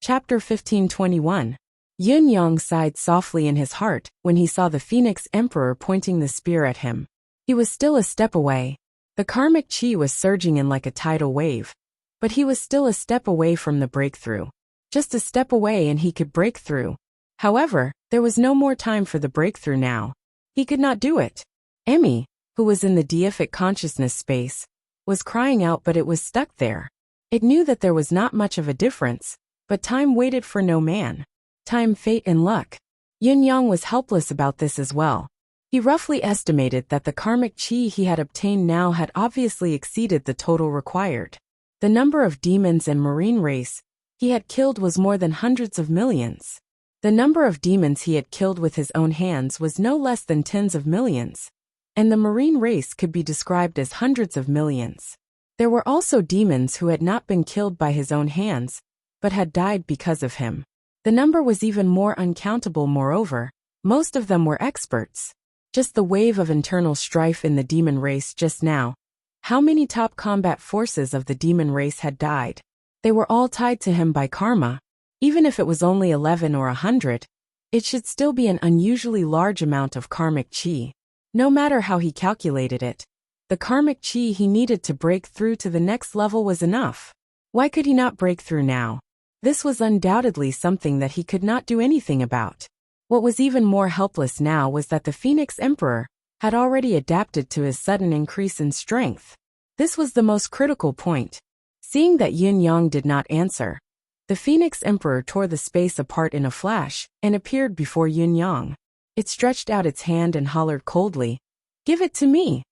Chapter 1521. Yun Yang sighed softly in his heart when he saw the Phoenix Emperor pointing the spear at him. He was still a step away. The karmic chi was surging in like a tidal wave. But he was still a step away from the breakthrough. Just a step away and he could break through. However, there was no more time for the breakthrough now. He could not do it. Emmy, who was in the deific consciousness space, was crying out, but it was stuck there. It knew that there was not much of a difference, but time waited for no man. Time, fate, and luck. Yun Yang was helpless about this as well. He roughly estimated that the karmic chi he had obtained now had obviously exceeded the total required. The number of demons and marine race he had killed was more than hundreds of millions. The number of demons he had killed with his own hands was no less than tens of millions. And the marine race could be described as hundreds of millions. There were also demons who had not been killed by his own hands, but had died because of him. The number was even more uncountable. Moreover, most of them were experts. Just the wave of internal strife in the demon race just now. How many top combat forces of the demon race had died? They were all tied to him by karma. Even if it was only 11 or 100, it should still be an unusually large amount of karmic chi. No matter how he calculated it, the karmic chi he needed to break through to the next level was enough. Why could he not break through now? This was undoubtedly something that he could not do anything about. What was even more helpless now was that the Phoenix Emperor had already adapted to his sudden increase in strength. This was the most critical point. Seeing that Yun Yang did not answer, the Phoenix Emperor tore the space apart in a flash and appeared before Yun Yang. It stretched out its hand and hollered coldly, "Give it to me."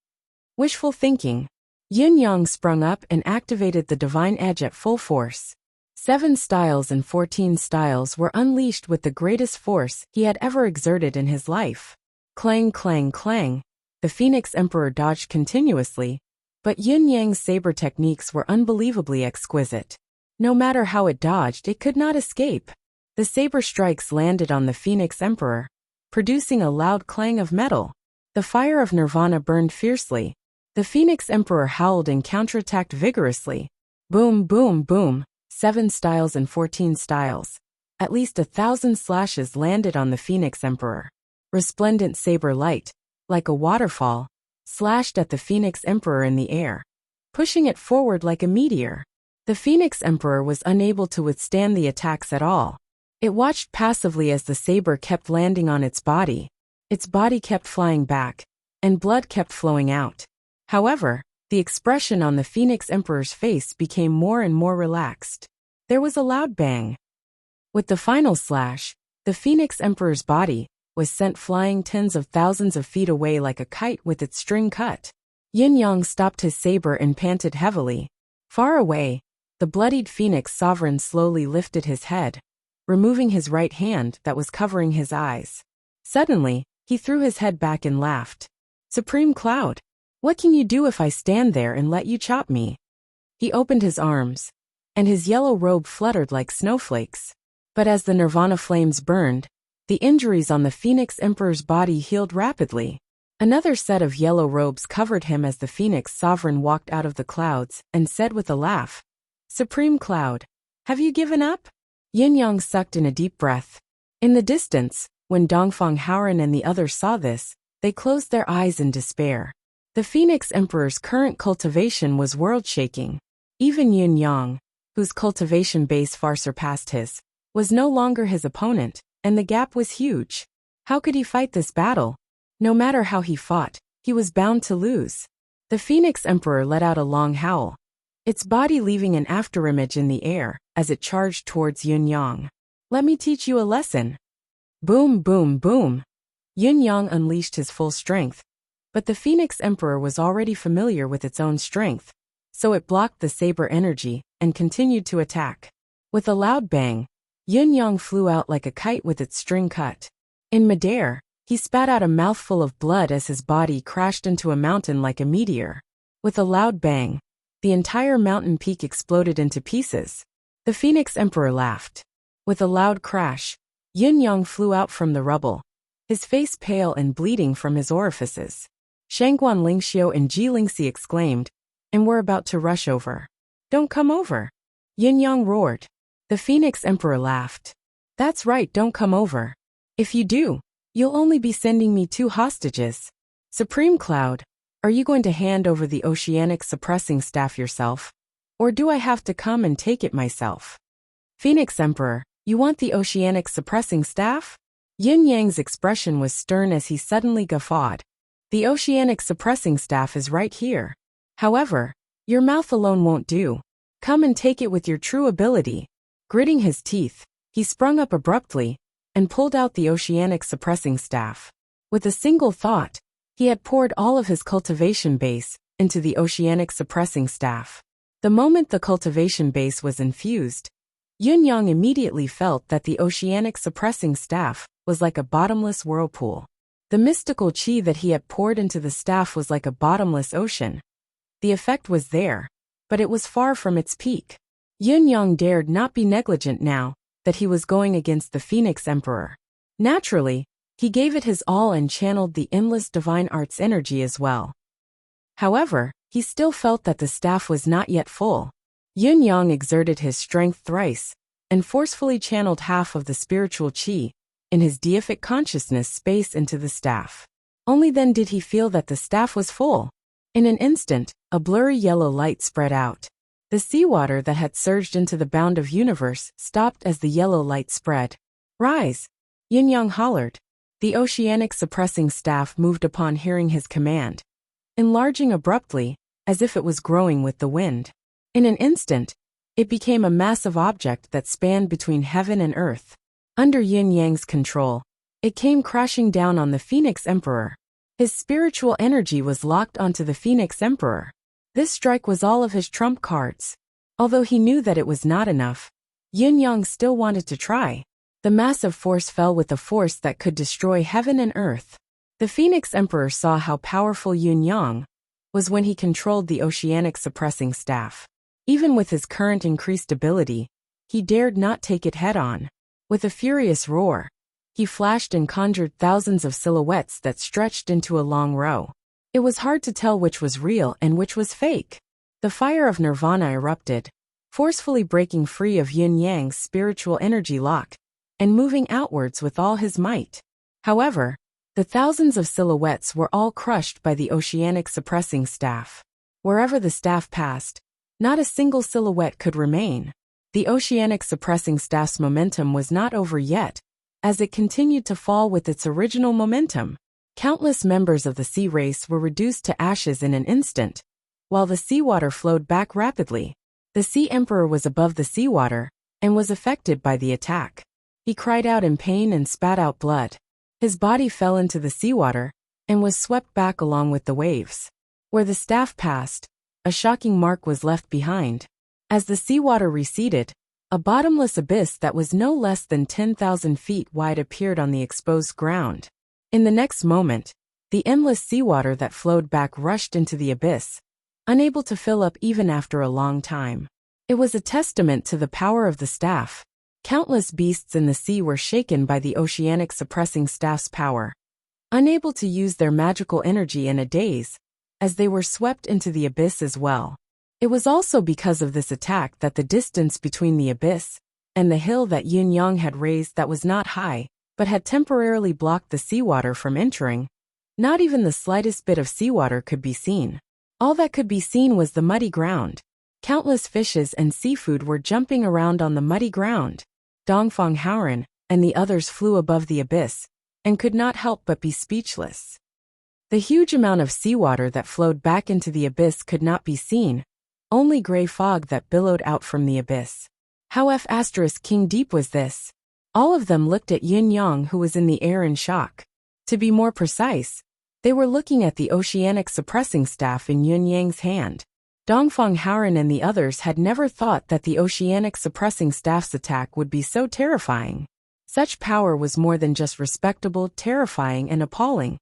Wishful thinking. Yun Yang sprung up and activated the divine edge at full force. 7 styles and 14 styles were unleashed with the greatest force he had ever exerted in his life. Clang, clang, clang. The Phoenix Emperor dodged continuously, but Yun Yang's saber techniques were unbelievably exquisite. No matter how it dodged, it could not escape. The saber strikes landed on the Phoenix Emperor, producing a loud clang of metal. The fire of nirvana burned fiercely. The Phoenix Emperor howled and counterattacked vigorously. Boom, boom, boom. 7 styles and 14 styles. At least 1,000 slashes landed on the Phoenix Emperor. Resplendent saber light, like a waterfall, slashed at the Phoenix Emperor in the air, pushing it forward like a meteor. The Phoenix Emperor was unable to withstand the attacks at all. It watched passively as the saber kept landing on its body. Its body kept flying back, and blood kept flowing out. However, the expression on the Phoenix Emperor's face became more and more relaxed. There was a loud bang. With the final slash, the Phoenix Emperor's body was sent flying tens of thousands of feet away like a kite with its string cut. Yun Yang stopped his saber and panted heavily. Far away, the bloodied Phoenix Sovereign slowly lifted his head, removing his right hand that was covering his eyes. Suddenly, he threw his head back and laughed. "Supreme Cloud, what can you do if I stand there and let you chop me?" He opened his arms, and his yellow robe fluttered like snowflakes. But as the nirvana flames burned, the injuries on the Phoenix Emperor's body healed rapidly. Another set of yellow robes covered him as the Phoenix Sovereign walked out of the clouds and said with a laugh, "Supreme Cloud, have you given up?" Yun Yang sucked in a deep breath. In the distance, when Dongfang Haoran and the others saw this, they closed their eyes in despair. The Phoenix Emperor's current cultivation was world-shaking. Even Yun Yang, whose cultivation base far surpassed his, was no longer his opponent, and the gap was huge. How could he fight this battle? No matter how he fought, he was bound to lose. The Phoenix Emperor let out a long howl, its body leaving an afterimage in the air as it charged towards Yun Yang. "Let me teach you a lesson." Boom, boom, boom. Yun Yang unleashed his full strength. But the Phoenix Emperor was already familiar with its own strength, so it blocked the saber energy and continued to attack. With a loud bang, Yun Yang flew out like a kite with its string cut. In midair, he spat out a mouthful of blood as his body crashed into a mountain like a meteor. With a loud bang, the entire mountain peak exploded into pieces. The Phoenix Emperor laughed. With a loud crash, Yun Yang flew out from the rubble, his face pale and bleeding from his orifices. Shangguan Lingxiu and Ji Lingxi exclaimed, and were about to rush over. "Don't come over!" Yun Yang roared. The Phoenix Emperor laughed. That's right, don't come over. If you do, you'll only be sending me 2 hostages. Supreme Cloud, are you going to hand over the oceanic suppressing staff yourself? Or do I have to come and take it myself? Phoenix Emperor, you want the oceanic suppressing staff? Yin Yang's expression was stern as he suddenly guffawed. The oceanic suppressing staff is right here. However, your mouth alone won't do. Come and take it with your true ability. Gritting his teeth, he sprung up abruptly and pulled out the oceanic suppressing staff. With a single thought, he had poured all of his cultivation base into the oceanic suppressing staff. The moment the cultivation base was infused, Yun Yang immediately felt that the oceanic suppressing staff was like a bottomless whirlpool. The mystical chi that he had poured into the staff was like a bottomless ocean. The effect was there, but it was far from its peak. Yun Yang dared not be negligent now that he was going against the Phoenix Emperor. Naturally, he gave it his all and channeled the endless divine arts energy as well. However, he still felt that the staff was not yet full. Yun Yang exerted his strength thrice and forcefully channeled half of the spiritual chi in his deific consciousness space into the staff. Only then did he feel that the staff was full. In an instant, a blurry yellow light spread out. The seawater that had surged into the bound of universe stopped as the yellow light spread. Rise! Yin Yang hollered. The oceanic suppressing staff moved upon hearing his command, enlarging abruptly, as if it was growing with the wind. In an instant, it became a massive object that spanned between heaven and earth. Under Yin Yang's control, it came crashing down on the Phoenix Emperor. His spiritual energy was locked onto the Phoenix Emperor. This strike was all of his trump cards. Although he knew that it was not enough, Yin Yang still wanted to try. The massive force fell with a force that could destroy heaven and earth. The Phoenix Emperor saw how powerful Yin Yang was when he controlled the oceanic suppressing staff. Even with his current increased ability, he dared not take it head-on. With a furious roar, he flashed and conjured thousands of silhouettes that stretched into a long row. It was hard to tell which was real and which was fake. The fire of nirvana erupted, forcefully breaking free of Yin Yang's spiritual energy lock and moving outwards with all his might. However, the thousands of silhouettes were all crushed by the oceanic suppressing staff. Wherever the staff passed, not a single silhouette could remain. The oceanic suppressing staff's momentum was not over yet, as it continued to fall with its original momentum. Countless members of the sea race were reduced to ashes in an instant, while the seawater flowed back rapidly. The Sea Emperor was above the seawater and was affected by the attack. He cried out in pain and spat out blood. His body fell into the seawater and was swept back along with the waves. Where the staff passed, a shocking mark was left behind. As the seawater receded, a bottomless abyss that was no less than 10,000 feet wide appeared on the exposed ground. In the next moment, the endless seawater that flowed back rushed into the abyss, unable to fill up even after a long time. It was a testament to the power of the staff. Countless beasts in the sea were shaken by the oceanic suppressing staff's power, unable to use their magical energy in a daze, as they were swept into the abyss as well. It was also because of this attack that the distance between the abyss and the hill that Yin Yang had raised that was not high, but had temporarily blocked the seawater from entering. Not even the slightest bit of seawater could be seen. All that could be seen was the muddy ground. Countless fishes and seafood were jumping around on the muddy ground. Dongfang Haoren and the others flew above the abyss and could not help but be speechless. The huge amount of seawater that flowed back into the abyss could not be seen, only gray fog that billowed out from the abyss. How King deep was this? All of them looked at Yin Yang, who was in the air in shock. To be more precise, they were looking at the oceanic suppressing staff in Yin Yang's hand. Dongfang Haoren and the others had never thought that the oceanic suppressing staff's attack would be so terrifying. Such power was more than just respectable, terrifying, and appalling.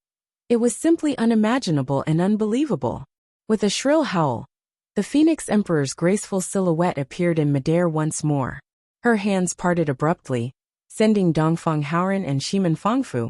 It was simply unimaginable and unbelievable. With a shrill howl, the Phoenix Emperor's graceful silhouette appeared in midair once more. Her hands parted abruptly, sending Dongfang Haoren and Shimen Fangfu,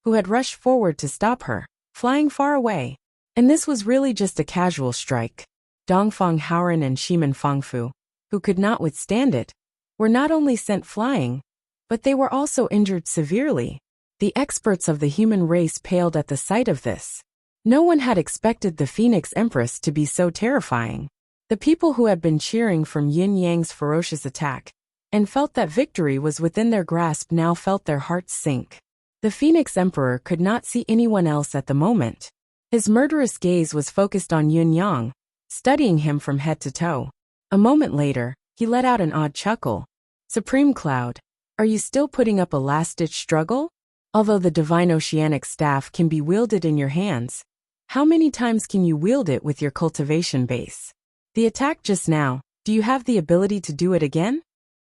who had rushed forward to stop her, flying far away. And this was really just a casual strike. Dongfang Haoren and Shimen Fangfu, who could not withstand it, were not only sent flying, but they were also injured severely. The experts of the human race paled at the sight of this. No one had expected the Phoenix Empress to be so terrifying. The people who had been cheering from Yin Yang's ferocious attack and felt that victory was within their grasp now felt their hearts sink. The Phoenix Emperor could not see anyone else at the moment. His murderous gaze was focused on Yun Yang, studying him from head to toe. A moment later, he let out an odd chuckle. Supreme Cloud, are you still putting up a last-ditch struggle? Although the divine oceanic staff can be wielded in your hands, how many times can you wield it with your cultivation base? The attack just now, do you have the ability to do it again?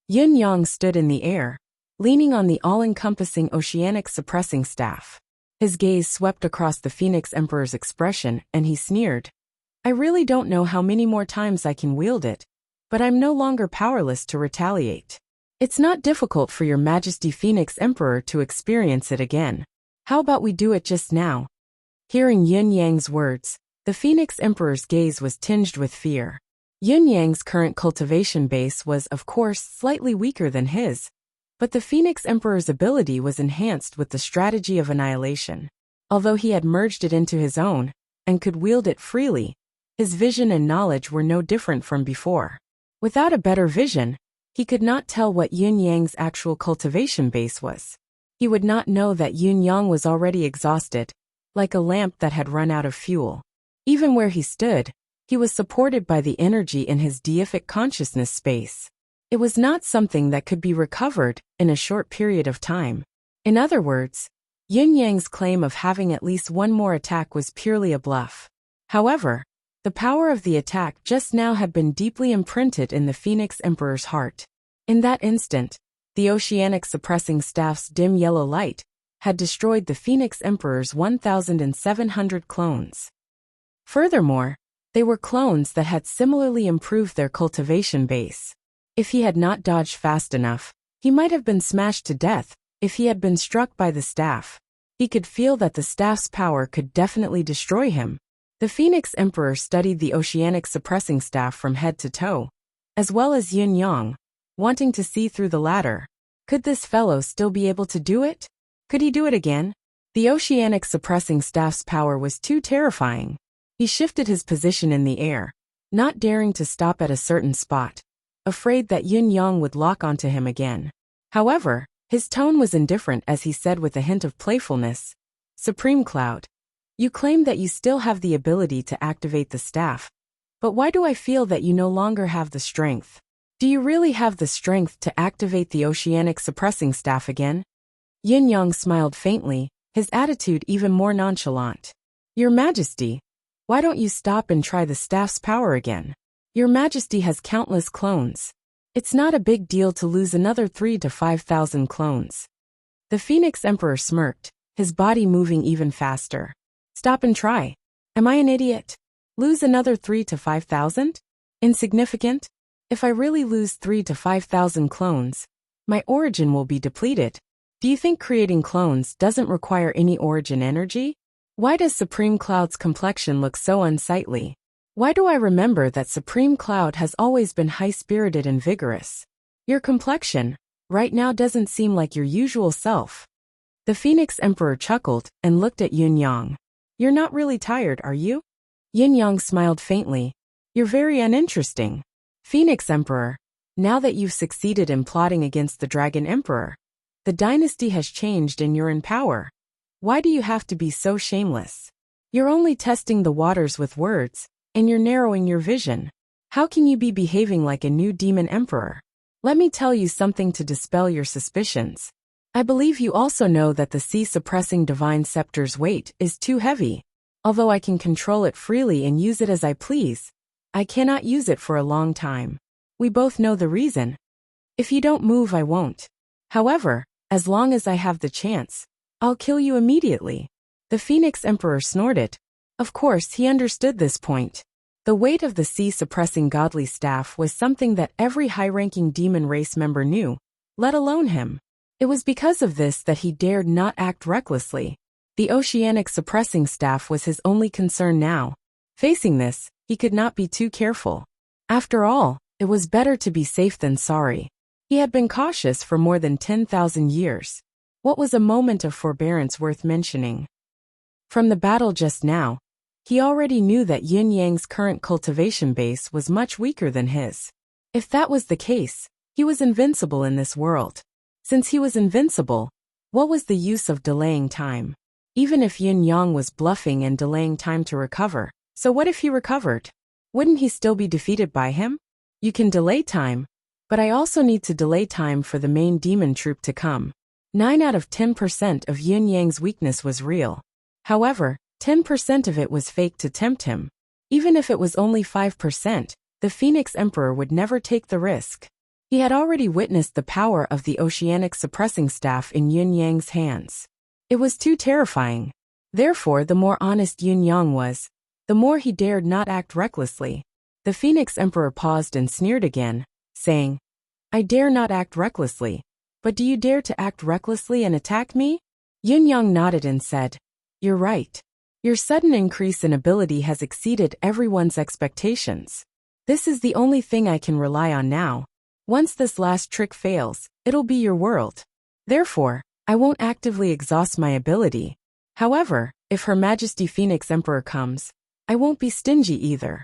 Yun Yang stood in the air, leaning on the all-encompassing oceanic suppressing staff. His gaze swept across the Phoenix Emperor's expression, and he sneered. I really don't know how many more times I can wield it, but I'm no longer powerless to retaliate. It's not difficult for your Majesty Phoenix Emperor to experience it again. How about we do it just now? Hearing Yun Yang's words, the Phoenix Emperor's gaze was tinged with fear. Yun Yang's current cultivation base was, of course, slightly weaker than his, but the Phoenix Emperor's ability was enhanced with the strategy of annihilation. Although he had merged it into his own, and could wield it freely, his vision and knowledge were no different from before. Without a better vision, he could not tell what Yun Yang's actual cultivation base was. He would not know that Yun Yang was already exhausted, like a lamp that had run out of fuel. Even where he stood, he was supported by the energy in his deific consciousness space. It was not something that could be recovered in a short period of time. In other words, Yun Yang's claim of having at least one more attack was purely a bluff. However, the power of the attack just now had been deeply imprinted in the Phoenix Emperor's heart. In that instant, the oceanic suppressing staff's dim yellow light had destroyed the Phoenix Emperor's 1,700 clones. Furthermore, they were clones that had similarly improved their cultivation base. If he had not dodged fast enough, he might have been smashed to death. If he had been struck by the staff, he could feel that the staff's power could definitely destroy him. The Phoenix Emperor studied the oceanic suppressing staff from head to toe, as well as Yun Yang, wanting to see through the latter. Could this fellow still be able to do it? Could he do it again? The oceanic suppressing staff's power was too terrifying. He shifted his position in the air, not daring to stop at a certain spot, afraid that Yun Yang would lock onto him again. However, his tone was indifferent as he said with a hint of playfulness, Supreme Cloud, you claim that you still have the ability to activate the staff, but why do I feel that you no longer have the strength? Do you really have the strength to activate the oceanic suppressing staff again? Yun Yang smiled faintly, his attitude even more nonchalant. Your Majesty, why don't you stop and try the staff's power again? Your Majesty has countless clones. It's not a big deal to lose another 3,000 to 5,000 clones. The Phoenix Emperor smirked, his body moving even faster. Stop and try. Am I an idiot? Lose another 3,000 to 5,000? Insignificant? If I really lose 3,000 to 5,000 clones, my origin will be depleted. Do you think creating clones doesn't require any origin energy? Why does Supreme Cloud's complexion look so unsightly? Why do I remember that Supreme Cloud has always been high-spirited and vigorous? Your complexion, right now doesn't seem like your usual self. The Phoenix Emperor chuckled and looked at Yun Yang. You're not really tired, are you? Yun Yang smiled faintly. You're very uninteresting. Phoenix Emperor, now that you've succeeded in plotting against the Dragon Emperor, the dynasty has changed and you're in power. Why do you have to be so shameless? You're only testing the waters with words, and you're narrowing your vision. How can you be behaving like a new demon emperor? Let me tell you something to dispel your suspicions. I believe you also know that the sea-suppressing divine scepter's weight is too heavy. Although I can control it freely and use it as I please, I cannot use it for a long time. We both know the reason. If you don't move, I won't. However, as long as I have the chance, I'll kill you immediately. The Phoenix Emperor snorted. Of course, he understood this point. The weight of the sea-suppressing godly staff was something that every high-ranking demon race member knew, let alone him. It was because of this that he dared not act recklessly. The oceanic suppressing staff was his only concern now. Facing this, he could not be too careful. After all, it was better to be safe than sorry. He had been cautious for more than 10,000 years. What was a moment of forbearance worth mentioning? From the battle just now, he already knew that Yin Yang's current cultivation base was much weaker than his. If that was the case, he was invincible in this world. Since he was invincible, what was the use of delaying time? Even if Yin Yang was bluffing and delaying time to recover, so what if he recovered? Wouldn't he still be defeated by him? You can delay time, but I also need to delay time for the main demon troop to come. 9 out of 10% of Yin Yang's weakness was real. However, 10% of it was fake to tempt him. Even if it was only 5%, the Phoenix Emperor would never take the risk. He had already witnessed the power of the oceanic suppressing staff in Yin Yang's hands. It was too terrifying. Therefore, the more honest Yin Yang was, the more he dared not act recklessly. The Phoenix Emperor paused and sneered again, saying, "I dare not act recklessly. But do you dare to act recklessly and attack me?" Yin Yang nodded and said, "You're right. Your sudden increase in ability has exceeded everyone's expectations. This is the only thing I can rely on now. Once this last trick fails, it'll be your world. Therefore, I won't actively exhaust my ability. However, if Her Majesty Phoenix Emperor comes, I won't be stingy either."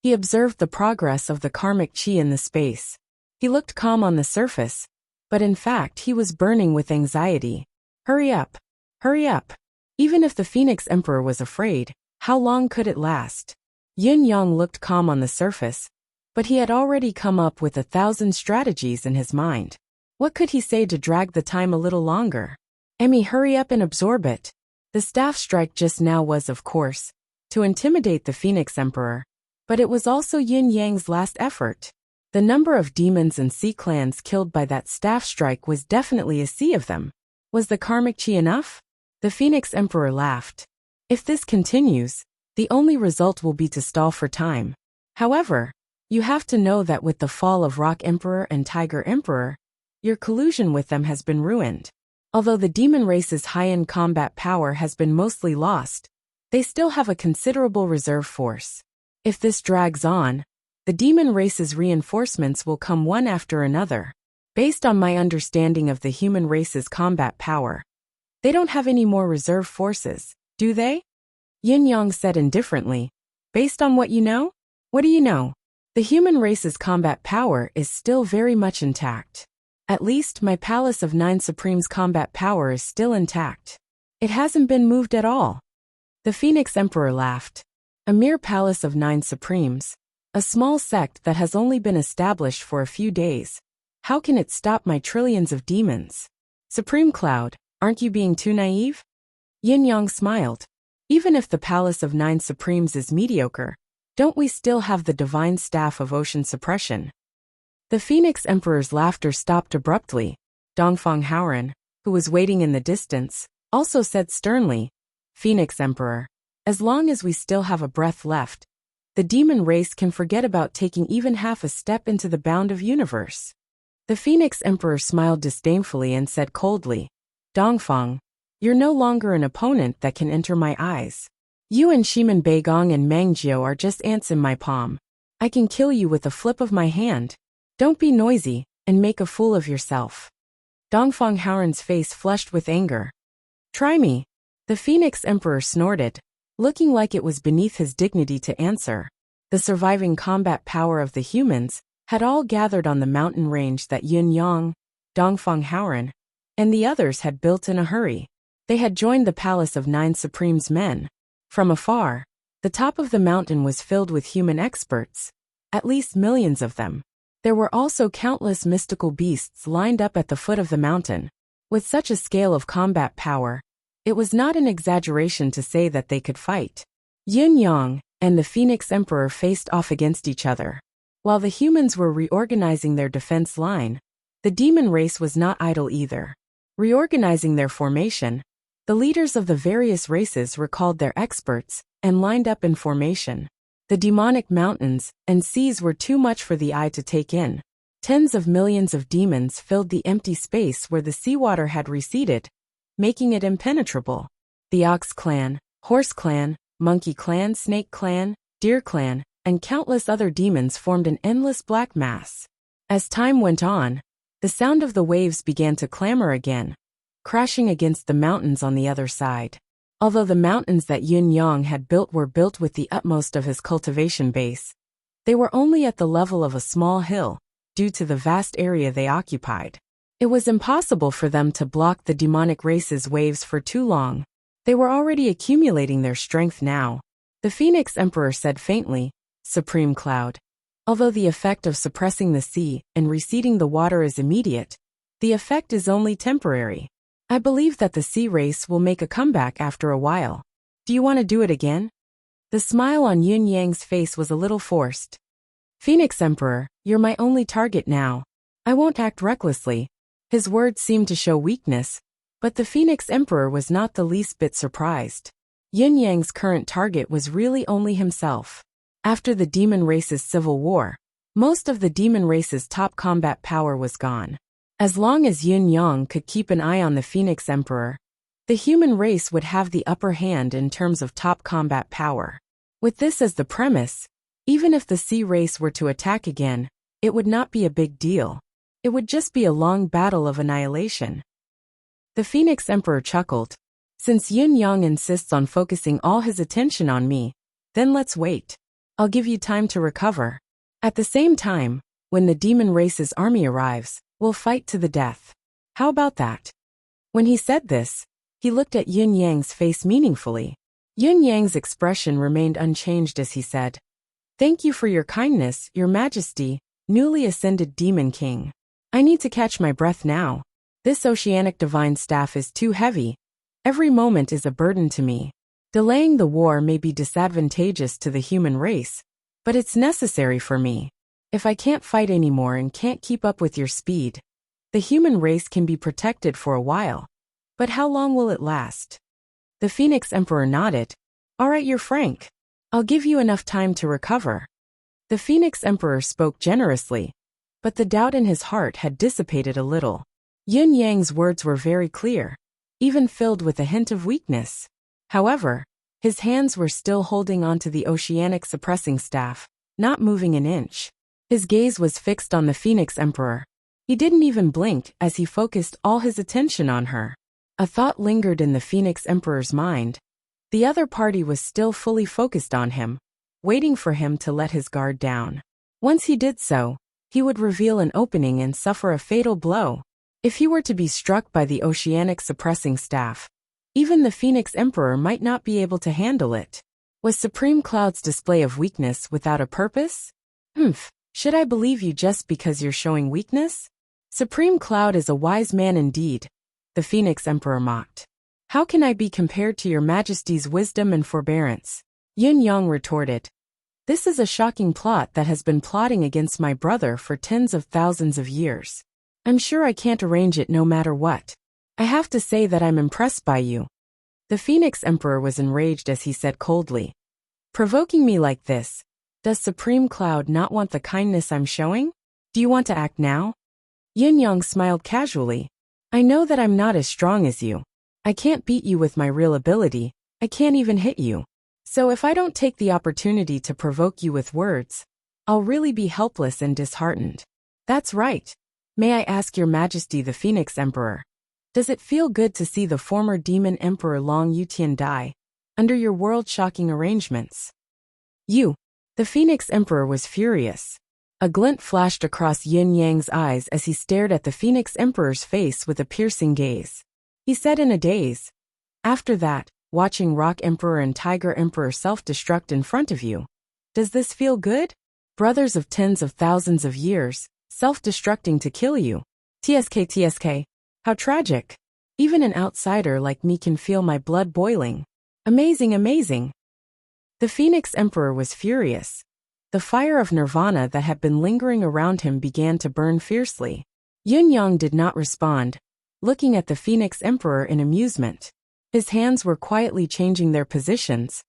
He observed the progress of the karmic chi in the space. He looked calm on the surface, but in fact he was burning with anxiety. Hurry up! Hurry up! Even if the Phoenix Emperor was afraid, how long could it last? Yin Yang looked calm on the surface, but he had already come up with 1,000 strategies in his mind. What could he say to drag the time a little longer? Emmy, hurry up and absorb it. The staff strike just now was, of course, to intimidate the Phoenix Emperor, but it was also Yin Yang's last effort. The number of demons and sea clans killed by that staff strike was definitely a sea of them. Was the karmic chi enough? The Phoenix Emperor laughed. If this continues, the only result will be to stall for time. However, you have to know that with the fall of Rock Emperor and Tiger Emperor, your collusion with them has been ruined. Although the demon race's high-end combat power has been mostly lost, they still have a considerable reserve force. If this drags on, the demon race's reinforcements will come one after another. Based on my understanding of the human race's combat power, they don't have any more reserve forces, do they? Yin Yang said indifferently. Based on what you know? What do you know? The human race's combat power is still very much intact. At least my Palace of 9 Supremes' combat power is still intact. It hasn't been moved at all. The Phoenix Emperor laughed. A mere Palace of 9 Supremes, a small sect that has only been established for a few days. How can it stop my trillions of demons? Supreme Cloud, aren't you being too naive? Yin Yang smiled. Even if the Palace of 9 Supremes is mediocre, don't we still have the divine staff of ocean suppression? The Phoenix Emperor's laughter stopped abruptly. Dongfang Haoran, who was waiting in the distance, also said sternly, "Phoenix Emperor, as long as we still have a breath left, the demon race can forget about taking even half a step into the bound of universe." The Phoenix Emperor smiled disdainfully and said coldly, "Dongfang, you're no longer an opponent that can enter my eyes. You and Shiman Beigong and Mangjiu are just ants in my palm. I can kill you with a flip of my hand. Don't be noisy, and make a fool of yourself." Dongfang Haoran's face flushed with anger. "Try me." The Phoenix Emperor snorted, looking like it was beneath his dignity to answer. The surviving combat power of the humans had all gathered on the mountain range that Yin Yang, Dongfang Haoran, and the others had built in a hurry. They had joined the Palace of 9 Supremes' men. From afar, the top of the mountain was filled with human experts, at least millions of them. There were also countless mystical beasts lined up at the foot of the mountain. With such a scale of combat power, it was not an exaggeration to say that they could fight. Yin Yang and the Phoenix Emperor faced off against each other. While the humans were reorganizing their defense line, the demon race was not idle either. Reorganizing their formation, the leaders of the various races recalled their experts and lined up in formation. The demonic mountains and seas were too much for the eye to take in. Tens of millions of demons filled the empty space where the seawater had receded, making it impenetrable. The Ox Clan, Horse Clan, Monkey Clan, Snake Clan, Deer Clan, and countless other demons formed an endless black mass. As time went on, The sound of the waves began to clamor again, crashing against the mountains on the other side. Although the mountains that Yun Yang had built were built with the utmost of his cultivation base, they were only at the level of a small hill, due to the vast area they occupied. It was impossible for them to block the demonic race's waves for too long. They were already accumulating their strength now. The Phoenix Emperor said faintly, "Supreme Cloud. Although the effect of suppressing the sea and receding the water is immediate, the effect is only temporary. I believe that the sea race will make a comeback after a while. Do you want to do it again?" The smile on Yun Yang's face was a little forced. "Phoenix Emperor, you're my only target now. I won't act recklessly." His words seemed to show weakness, but the Phoenix Emperor was not the least bit surprised. Yun Yang's current target was really only himself. After the demon race's civil war, most of the demon race's top combat power was gone. As long as Yun Yang could keep an eye on the Phoenix Emperor, the human race would have the upper hand in terms of top combat power. With this as the premise, even if the sea race were to attack again, it would not be a big deal. It would just be a long battle of annihilation. The Phoenix Emperor chuckled. "Since Yun Yang insists on focusing all his attention on me, then let's wait. I'll give you time to recover. At the same time, when the demon race's army arrives, we'll fight to the death. How about that?" When he said this, he looked at Yun Yang's face meaningfully. Yun Yang's expression remained unchanged as he said, "Thank you for your kindness, Your Majesty, newly ascended Demon King. I need to catch my breath now. This oceanic divine staff is too heavy. Every moment is a burden to me. Delaying the war may be disadvantageous to the human race, but it's necessary for me. If I can't fight anymore and can't keep up with your speed, the human race can be protected for a while. But how long will it last?" The Phoenix Emperor nodded. "All right, you're frank. I'll give you enough time to recover." The Phoenix Emperor spoke generously, but the doubt in his heart had dissipated a little. Yun Yang's words were very clear, even filled with a hint of weakness. However, his hands were still holding onto the oceanic suppressing staff, not moving an inch. His gaze was fixed on the Phoenix Emperor. He didn't even blink as he focused all his attention on her. A thought lingered in the Phoenix Emperor's mind. The other party was still fully focused on him, waiting for him to let his guard down. Once he did so, he would reveal an opening and suffer a fatal blow. If he were to be struck by the oceanic suppressing staff, even the Phoenix Emperor might not be able to handle it. Was Supreme Cloud's display of weakness without a purpose? Should I believe you just because you're showing weakness? Supreme Cloud is a wise man indeed, the Phoenix Emperor mocked. How can I be compared to your Majesty's wisdom and forbearance? Yun Yang retorted. This is a shocking plot that has been plotting against my brother for tens of thousands of years. I'm sure I can't arrange it no matter what. I have to say that I'm impressed by you. The Phoenix Emperor was enraged as he said coldly. Provoking me like this. Does Supreme Cloud not want the kindness I'm showing? Do you want to act now? Yun Yang smiled casually. I know that I'm not as strong as you. I can't beat you with my real ability. I can't even hit you. So if I don't take the opportunity to provoke you with words, I'll really be helpless and disheartened. That's right. May I ask Your Majesty the Phoenix Emperor, does it feel good to see the former Demon Emperor Long Yutian die, under your world-shocking arrangements? The Phoenix Emperor was furious. A glint flashed across Yin Yang's eyes as he stared at the Phoenix Emperor's face with a piercing gaze. He said in a daze, "After that, watching Rock Emperor and Tiger Emperor self-destruct in front of you. Does this feel good? Brothers of tens of thousands of years, self-destructing to kill you. TSK. How tragic. Even an outsider like me can feel my blood boiling. Amazing. The Phoenix Emperor was furious. The fire of nirvana that had been lingering around him began to burn fiercely. Yun Yang did not respond, looking at the Phoenix Emperor in amusement. His hands were quietly changing their positions.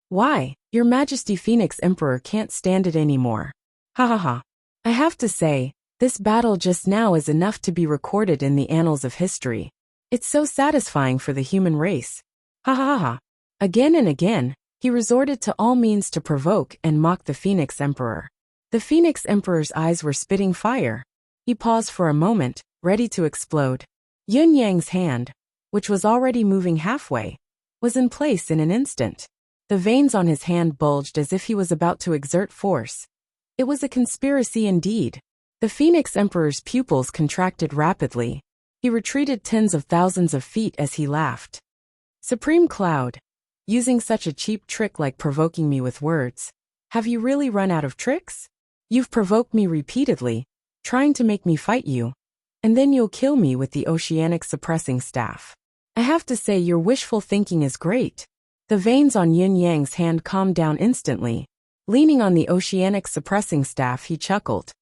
Why, Your Majesty Phoenix Emperor can't stand it anymore. Ha. I have to say, this battle just now is enough to be recorded in the annals of history. It's so satisfying for the human race. Ha. Again and again, he resorted to all means to provoke and mock the Phoenix Emperor. The Phoenix Emperor's eyes were spitting fire. He paused for a moment, ready to explode. Yun Yang's hand, which was already moving halfway, was in place in an instant. The veins on his hand bulged as if he was about to exert force. It was a conspiracy indeed. The Phoenix Emperor's pupils contracted rapidly. He retreated tens of thousands of feet as he laughed. Supreme Cloud, using such a cheap trick like provoking me with words. Have you really run out of tricks? You've provoked me repeatedly, trying to make me fight you. And then you'll kill me with the oceanic suppressing staff. I have to say your wishful thinking is great. The veins on Yun Yang's hand calmed down instantly. Leaning on the oceanic suppressing staff, he chuckled.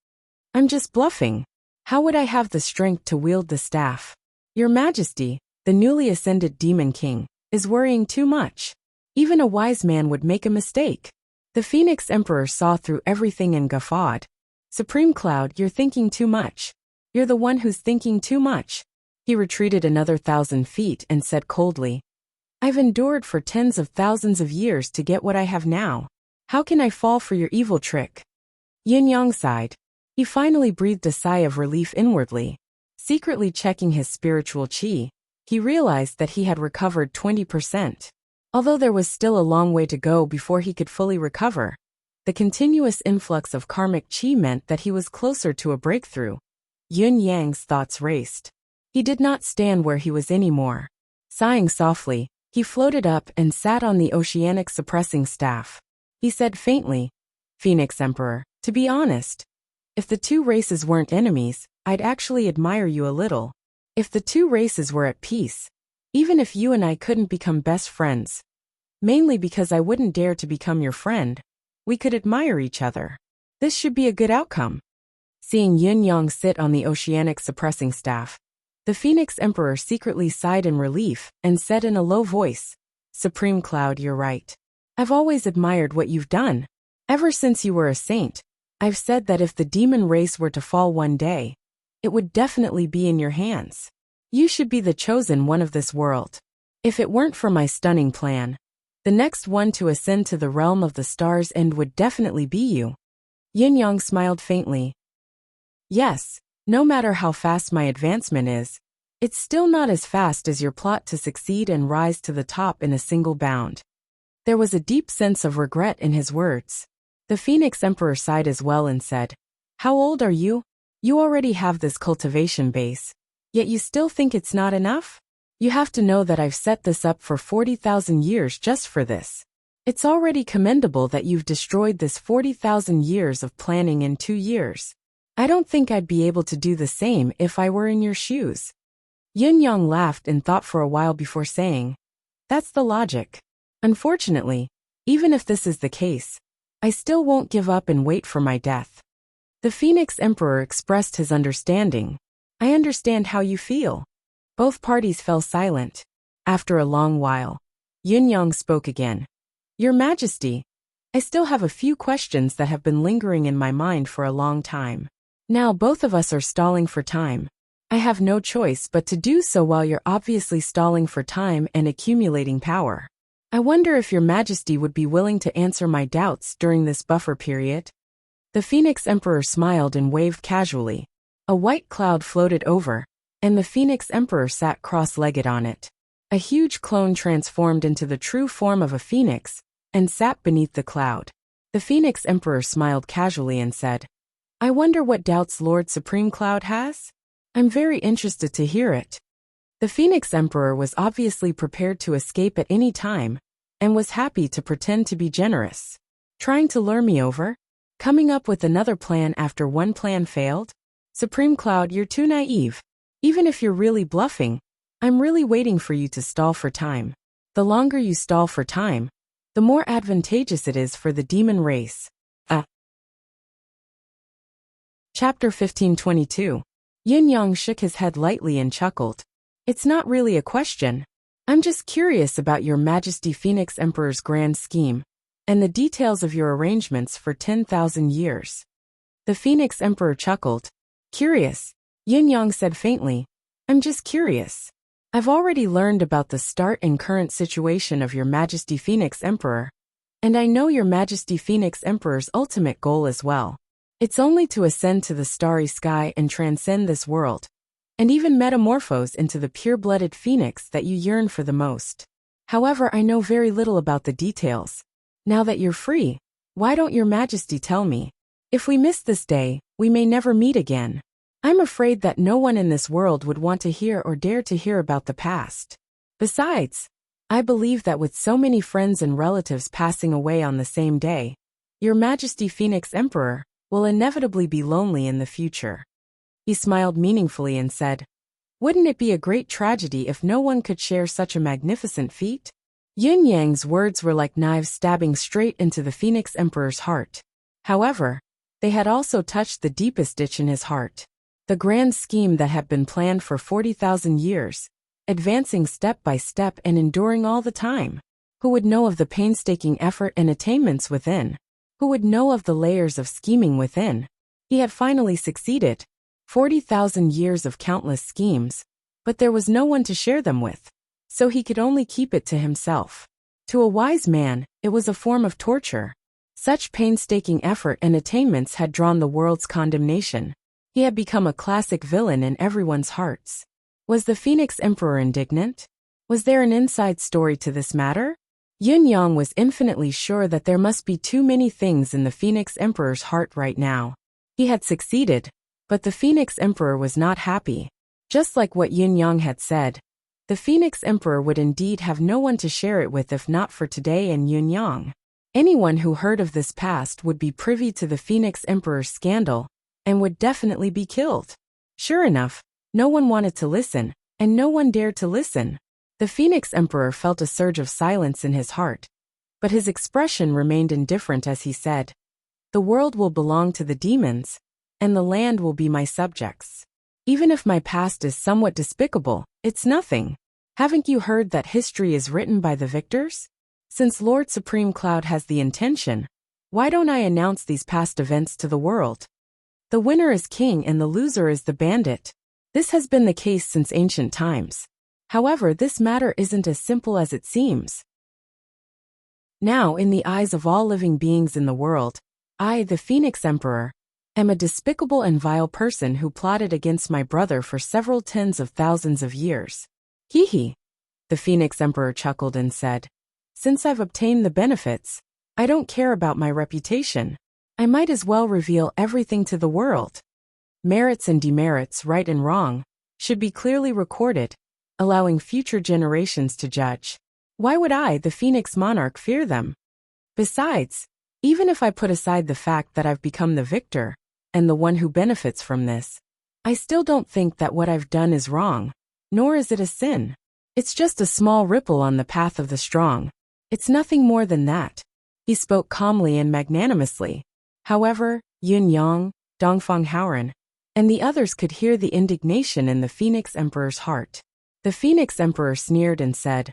I'm just bluffing. How would I have the strength to wield the staff? Your Majesty, the newly ascended Demon King, is worrying too much. Even a wise man would make a mistake. The Phoenix Emperor saw through everything and guffawed. Supreme Cloud, you're thinking too much. You're the one who's thinking too much. He retreated another 1,000 feet and said coldly, I've endured for tens of thousands of years to get what I have now. How can I fall for your evil trick? Yin Yang sighed. He finally breathed a sigh of relief inwardly. Secretly checking his spiritual qi, he realized that he had recovered 20%. Although there was still a long way to go before he could fully recover, the continuous influx of karmic qi meant that he was closer to a breakthrough. Yun Yang's thoughts raced. He did not stand where he was anymore. Sighing softly, he floated up and sat on the oceanic suppressing staff. He said faintly, Phoenix Emperor, to be honest, if the two races weren't enemies, I'd actually admire you a little. If the two races were at peace, even if you and I couldn't become best friends, mainly because I wouldn't dare to become your friend, we could admire each other. This should be a good outcome. Seeing Yun Yang sit on the oceanic suppressing staff, the Phoenix Emperor secretly sighed in relief and said in a low voice, Supreme Cloud, you're right. I've always admired what you've done. Ever since you were a saint, I've said that if the demon race were to fall one day, it would definitely be in your hands. You should be the chosen one of this world. If it weren't for my stunning plan, the next one to ascend to the realm of the stars end would definitely be you. Yin Yang smiled faintly. Yes, no matter how fast my advancement is, it's still not as fast as your plot to succeed and rise to the top in a single bound. There was a deep sense of regret in his words. The Phoenix Emperor sighed as well and said, How old are you? You already have this cultivation base, yet you still think it's not enough? You have to know that I've set this up for 40,000 years just for this. It's already commendable that you've destroyed this 40,000 years of planning in 2 years. I don't think I'd be able to do the same if I were in your shoes. Yun Yang laughed and thought for a while before saying, That's the logic. Unfortunately, even if this is the case, I still won't give up and wait for my death. The Phoenix Emperor expressed his understanding. I understand how you feel. Both parties fell silent. After a long while, Yun Yang spoke again. Your Majesty, I still have a few questions that have been lingering in my mind for a long time. Now both of us are stalling for time. I have no choice but to do so while you're obviously stalling for time and accumulating power. I wonder if your Majesty would be willing to answer my doubts during this buffer period. The Phoenix Emperor smiled and waved casually. A white cloud floated over, and the Phoenix Emperor sat cross-legged on it. A huge clone transformed into the true form of a phoenix and sat beneath the cloud. The Phoenix Emperor smiled casually and said, I wonder what doubts Lord Supreme Cloud has? I'm very interested to hear it. The Phoenix Emperor was obviously prepared to escape at any time, and was happy to pretend to be generous. Trying to lure me over? Coming up with another plan after one plan failed? Supreme Cloud, you're too naive. Even if you're really bluffing, I'm really waiting for you to stall for time. The longer you stall for time, the more advantageous it is for the demon race. Chapter 1522. Yin Yang shook his head lightly and chuckled. It's not really a question. I'm just curious about your Majesty Phoenix Emperor's grand scheme, and the details of your arrangements for 10,000 years. The Phoenix Emperor chuckled. Curious, Yin Yang said faintly. I'm just curious. I've already learned about the start and current situation of your Majesty Phoenix Emperor, and I know your Majesty Phoenix Emperor's ultimate goal as well. It's only to ascend to the starry sky and transcend this world, and even metamorphose into the pure-blooded phoenix that you yearn for the most. However, I know very little about the details. Now that you're free, why don't your Majesty tell me? If we miss this day, we may never meet again. I'm afraid that no one in this world would want to hear or dare to hear about the past. Besides, I believe that with so many friends and relatives passing away on the same day, Your Majesty Phoenix Emperor will inevitably be lonely in the future. He smiled meaningfully and said, "Wouldn't it be a great tragedy if no one could share such a magnificent feat?" Yin Yang's words were like knives stabbing straight into the Phoenix Emperor's heart. However, they had also touched the deepest ditch in his heart. The grand scheme that had been planned for 40,000 years, advancing step by step and enduring all the time. Who would know of the painstaking effort and attainments within? Who would know of the layers of scheming within? He had finally succeeded. 40,000 years of countless schemes, but there was no one to share them with, so he could only keep it to himself. To a wise man, it was a form of torture. Such painstaking effort and attainments had drawn the world's condemnation. He had become a classic villain in everyone's hearts. Was the Phoenix Emperor indignant? Was there an inside story to this matter? Yun Yang was infinitely sure that there must be too many things in the Phoenix Emperor's heart right now. He had succeeded, but the Phoenix Emperor was not happy. Just like what Yun Yang had said, the Phoenix Emperor would indeed have no one to share it with if not for today and Yun Yang. Anyone who heard of this past would be privy to the Phoenix Emperor's scandal, and would definitely be killed. Sure enough, no one wanted to listen, and no one dared to listen. The Phoenix Emperor felt a surge of silence in his heart, but his expression remained indifferent as he said, "The world will belong to the demons, and the land will be my subjects. Even if my past is somewhat despicable, it's nothing. Haven't you heard that history is written by the victors? Since Lord Supreme Cloud has the intention, why don't I announce these past events to the world? The winner is king and the loser is the bandit. This has been the case since ancient times. However, this matter isn't as simple as it seems. Now, in the eyes of all living beings in the world, I, the Phoenix Emperor, am a despicable and vile person who plotted against my brother for several tens of thousands of years. Hee hee." The Phoenix Emperor chuckled and said, "Since I've obtained the benefits, I don't care about my reputation. I might as well reveal everything to the world. Merits and demerits, right and wrong, should be clearly recorded, allowing future generations to judge. Why would I, the Phoenix Monarch, fear them? Besides, even if I put aside the fact that I've become the victor, and the one who benefits from this, I still don't think that what I've done is wrong, nor is it a sin. It's just a small ripple on the path of the strong. It's nothing more than that." He spoke calmly and magnanimously. However, Yun Yang, Dongfang Haoran, and the others could hear the indignation in the Phoenix Emperor's heart. The Phoenix Emperor sneered and said,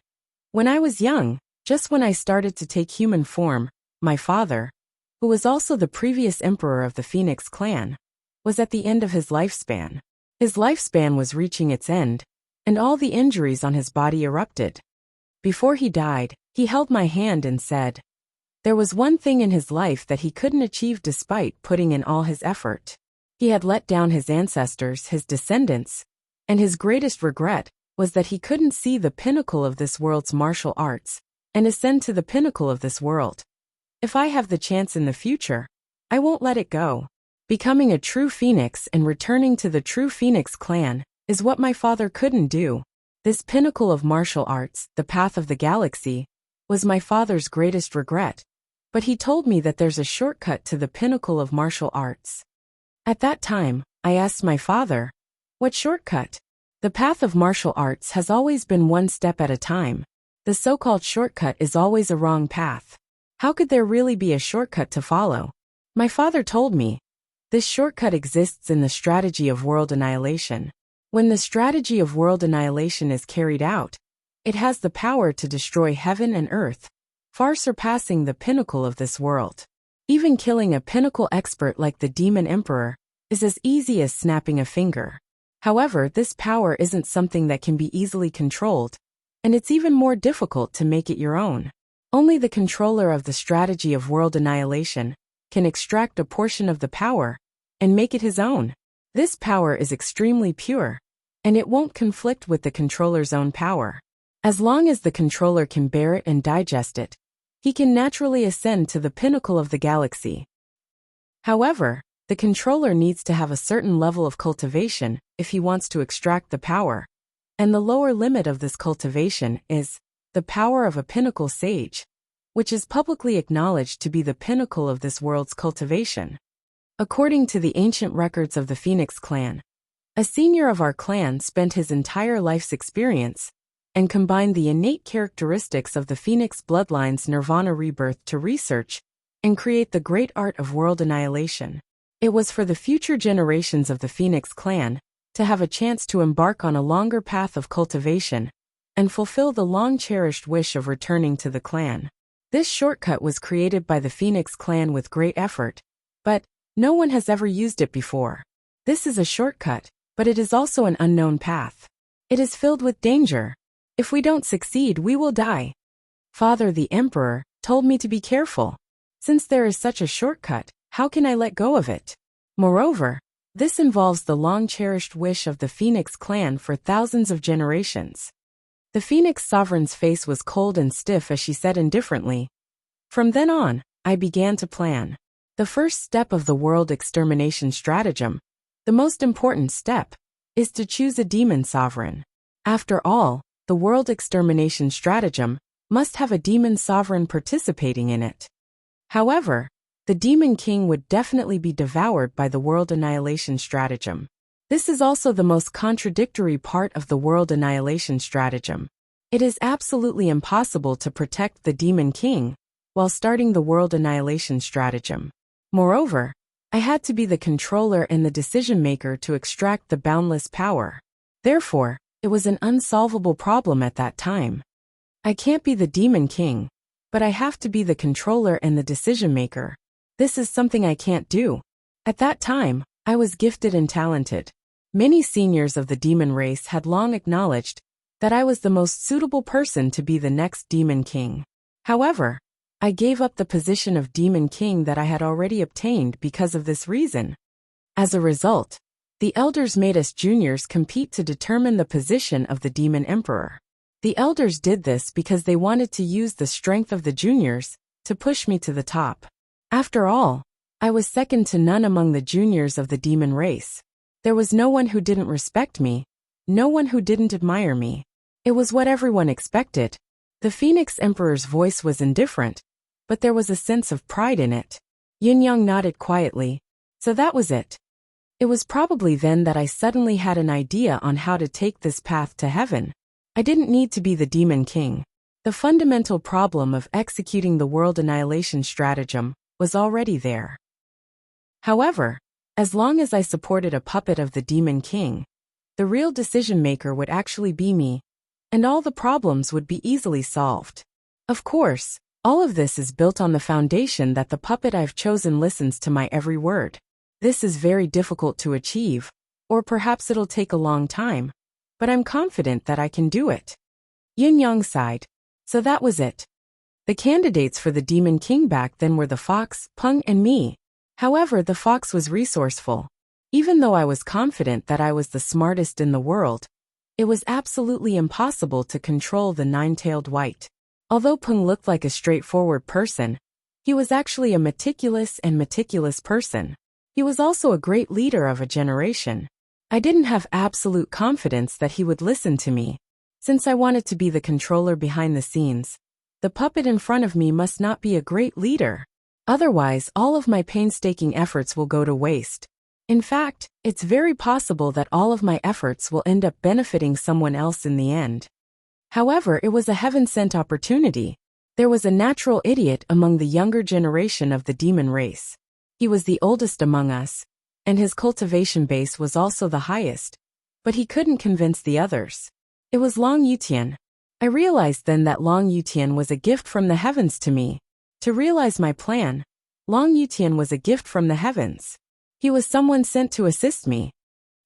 "When I was young, just when I started to take human form, my father, who was also the previous emperor of the Phoenix clan, was at the end of his lifespan. His lifespan was reaching its end, and all the injuries on his body erupted. Before he died, he held my hand and said, there was one thing in his life that he couldn't achieve despite putting in all his effort. He had let down his ancestors, his descendants, and his greatest regret was that he couldn't see the pinnacle of this world's martial arts and ascend to the pinnacle of this world. If I have the chance in the future, I won't let it go. Becoming a true phoenix and returning to the true Phoenix clan is what my father couldn't do. This pinnacle of martial arts, the path of the galaxy, was my father's greatest regret. But he told me that there's a shortcut to the pinnacle of martial arts. At that time, I asked my father, what shortcut? The path of martial arts has always been one step at a time. The so-called shortcut is always a wrong path. How could there really be a shortcut to follow? My father told me, this shortcut exists in the strategy of world annihilation. When the strategy of world annihilation is carried out, it has the power to destroy heaven and earth, far surpassing the pinnacle of this world. Even killing a pinnacle expert like the Demon Emperor is as easy as snapping a finger. However, this power isn't something that can be easily controlled, and it's even more difficult to make it your own. Only the controller of the strategy of world annihilation can extract a portion of the power and make it his own. This power is extremely pure, and it won't conflict with the controller's own power. As long as the controller can bear it and digest it, he can naturally ascend to the pinnacle of the galaxy. However, the controller needs to have a certain level of cultivation if he wants to extract the power, and the lower limit of this cultivation is the power of a pinnacle sage, which is publicly acknowledged to be the pinnacle of this world's cultivation. According to the ancient records of the Phoenix clan, a senior of our clan spent his entire life's experience and combined the innate characteristics of the Phoenix bloodline's nirvana rebirth to research and create the great art of world annihilation. It was for the future generations of the Phoenix clan to have a chance to embark on a longer path of cultivation and fulfill the long-cherished wish of returning to the clan. This shortcut was created by the Phoenix clan with great effort, but no one has ever used it before. This is a shortcut, but it is also an unknown path. It is filled with danger. If we don't succeed, we will die. Father the Emperor told me to be careful. Since there is such a shortcut, how can I let go of it? Moreover, this involves the long-cherished wish of the Phoenix clan for thousands of generations. The Phoenix sovereign's face was cold and stiff as she said indifferently, "From then on, I began to plan. The first step of the world extermination stratagem, the most important step, is to choose a demon sovereign. After all, the world extermination stratagem must have a demon sovereign participating in it. However, the demon king would definitely be devoured by the world annihilation stratagem. This is also the most contradictory part of the world annihilation stratagem. It is absolutely impossible to protect the demon king while starting the world annihilation stratagem. Moreover, I had to be the controller and the decision maker to extract the boundless power. Therefore, it was an unsolvable problem at that time. I can't be the demon king, but I have to be the controller and the decision maker. This is something I can't do. At that time, I was gifted and talented. Many seniors of the demon race had long acknowledged that I was the most suitable person to be the next demon king. However, I gave up the position of demon king that I had already obtained because of this reason. As a result, the elders made us juniors compete to determine the position of the demon emperor. The elders did this because they wanted to use the strength of the juniors to push me to the top. After all, I was second to none among the juniors of the demon race. There was no one who didn't respect me, no one who didn't admire me. It was what everyone expected. The Phoenix Emperor's voice was indifferent, but there was a sense of pride in it. Yin Yang nodded quietly. So that was it. It was probably then that I suddenly had an idea on how to take this path to heaven. I didn't need to be the demon king. The fundamental problem of executing the world annihilation stratagem was already there. However, as long as I supported a puppet of the demon king, the real decision maker would actually be me, and all the problems would be easily solved. Of course, all of this is built on the foundation that the puppet I've chosen listens to my every word. This is very difficult to achieve, or perhaps it'll take a long time, but I'm confident that I can do it. Yin Yang sighed. So that was it. The candidates for the Demon King back then were the fox, Peng, and me. However, the fox was resourceful. Even though I was confident that I was the smartest in the world, it was absolutely impossible to control the nine-tailed white. Although Peng looked like a straightforward person, he was actually a meticulous person. He was also a great leader of a generation. I didn't have absolute confidence that he would listen to me. Since I wanted to be the controller behind the scenes, the puppet in front of me must not be a great leader. Otherwise, all of my painstaking efforts will go to waste. In fact, it's very possible that all of my efforts will end up benefiting someone else in the end. However, it was a heaven-sent opportunity. There was a natural idiot among the younger generation of the demon race. He was the oldest among us, and his cultivation base was also the highest, but he couldn't convince the others. It was Long Yutian. I realized then that Long Yutian was a gift from the heavens to me. To realize my plan, Long Yutian was a gift from the heavens. He was someone sent to assist me.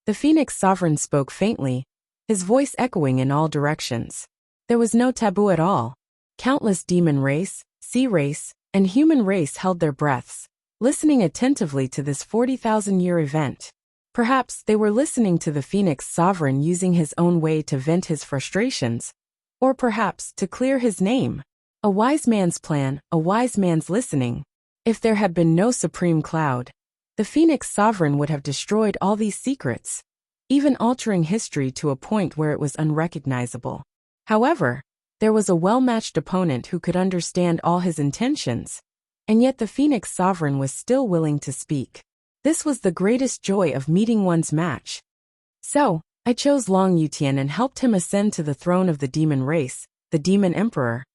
The Phoenix Sovereign spoke faintly, his voice echoing in all directions. There was no taboo at all. Countless demon race, sea race, and human race held their breaths, listening attentively to this 40,000-year event. Perhaps they were listening to the Phoenix Sovereign using his own way to vent his frustrations, or perhaps to clear his name. A wise man's plan, a wise man's listening. If there had been no supreme cloud, the Phoenix Sovereign would have destroyed all these secrets, even altering history to a point where it was unrecognizable. However, there was a well-matched opponent who could understand all his intentions, and yet the Phoenix Sovereign was still willing to speak. This was the greatest joy of meeting one's match. So, I chose Long Yutian and helped him ascend to the throne of the demon race, the demon emperor.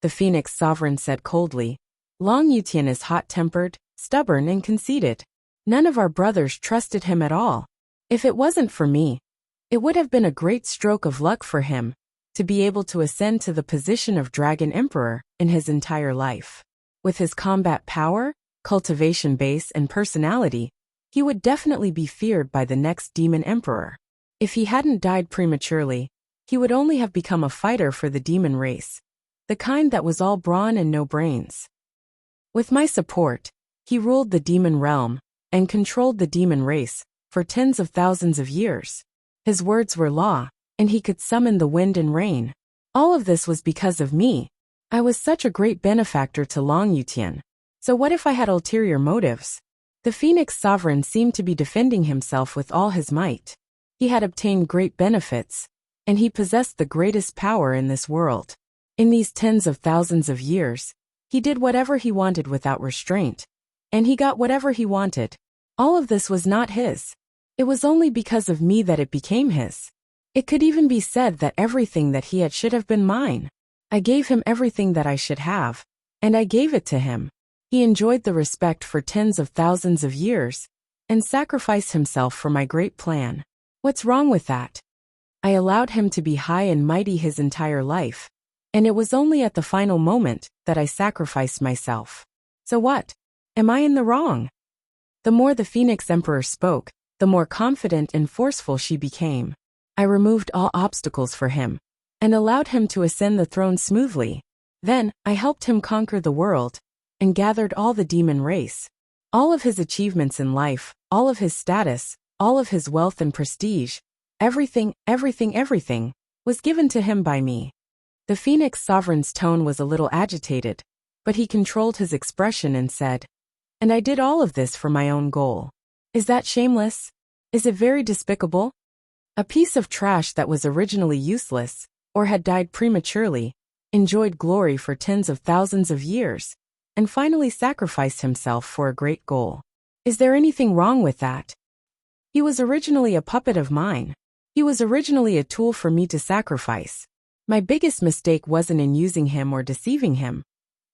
The Phoenix Sovereign said coldly. Long Yutian is hot-tempered, stubborn and conceited. None of our brothers trusted him at all. If it wasn't for me, it would have been a great stroke of luck for him to be able to ascend to the position of Dragon Emperor in his entire life. With his combat power, cultivation base and personality, he would definitely be feared by the next demon emperor. If he hadn't died prematurely, he would only have become a fighter for the demon race, the kind that was all brawn and no brains. With my support, he ruled the demon realm and controlled the demon race for tens of thousands of years. His words were law, and he could summon the wind and rain. All of this was because of me. I was such a great benefactor to Long Yutian. So what if I had ulterior motives? The Phoenix Sovereign seemed to be defending himself with all his might. He had obtained great benefits, and he possessed the greatest power in this world. In these tens of thousands of years, he did whatever he wanted without restraint, and he got whatever he wanted. All of this was not his. It was only because of me that it became his. It could even be said that everything that he had should have been mine. I gave him everything that I should have, and I gave it to him. He enjoyed the respect for tens of thousands of years, and sacrificed himself for my great plan. What's wrong with that? I allowed him to be high and mighty his entire life, and it was only at the final moment that I sacrificed myself. So what? Am I in the wrong? The more the Phoenix Emperor spoke, the more confident and forceful she became. I removed all obstacles for him, and allowed him to ascend the throne smoothly. Then, I helped him conquer the world, and gathered all the demon race. All of his achievements in life, all of his status, all of his wealth and prestige, everything, was given to him by me. The Phoenix Sovereign's tone was a little agitated, but he controlled his expression and said, "And I did all of this for my own goal. Is that shameless? Is it very despicable? A piece of trash that was originally useless, or had died prematurely, enjoyed glory for tens of thousands of years, and finally sacrificed himself for a great goal. Is there anything wrong with that? He was originally a puppet of mine. He was originally a tool for me to sacrifice. My biggest mistake wasn't in using him or deceiving him,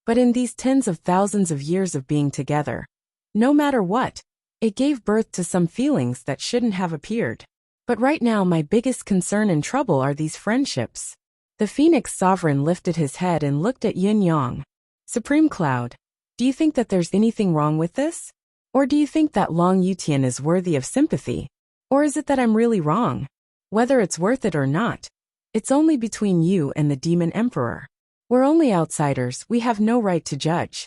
but in these tens of thousands of years of being together. No matter what, it gave birth to some feelings that shouldn't have appeared. But right now my biggest concern and trouble are these friendships." The Phoenix Sovereign lifted his head and looked at Yin Yang. "Supreme Cloud, do you think that there's anything wrong with this? Or do you think that Long Yutian is worthy of sympathy? Or is it that I'm really wrong? Whether it's worth it or not, it's only between you and the Demon Emperor. We're only outsiders, we have no right to judge."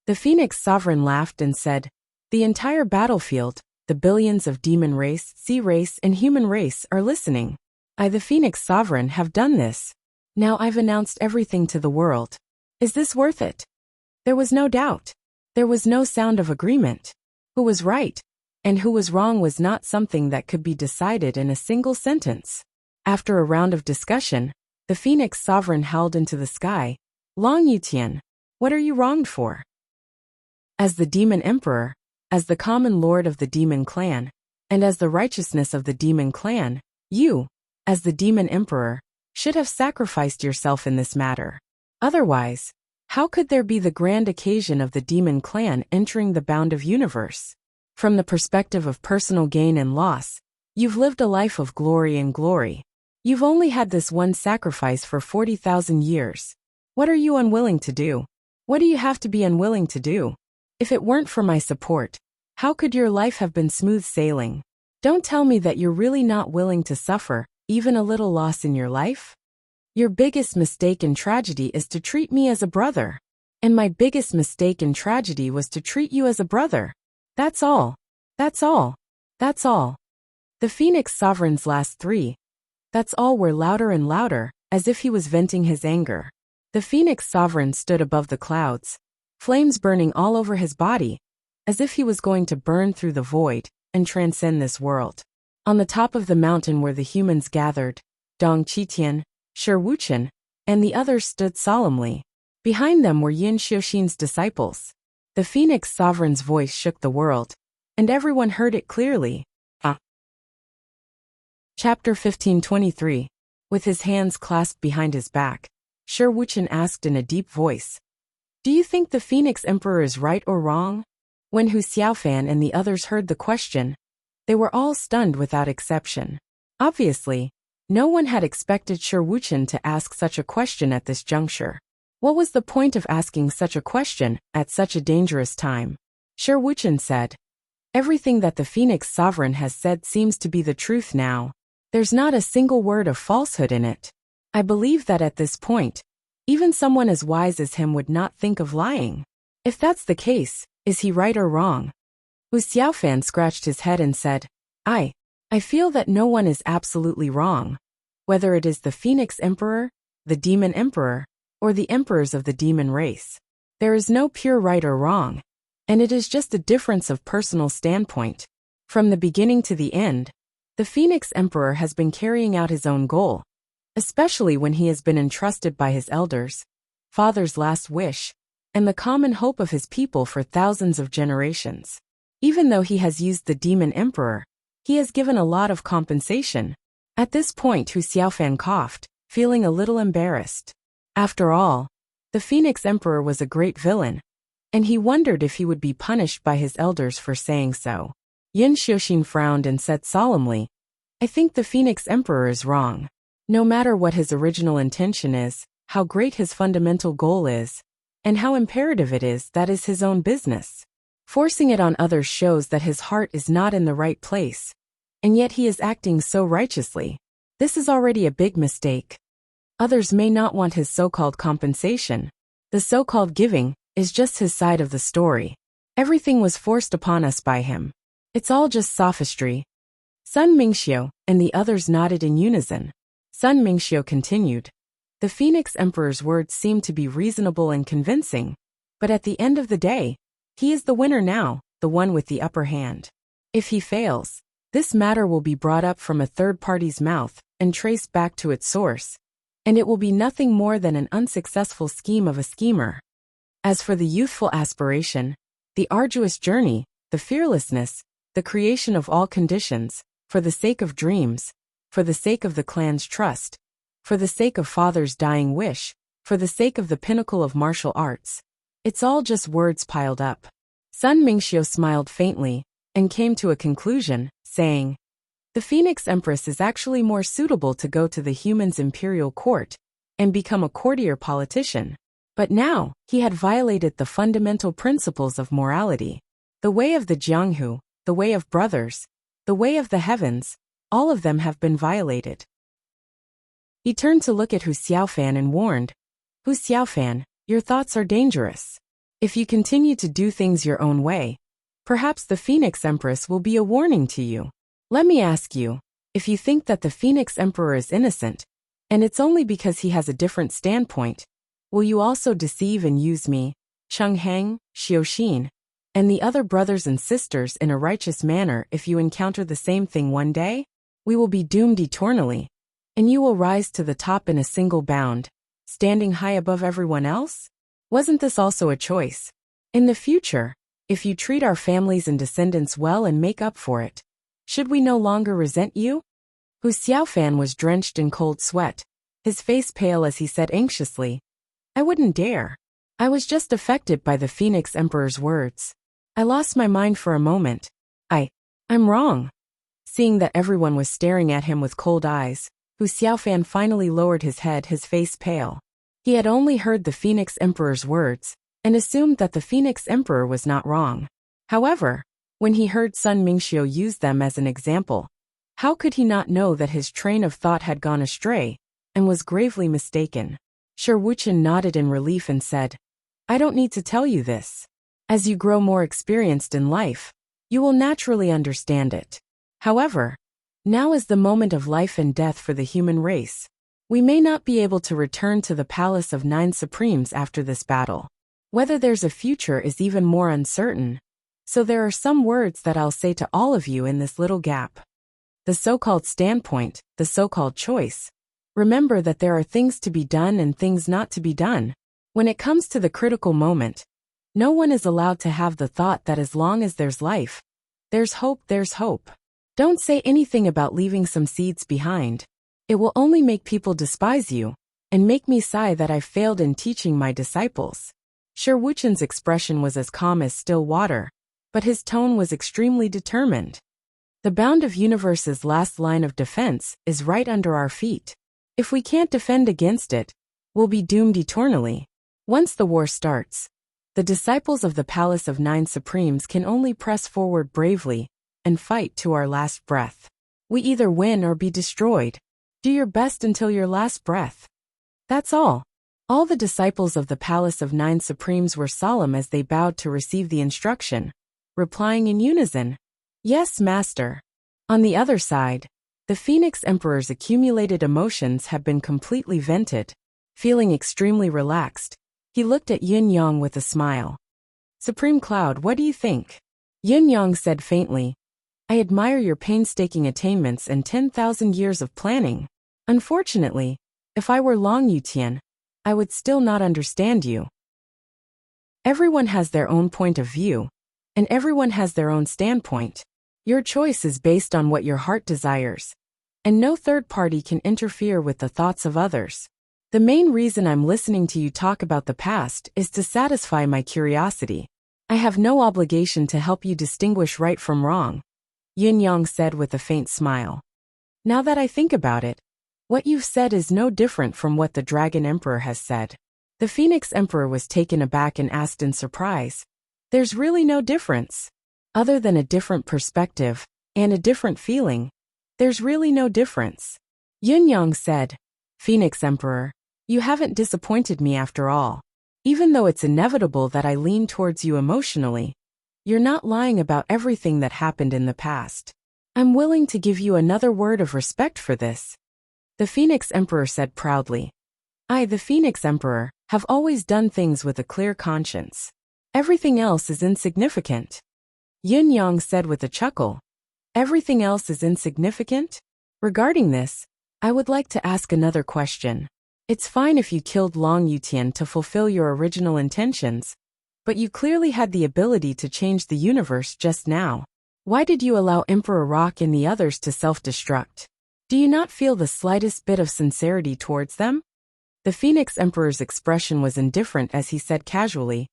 The Phoenix Sovereign laughed and said, "The entire battlefield, the billions of demon race, sea race, and human race are listening. I, the Phoenix Sovereign, have done this. Now I've announced everything to the world. Is this worth it?" There was no doubt. There was no sound of agreement. Who was right and who was wrong was not something that could be decided in a single sentence. After a round of discussion, the Phoenix Sovereign howled into the sky, "Long Yutian, what are you wronged for? As the Demon Emperor, as the common lord of the Demon Clan, and as the righteousness of the Demon Clan, you, as the Demon Emperor, should have sacrificed yourself in this matter. Otherwise, how could there be the grand occasion of the Demon Clan entering the bound of universe? From the perspective of personal gain and loss, you've lived a life of glory and glory. You've only had this one sacrifice for 40,000 years. What are you unwilling to do? What do you have to be unwilling to do? If it weren't for my support, how could your life have been smooth sailing? Don't tell me that you're really not willing to suffer even a little loss in your life? Your biggest mistake and tragedy is to treat me as a brother. And my biggest mistake and tragedy was to treat you as a brother. That's all. That's all. That's all. The Phoenix Sovereign's last three. That's all were louder and louder, as if he was venting his anger. The Phoenix Sovereign stood above the clouds, flames burning all over his body, as if he was going to burn through the void and transcend this world. On the top of the mountain where the humans gathered, Dong Qitian, Shi Wuchen, and the others stood solemnly. Behind them were Yin Xiuxin's disciples. The Phoenix Sovereign's voice shook the world, and everyone heard it clearly. Chapter 1523. With his hands clasped behind his back, Shi Wuchen asked in a deep voice, "Do you think the Phoenix Emperor is right or wrong?" When Hu Xiaofan and the others heard the question, they were all stunned without exception. Obviously, no one had expected Shi Wuchen to ask such a question at this juncture. What was the point of asking such a question at such a dangerous time? Shi Wuchen said, "Everything that the Phoenix Sovereign has said seems to be the truth now. There's not a single word of falsehood in it. I believe that at this point, even someone as wise as him would not think of lying. If that's the case, is he right or wrong?" Hu Xiaofan scratched his head and said, I feel that no one is absolutely wrong. Whether it is the Phoenix Emperor, the Demon Emperor, or the emperors of the demon race. There is no pure right or wrong, and it is just a difference of personal standpoint. From the beginning to the end, the Phoenix Emperor has been carrying out his own goal, especially when he has been entrusted by his elders, father's last wish, and the common hope of his people for thousands of generations. Even though he has used the Demon Emperor, he has given a lot of compensation. At this point Hu Xiaofan coughed, feeling a little embarrassed. After all, the Phoenix Emperor was a great villain, and he wondered if he would be punished by his elders for saying so. Yin Xiuxin frowned and said solemnly, "I think the Phoenix Emperor is wrong. No matter what his original intention is, how great his fundamental goal is, and how imperative it is, that is his own business. Forcing it on others shows that his heart is not in the right place, and yet he is acting so righteously. This is already a big mistake. Others may not want his so-called compensation. The so-called giving is just his side of the story. Everything was forced upon us by him. It's all just sophistry." Sun Mingxiu and the others nodded in unison. Sun Mingxiu continued, "The Phoenix Emperor's words seem to be reasonable and convincing, but at the end of the day, he is the winner now, the one with the upper hand. If he fails, this matter will be brought up from a third party's mouth and traced back to its source, and it will be nothing more than an unsuccessful scheme of a schemer. As for the youthful aspiration, the arduous journey, the fearlessness, the creation of all conditions, for the sake of dreams, for the sake of the clan's trust, for the sake of father's dying wish, for the sake of the pinnacle of martial arts, it's all just words piled up." Sun Mingxiu smiled faintly and came to a conclusion, saying, "The Phoenix Empress is actually more suitable to go to the humans' imperial court and become a courtier politician. But now, he had violated the fundamental principles of morality. The way of the Jianghu, the way of brothers, the way of the heavens, all of them have been violated." He turned to look at Hu Xiaofan and warned, "Hu Xiaofan, your thoughts are dangerous. If you continue to do things your own way, perhaps the Phoenix Empress will be a warning to you. Let me ask you, if you think that the Phoenix Emperor is innocent, and it's only because he has a different standpoint, will you also deceive and use me, Cheng-Heng, Xiuxin, and the other brothers and sisters in a righteous manner if you encounter the same thing one day? We will be doomed eternally, and you will rise to the top in a single bound, standing high above everyone else? Wasn't this also a choice? In the future, if you treat our families and descendants well and make up for it, should we no longer resent you?" Hu Xiaofan was drenched in cold sweat, his face pale as he said anxiously, "I wouldn't dare. I was just affected by the Phoenix Emperor's words. I lost my mind for a moment. I'm wrong." Seeing that everyone was staring at him with cold eyes, Hu Xiaofan finally lowered his head, his face pale. He had only heard the Phoenix Emperor's words, and assumed that the Phoenix Emperor was not wrong. However, when he heard Sun Mingxiu use them as an example, how could he not know that his train of thought had gone astray, and was gravely mistaken? Shi Wuchen nodded in relief and said, I don't need to tell you this. As you grow more experienced in life, you will naturally understand it. However, now is the moment of life and death for the human race. We may not be able to return to the Palace of Nine Supremes after this battle. Whether there's a future is even more uncertain. So there are some words that I'll say to all of you in this little gap. The so-called standpoint, the so-called choice. Remember that there are things to be done and things not to be done. When it comes to the critical moment, no one is allowed to have the thought that as long as there's life, there's hope, there's hope. Don't say anything about leaving some seeds behind. It will only make people despise you, and make me sigh that I've failed in teaching my disciples. Sure, Wuchen's expression was as calm as still water, but his tone was extremely determined. The bound of universe's last line of defense is right under our feet. If we can't defend against it, we'll be doomed eternally. Once the war starts, the disciples of the Palace of Nine Supremes can only press forward bravely and fight to our last breath. We either win or be destroyed. Do your best until your last breath. That's all. All the disciples of the Palace of Nine Supremes were solemn as they bowed to receive the instruction, replying in unison, "Yes, Master." On the other side, the Phoenix Emperor's accumulated emotions had been completely vented. Feeling extremely relaxed, he looked at Yin Yang with a smile. "Supreme Cloud, what do you think?" Yin Yang said faintly, "I admire your painstaking attainments and 10,000 years of planning. Unfortunately, if I were Long Yutian, I would still not understand you. Everyone has their own point of view, and everyone has their own standpoint. Your choice is based on what your heart desires, and no third party can interfere with the thoughts of others. The main reason I'm listening to you talk about the past is to satisfy my curiosity. I have no obligation to help you distinguish right from wrong," Yin Yang said with a faint smile. "Now that I think about it, what you've said is no different from what the Dragon Emperor has said." The Phoenix Emperor was taken aback and asked in surprise, "There's really no difference? Other than a different perspective and a different feeling, there's really no difference?" Yin Yang said, "Phoenix Emperor, you haven't disappointed me after all. Even though it's inevitable that I lean towards you emotionally, you're not lying about everything that happened in the past. I'm willing to give you another word of respect for this." The Phoenix Emperor said proudly, "I, the Phoenix Emperor, have always done things with a clear conscience. Everything else is insignificant." Yin Yang said with a chuckle, "Everything else is insignificant? Regarding this, I would like to ask another question. It's fine if you killed Long Yutian to fulfill your original intentions, but you clearly had the ability to change the universe just now. Why did you allow Emperor Rock and the others to self-destruct? Do you not feel the slightest bit of sincerity towards them?" The Phoenix Emperor's expression was indifferent as he said casually,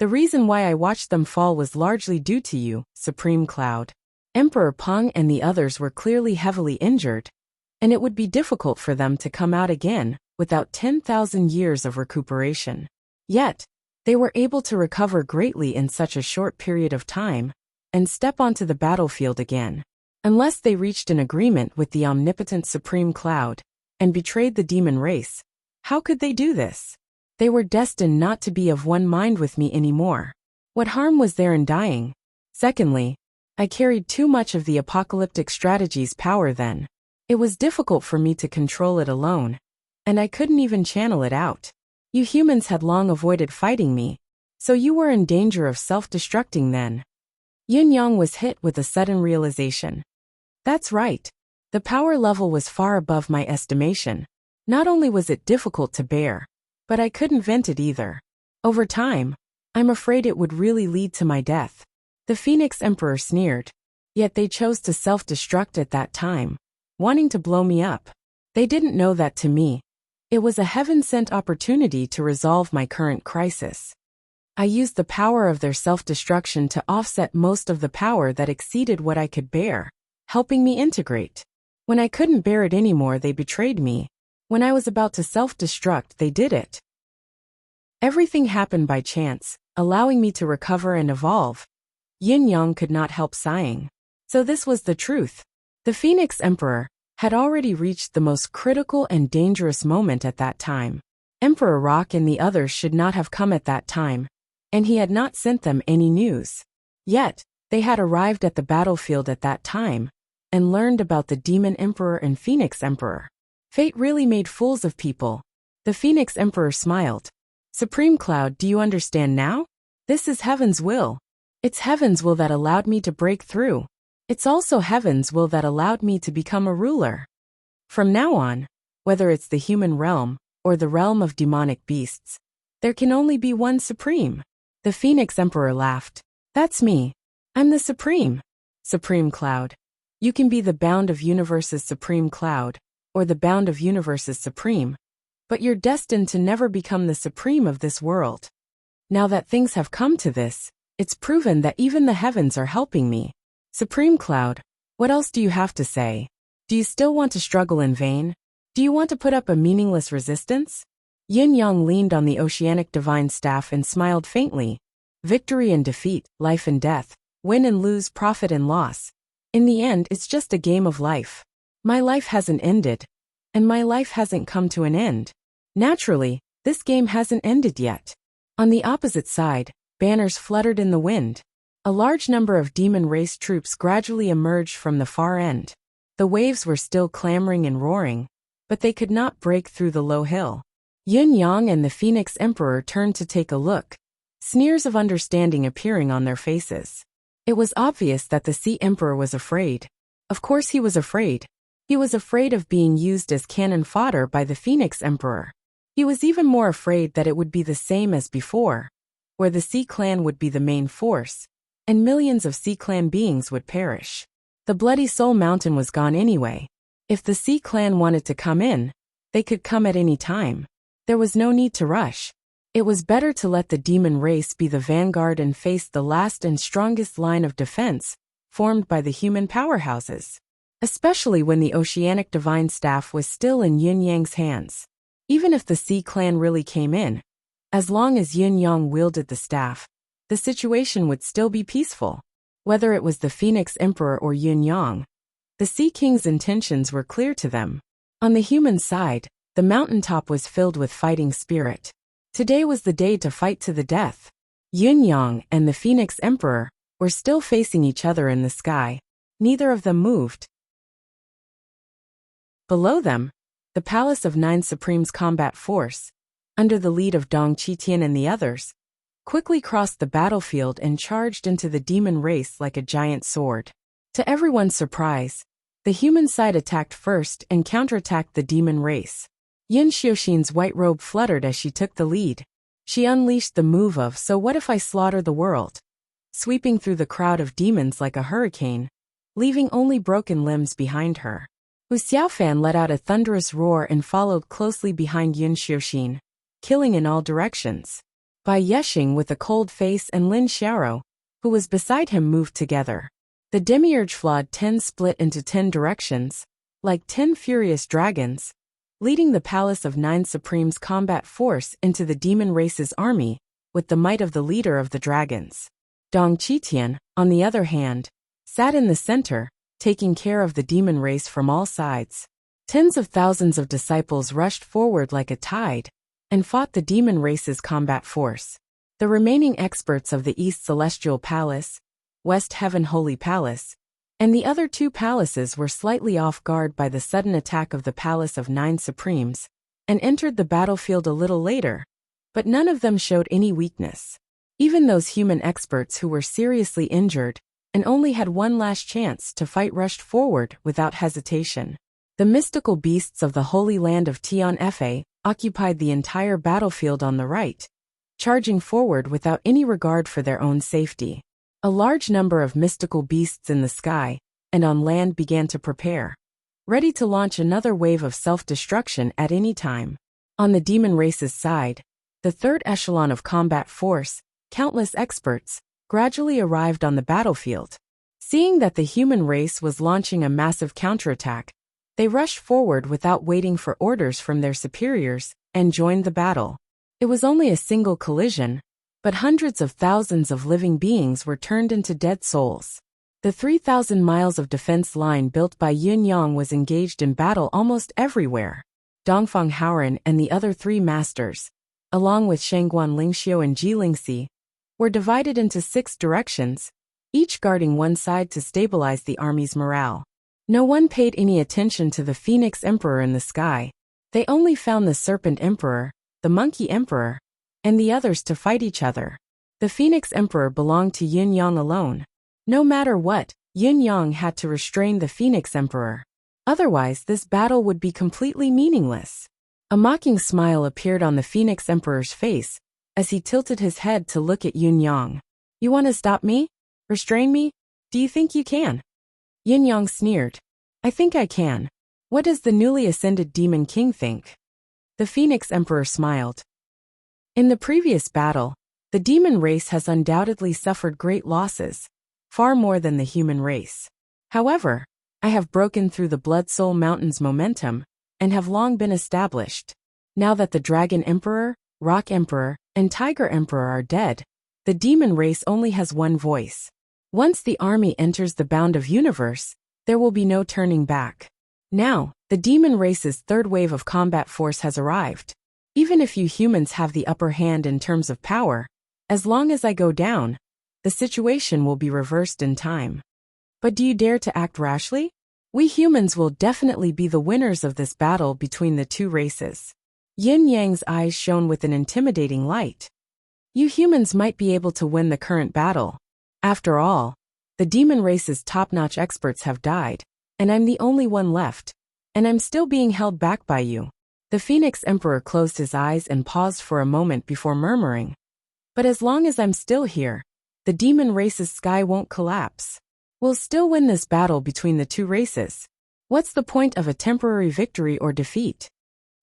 "The reason why I watched them fall was largely due to you, Supreme Cloud. Emperor Peng and the others were clearly heavily injured, and it would be difficult for them to come out again without 10,000 years of recuperation. Yet, they were able to recover greatly in such a short period of time and step onto the battlefield again. Unless they reached an agreement with the omnipotent Supreme Cloud and betrayed the demon race, how could they do this? They were destined not to be of one mind with me anymore. What harm was there in dying? Secondly, I carried too much of the apocalyptic strategy's power then. It was difficult for me to control it alone, and I couldn't even channel it out. You humans had long avoided fighting me, so you were in danger of self-destructing then." Yin Yang was hit with a sudden realization. That's right. The power level was far above my estimation. Not only was it difficult to bear, but I couldn't vent it either. Over time, I'm afraid it would really lead to my death. The Phoenix Emperor sneered. Yet they chose to self-destruct at that time, wanting to blow me up. They didn't know that to me, it was a heaven-sent opportunity to resolve my current crisis. I used the power of their self-destruction to offset most of the power that exceeded what I could bear, helping me integrate. When I couldn't bear it anymore, they betrayed me. When I was about to self-destruct, they did it. Everything happened by chance, allowing me to recover and evolve. Yin Yang could not help sighing. So this was the truth. The Phoenix Emperor had already reached the most critical and dangerous moment at that time. Emperor Rock and the others should not have come at that time, and he had not sent them any news. Yet, they had arrived at the battlefield at that time, and learned about the Demon Emperor and Phoenix Emperor. Fate really made fools of people. The Phoenix Emperor smiled. Supreme Cloud, do you understand now? This is heaven's will. It's heaven's will that allowed me to break through. It's also heaven's will that allowed me to become a ruler. From now on, whether it's the human realm, or the realm of demonic beasts, there can only be one supreme. The Phoenix Emperor laughed. That's me. I'm the supreme. Supreme Cloud. You can be the bound of universe's supreme cloud, or the bound of universe's supreme, but you're destined to never become the supreme of this world. Now that things have come to this, it's proven that even the heavens are helping me. Supreme Cloud, what else do you have to say? Do you still want to struggle in vain? Do you want to put up a meaningless resistance? Yin Yang leaned on the oceanic divine staff and smiled faintly. Victory and defeat, life and death, win and lose, profit and loss. In the end, it's just a game of life. My life hasn't ended, and my life hasn't come to an end. Naturally, this game hasn't ended yet. On the opposite side, banners fluttered in the wind. A large number of demon race troops gradually emerged from the far end. The waves were still clamoring and roaring, but they could not break through the low hill. Yin Yang and the Phoenix Emperor turned to take a look, sneers of understanding appearing on their faces. It was obvious that the Sea Emperor was afraid. Of course he was afraid. He was afraid of being used as cannon fodder by the Phoenix Emperor. He was even more afraid that it would be the same as before, where the Sea Clan would be the main force, and millions of Sea Clan beings would perish. The Bloody Soul Mountain was gone anyway. If the Sea Clan wanted to come in, they could come at any time. There was no need to rush. It was better to let the demon race be the vanguard and face the last and strongest line of defense, formed by the human powerhouses. Especially when the oceanic divine staff was still in Yin Yang's hands. Even if the Sea Clan really came in, as long as Yin Yang wielded the staff, the situation would still be peaceful. Whether it was the Phoenix Emperor or Yin Yang, the Sea King's intentions were clear to them. On the human side, the mountaintop was filled with fighting spirit. Today was the day to fight to the death. Yin Yang and the Phoenix Emperor were still facing each other in the sky. Neither of them moved. Below them, the Palace of Nine Supremes combat force, under the lead of Dong Qitian and the others, quickly crossed the battlefield and charged into the demon race like a giant sword. To everyone's surprise, the human side attacked first and counterattacked the demon race. Yin Xiuxin's white robe fluttered as she took the lead. She unleashed the move of "So what if I slaughter the world?" sweeping through the crowd of demons like a hurricane, leaving only broken limbs behind her. Wu Xiaofan let out a thunderous roar and followed closely behind Yin Xiuxin, killing in all directions. Bai Yexing with a cold face and Lin Xiaoro, who was beside him, moved together. The demiurge flawed 10 split into 10 directions, like 10 furious dragons, leading the Palace of Nine Supremes combat force into the demon race's army, with the might of the leader of the dragons. Dong Qitian, on the other hand, sat in the center, taking care of the demon race from all sides. Tens of thousands of disciples rushed forward like a tide, and fought the demon race's combat force. The remaining experts of the East Celestial Palace, West Heaven Holy Palace, and the other 2 palaces were slightly off guard by the sudden attack of the Palace of Nine Supremes, and entered the battlefield a little later, but none of them showed any weakness. Even those human experts who were seriously injured, and only had one last chance to fight, rushed forward without hesitation. The mystical beasts of the Holy Land of Tian Fa occupied the entire battlefield on the right, charging forward without any regard for their own safety. A large number of mystical beasts in the sky and on land began to prepare, ready to launch another wave of self-destruction at any time. On the demon race's side, the third echelon of combat force, countless experts, gradually arrived on the battlefield. Seeing that the human race was launching a massive counterattack, they rushed forward without waiting for orders from their superiors, and joined the battle. It was only a single collision, but hundreds of thousands of living beings were turned into dead souls. The 3,000 miles of defense line built by Yin Yang was engaged in battle almost everywhere. Dongfang Haoran and the other three masters, along with Shangguan Lingxiu and Ji Lingxi, were divided into 6 directions, each guarding one side to stabilize the army's morale. No one paid any attention to the Phoenix Emperor in the sky. They only found the Serpent Emperor, the Monkey Emperor, and the others to fight each other. The Phoenix Emperor belonged to Yin Yang alone. No matter what, Yin Yang had to restrain the Phoenix Emperor. Otherwise, this battle would be completely meaningless. A mocking smile appeared on the Phoenix Emperor's face as he tilted his head to look at Yin Yang. You want to stop me? Restrain me? Do you think you can? Yin Yang sneered. I think I can. What does the newly ascended Demon King think? The Phoenix Emperor smiled. In the previous battle, the demon race has undoubtedly suffered great losses, far more than the human race. However, I have broken through the Blood Soul Mountain's momentum and have long been established. Now that the Dragon Emperor, Rock Emperor, and Tiger Emperor are dead, the demon race only has one voice. Once the army enters the bound of universe, there will be no turning back. Now, the demon race's third wave of combat force has arrived. Even if you humans have the upper hand in terms of power, as long as I go down, the situation will be reversed in time. But do you dare to act rashly? We humans will definitely be the winners of this battle between the two races. Yin Yang's eyes shone with an intimidating light. You humans might be able to win the current battle. After all, the demon race's top-notch experts have died, and I'm the only one left, and I'm still being held back by you. The Phoenix Emperor closed his eyes and paused for a moment before murmuring. But as long as I'm still here, the demon race's sky won't collapse. We'll still win this battle between the two races. What's the point of a temporary victory or defeat?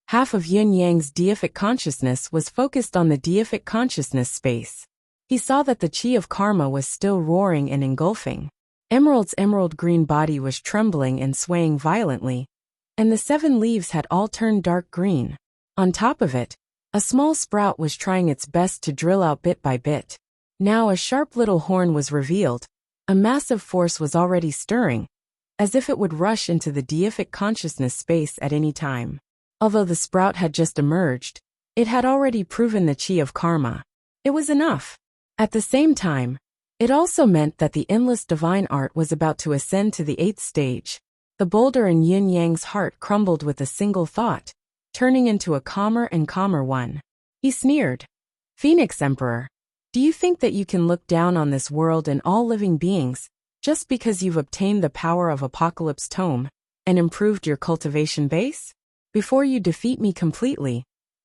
Half of Yin Yang's deific consciousness was focused on the deific consciousness space. He saw that the chi of karma was still roaring and engulfing. Emerald's emerald green body was trembling and swaying violently, and the 7 leaves had all turned dark green. On top of it, a small sprout was trying its best to drill out bit by bit. Now a sharp little horn was revealed. A massive force was already stirring, as if it would rush into the deific consciousness space at any time. Although the sprout had just emerged, it had already proven the chi of karma. It was enough. At the same time, it also meant that the endless divine art was about to ascend to the 8th stage. The boulder in Yin Yang's heart crumbled with a single thought, turning into a calmer and calmer one. He sneered. Phoenix Emperor, do you think that you can look down on this world and all living beings, just because you've obtained the power of Apocalypse Tome and improved your cultivation base? Before you defeat me completely,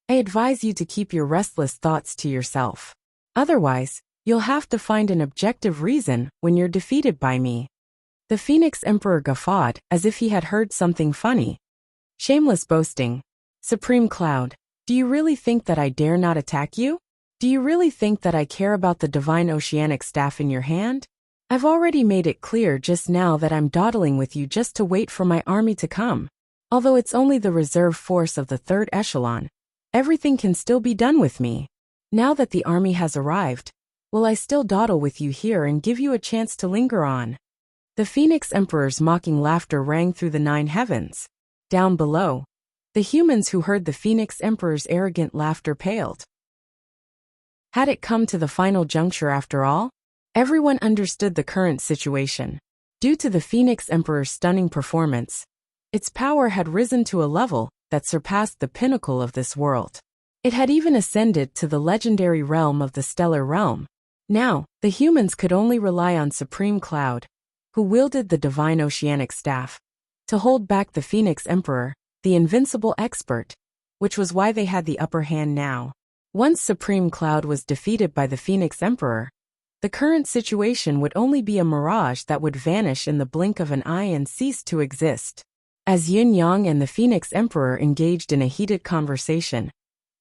I advise you to keep your restless thoughts to yourself. Otherwise, you'll have to find an objective reason when you're defeated by me. The Phoenix Emperor guffawed as if he had heard something funny. Shameless boasting. Supreme Cloud, do you really think that I dare not attack you? Do you really think that I care about the divine oceanic staff in your hand? I've already made it clear just now that I'm dawdling with you just to wait for my army to come. Although it's only the reserve force of the 3rd echelon, everything can still be done with me. Now that the army has arrived, will I still dawdle with you here and give you a chance to linger on? The Phoenix Emperor's mocking laughter rang through the 9 heavens. Down below, the humans who heard the Phoenix Emperor's arrogant laughter paled. Had it come to the final juncture after all? Everyone understood the current situation. Due to the Phoenix Emperor's stunning performance, its power had risen to a level that surpassed the pinnacle of this world. It had even ascended to the legendary realm of the Stellar Realm. Now, the humans could only rely on Supreme Cloud, who wielded the divine oceanic staff, to hold back the Phoenix Emperor, the invincible expert, which was why they had the upper hand now. Once Supreme Cloud was defeated by the Phoenix Emperor, the current situation would only be a mirage that would vanish in the blink of an eye and cease to exist. As Yin Yang and the Phoenix Emperor engaged in a heated conversation,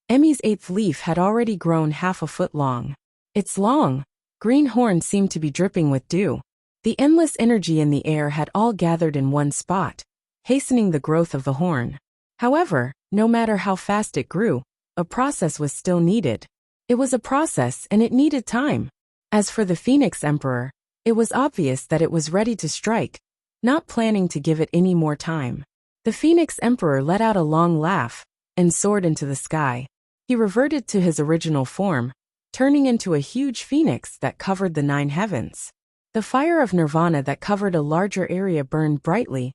Emmy's 8th leaf had already grown half a foot long. Its long, green horn seemed to be dripping with dew. The endless energy in the air had all gathered in one spot, hastening the growth of the horn. However, no matter how fast it grew, a process was still needed. It was a process and it needed time. As for the Phoenix Emperor, it was obvious that it was ready to strike, not planning to give it any more time. The Phoenix Emperor let out a long laugh, and soared into the sky. He reverted to his original form, turning into a huge phoenix that covered the 9 heavens. The fire of nirvana that covered a larger area burned brightly,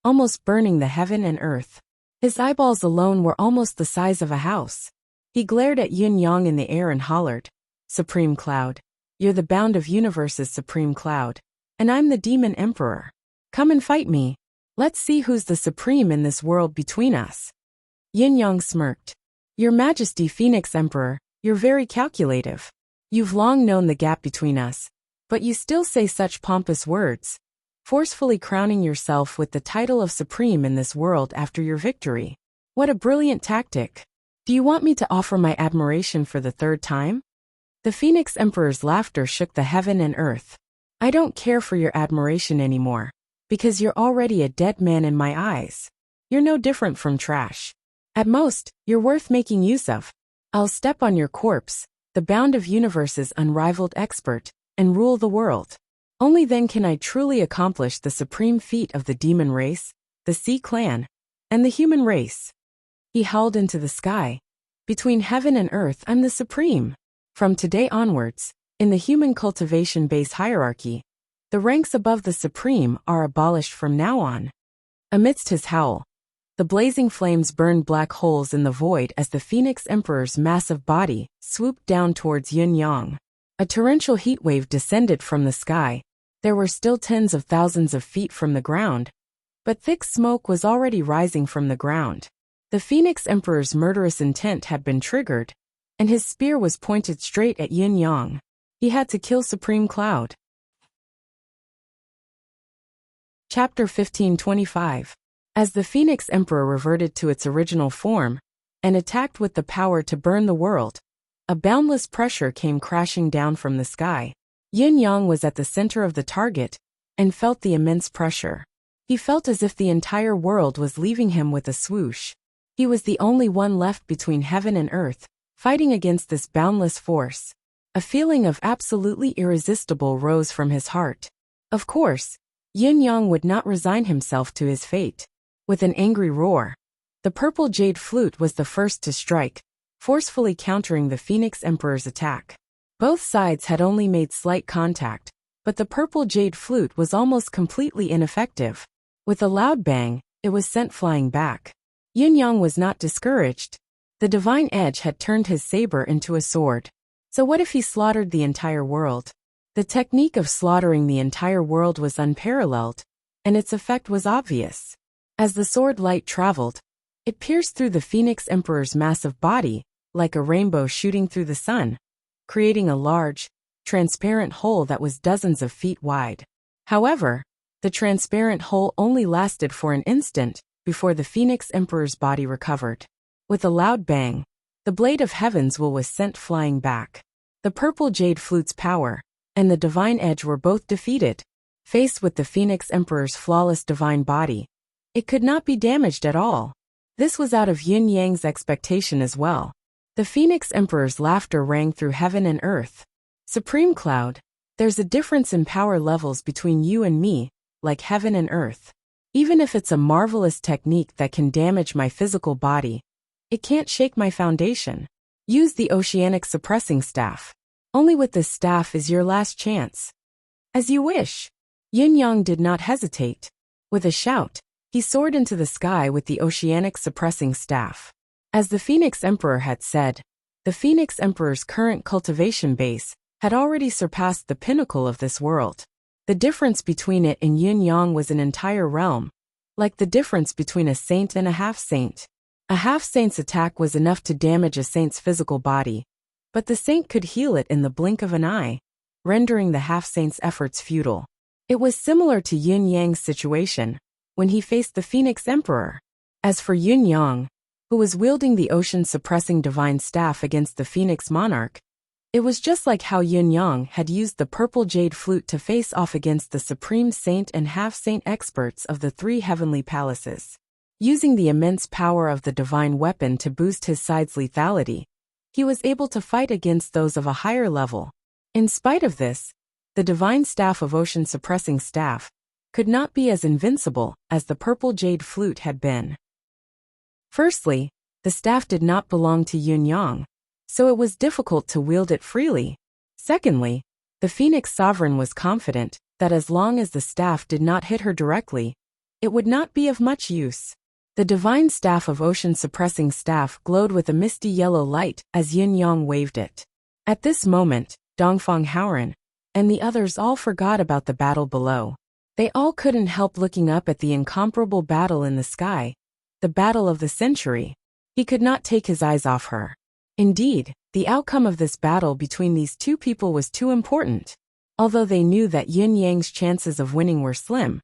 almost burning the heaven and earth. His eyeballs alone were almost the size of a house. He glared at Yin-Yang in the air and hollered, "Supreme Cloud. You're the bound of universe's supreme cloud, and I'm the demon emperor. Come and fight me. Let's see who's the supreme in this world between us." Yin-Yang smirked. "Your Majesty, Phoenix Emperor, you're very calculative. You've long known the gap between us, but you still say such pompous words, forcefully crowning yourself with the title of supreme in this world after your victory. What a brilliant tactic. Do you want me to offer my admiration for the 3rd time?" The Phoenix Emperor's laughter shook the heaven and earth. "I don't care for your admiration anymore, because you're already a dead man in my eyes. You're no different from trash. At most, you're worth making use of. I'll step on your corpse, the bound of universe's unrivaled expert, and rule the world. Only then can I truly accomplish the supreme feat of the demon race, the Sea Clan, and the human race." He howled into the sky. "Between heaven and earth, I'm the supreme. From today onwards, in the human cultivation base hierarchy, the ranks above the supreme are abolished from now on." Amidst his howl, the blazing flames burned black holes in the void as the Phoenix Emperor's massive body swooped down towards Yin-Yang. A torrential heat wave descended from the sky. There were still tens of thousands of feet from the ground, but thick smoke was already rising from the ground. The Phoenix Emperor's murderous intent had been triggered, and his spear was pointed straight at Yin-Yang. He had to kill Supreme Cloud. Chapter 1525. As the Phoenix Emperor reverted to its original form and attacked with the power to burn the world, a boundless pressure came crashing down from the sky. Yin-Yang was at the center of the target and felt the immense pressure. He felt as if the entire world was leaving him with a swoosh. He was the only one left between heaven and earth, fighting against this boundless force. A feeling of absolutely irresistible rose from his heart. Of course, Yin-Yang would not resign himself to his fate. With an angry roar, the purple jade flute was the first to strike, forcefully countering the Phoenix Emperor's attack. Both sides had only made slight contact, but the purple jade flute was almost completely ineffective. With a loud bang, it was sent flying back. Yin-Yang was not discouraged. The divine edge had turned his saber into a sword. So what if he slaughtered the entire world? The technique of slaughtering the entire world was unparalleled, and its effect was obvious. As the sword light traveled, it pierced through the Phoenix Emperor's massive body, like a rainbow shooting through the sun, creating a large, transparent hole that was dozens of feet wide. However, the transparent hole only lasted for an instant before the Phoenix Emperor's body recovered. With a loud bang, the blade of heaven's will was sent flying back. The purple jade flute's power and the divine edge were both defeated. Faced with the Phoenix Emperor's flawless divine body, it could not be damaged at all. This was out of Yin-Yang's expectation as well. The Phoenix Emperor's laughter rang through heaven and earth. "Supreme Cloud, there's a difference in power levels between you and me, like heaven and earth. Even if it's a marvelous technique that can damage my physical body, it can't shake my foundation. Use the oceanic suppressing staff. Only with this staff is your last chance." "As you wish." Yin-Yang did not hesitate. With a shout, he soared into the sky with the oceanic suppressing staff. As the Phoenix Emperor had said, the Phoenix Emperor's current cultivation base had already surpassed the pinnacle of this world. The difference between it and Yin-Yang was an entire realm, like the difference between a saint and a half-saint. A half-saint's attack was enough to damage a saint's physical body, but the saint could heal it in the blink of an eye, rendering the half-saint's efforts futile. It was similar to Yin-Yang's situation when he faced the Phoenix Emperor. As for Yin-Yang, who was wielding the ocean-suppressing divine staff against the Phoenix Monarch, it was just like how Yin-Yang had used the purple jade flute to face off against the supreme saint and half-saint experts of the 3 heavenly palaces. Using the immense power of the divine weapon to boost his side's lethality, he was able to fight against those of a higher level. In spite of this, the divine staff of ocean-suppressing staff could not be as invincible as the purple jade flute had been. Firstly, the The staff did not belong to Yun Yang, so it was difficult to wield it freely. Secondly, the Phoenix Sovereign was confident that as long as the staff did not hit her directly, it would not be of much use. The divine staff of ocean-suppressing staff glowed with a misty yellow light as Yun Yang waved it. At this moment, Dongfang Haoran and the others all forgot about the battle below. They all couldn't help looking up at the incomparable battle in the sky, the battle of the century. He could not take his eyes off her. Indeed, the outcome of this battle between these two people was too important. Although they knew that Yun Yang's chances of winning were slim,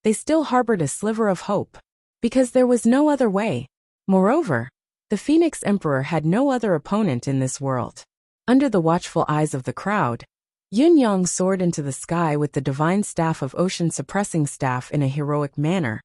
they still harbored a sliver of hope, because there was no other way. Moreover, the Phoenix Emperor had no other opponent in this world. Under the watchful eyes of the crowd, Yun Yang soared into the sky with the divine staff of ocean-suppressing staff in a heroic manner,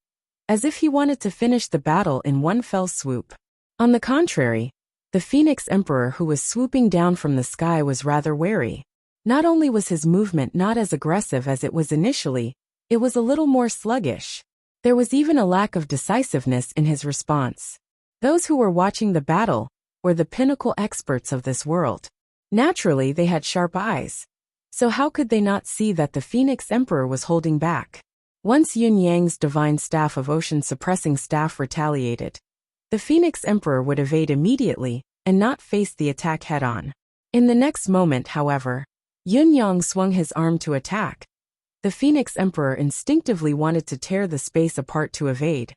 as if he wanted to finish the battle in one fell swoop. On the contrary, the Phoenix Emperor who was swooping down from the sky was rather wary. Not only was his movement not as aggressive as it was initially, it was a little more sluggish. There was even a lack of decisiveness in his response. Those who were watching the battle were the pinnacle experts of this world. Naturally, they had sharp eyes. So how could they not see that the Phoenix Emperor was holding back? Once Yun Yang's divine staff of ocean-suppressing staff retaliated, the Phoenix Emperor would evade immediately and not face the attack head-on. In the next moment, however, Yun Yang swung his arm to attack. The Phoenix Emperor instinctively wanted to tear the space apart to evade,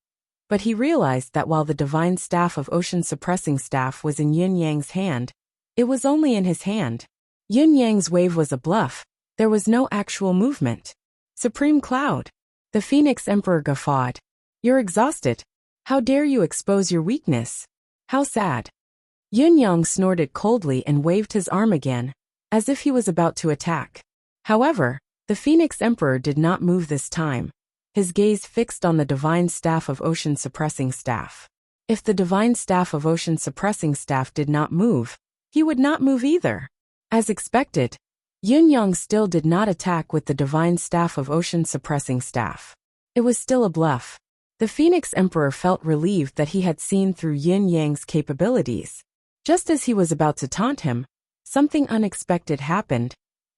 but he realized that while the divine staff of ocean-suppressing staff was in Yun Yang's hand, it was only in his hand. Yun Yang's wave was a bluff. There was no actual movement. Supreme Cloud. The Phoenix Emperor guffawed. You're exhausted. How dare you expose your weakness? How sad. Yun Yang snorted coldly and waved his arm again, as if he was about to attack. However, the Phoenix Emperor did not move this time, his gaze fixed on the divine staff of ocean-suppressing staff. If the divine staff of ocean-suppressing staff did not move, he would not move either. As expected, Yun Yang still did not attack with the divine staff of ocean-suppressing staff. It was still a bluff. The Phoenix Emperor felt relieved that he had seen through Yun Yang's capabilities. Just as he was about to taunt him, something unexpected happened.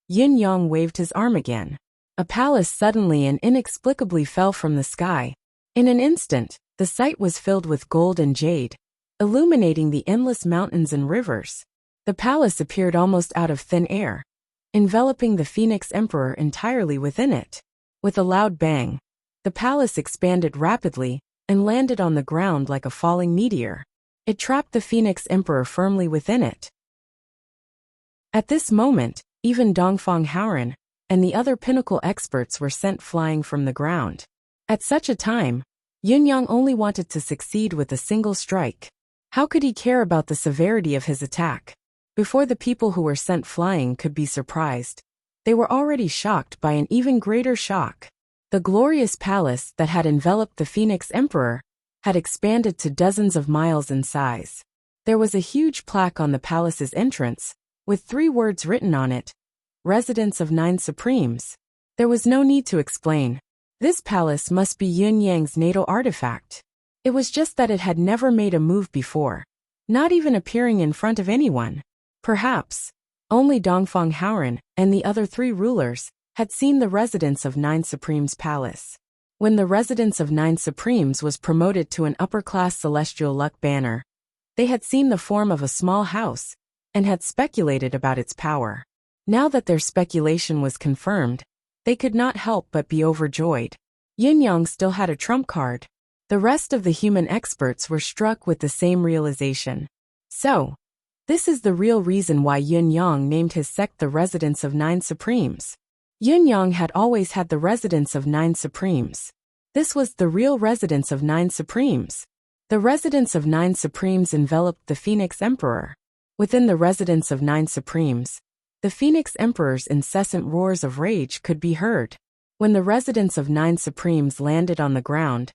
Yun Yang waved his arm again. A palace suddenly and inexplicably fell from the sky. In an instant, the site was filled with gold and jade, illuminating the endless mountains and rivers. The palace appeared almost out of thin air, enveloping the Phoenix Emperor entirely within it. With a loud bang, the palace expanded rapidly and landed on the ground like a falling meteor. It trapped the Phoenix Emperor firmly within it. At this moment, even Dongfang Haoran and the other pinnacle experts were sent flying from the ground. At such a time, Yun Yang only wanted to succeed with a single strike. How could he care about the severity of his attack? Before the people who were sent flying could be surprised, they were already shocked by an even greater shock. The glorious palace that had enveloped the Phoenix Emperor had expanded to dozens of miles in size. There was a huge plaque on the palace's entrance, with 3 words written on it: Residence of 9 Supremes. There was no need to explain. This palace must be Yun Yang's natal artifact. It was just that it had never made a move before, not even appearing in front of anyone. Perhaps only Dongfang Haoran and the other 3 rulers had seen the Residence of 9 Supremes palace. When the Residence of 9 Supremes was promoted to an upper-class celestial luck banner, they had seen the form of a small house and had speculated about its power. Now that their speculation was confirmed, they could not help but be overjoyed. Yun Yang still had a trump card. The rest of the human experts were struck with the same realization. So, this is the real reason why Yun Yang named his sect the Residence of 9 Supremes. Yun Yang had always had the Residence of 9 Supremes. This was the real Residence of 9 Supremes. The Residence of 9 Supremes enveloped the Phoenix Emperor. Within the Residence of 9 Supremes, the Phoenix Emperor's incessant roars of rage could be heard. When the Residence of 9 Supremes landed on the ground,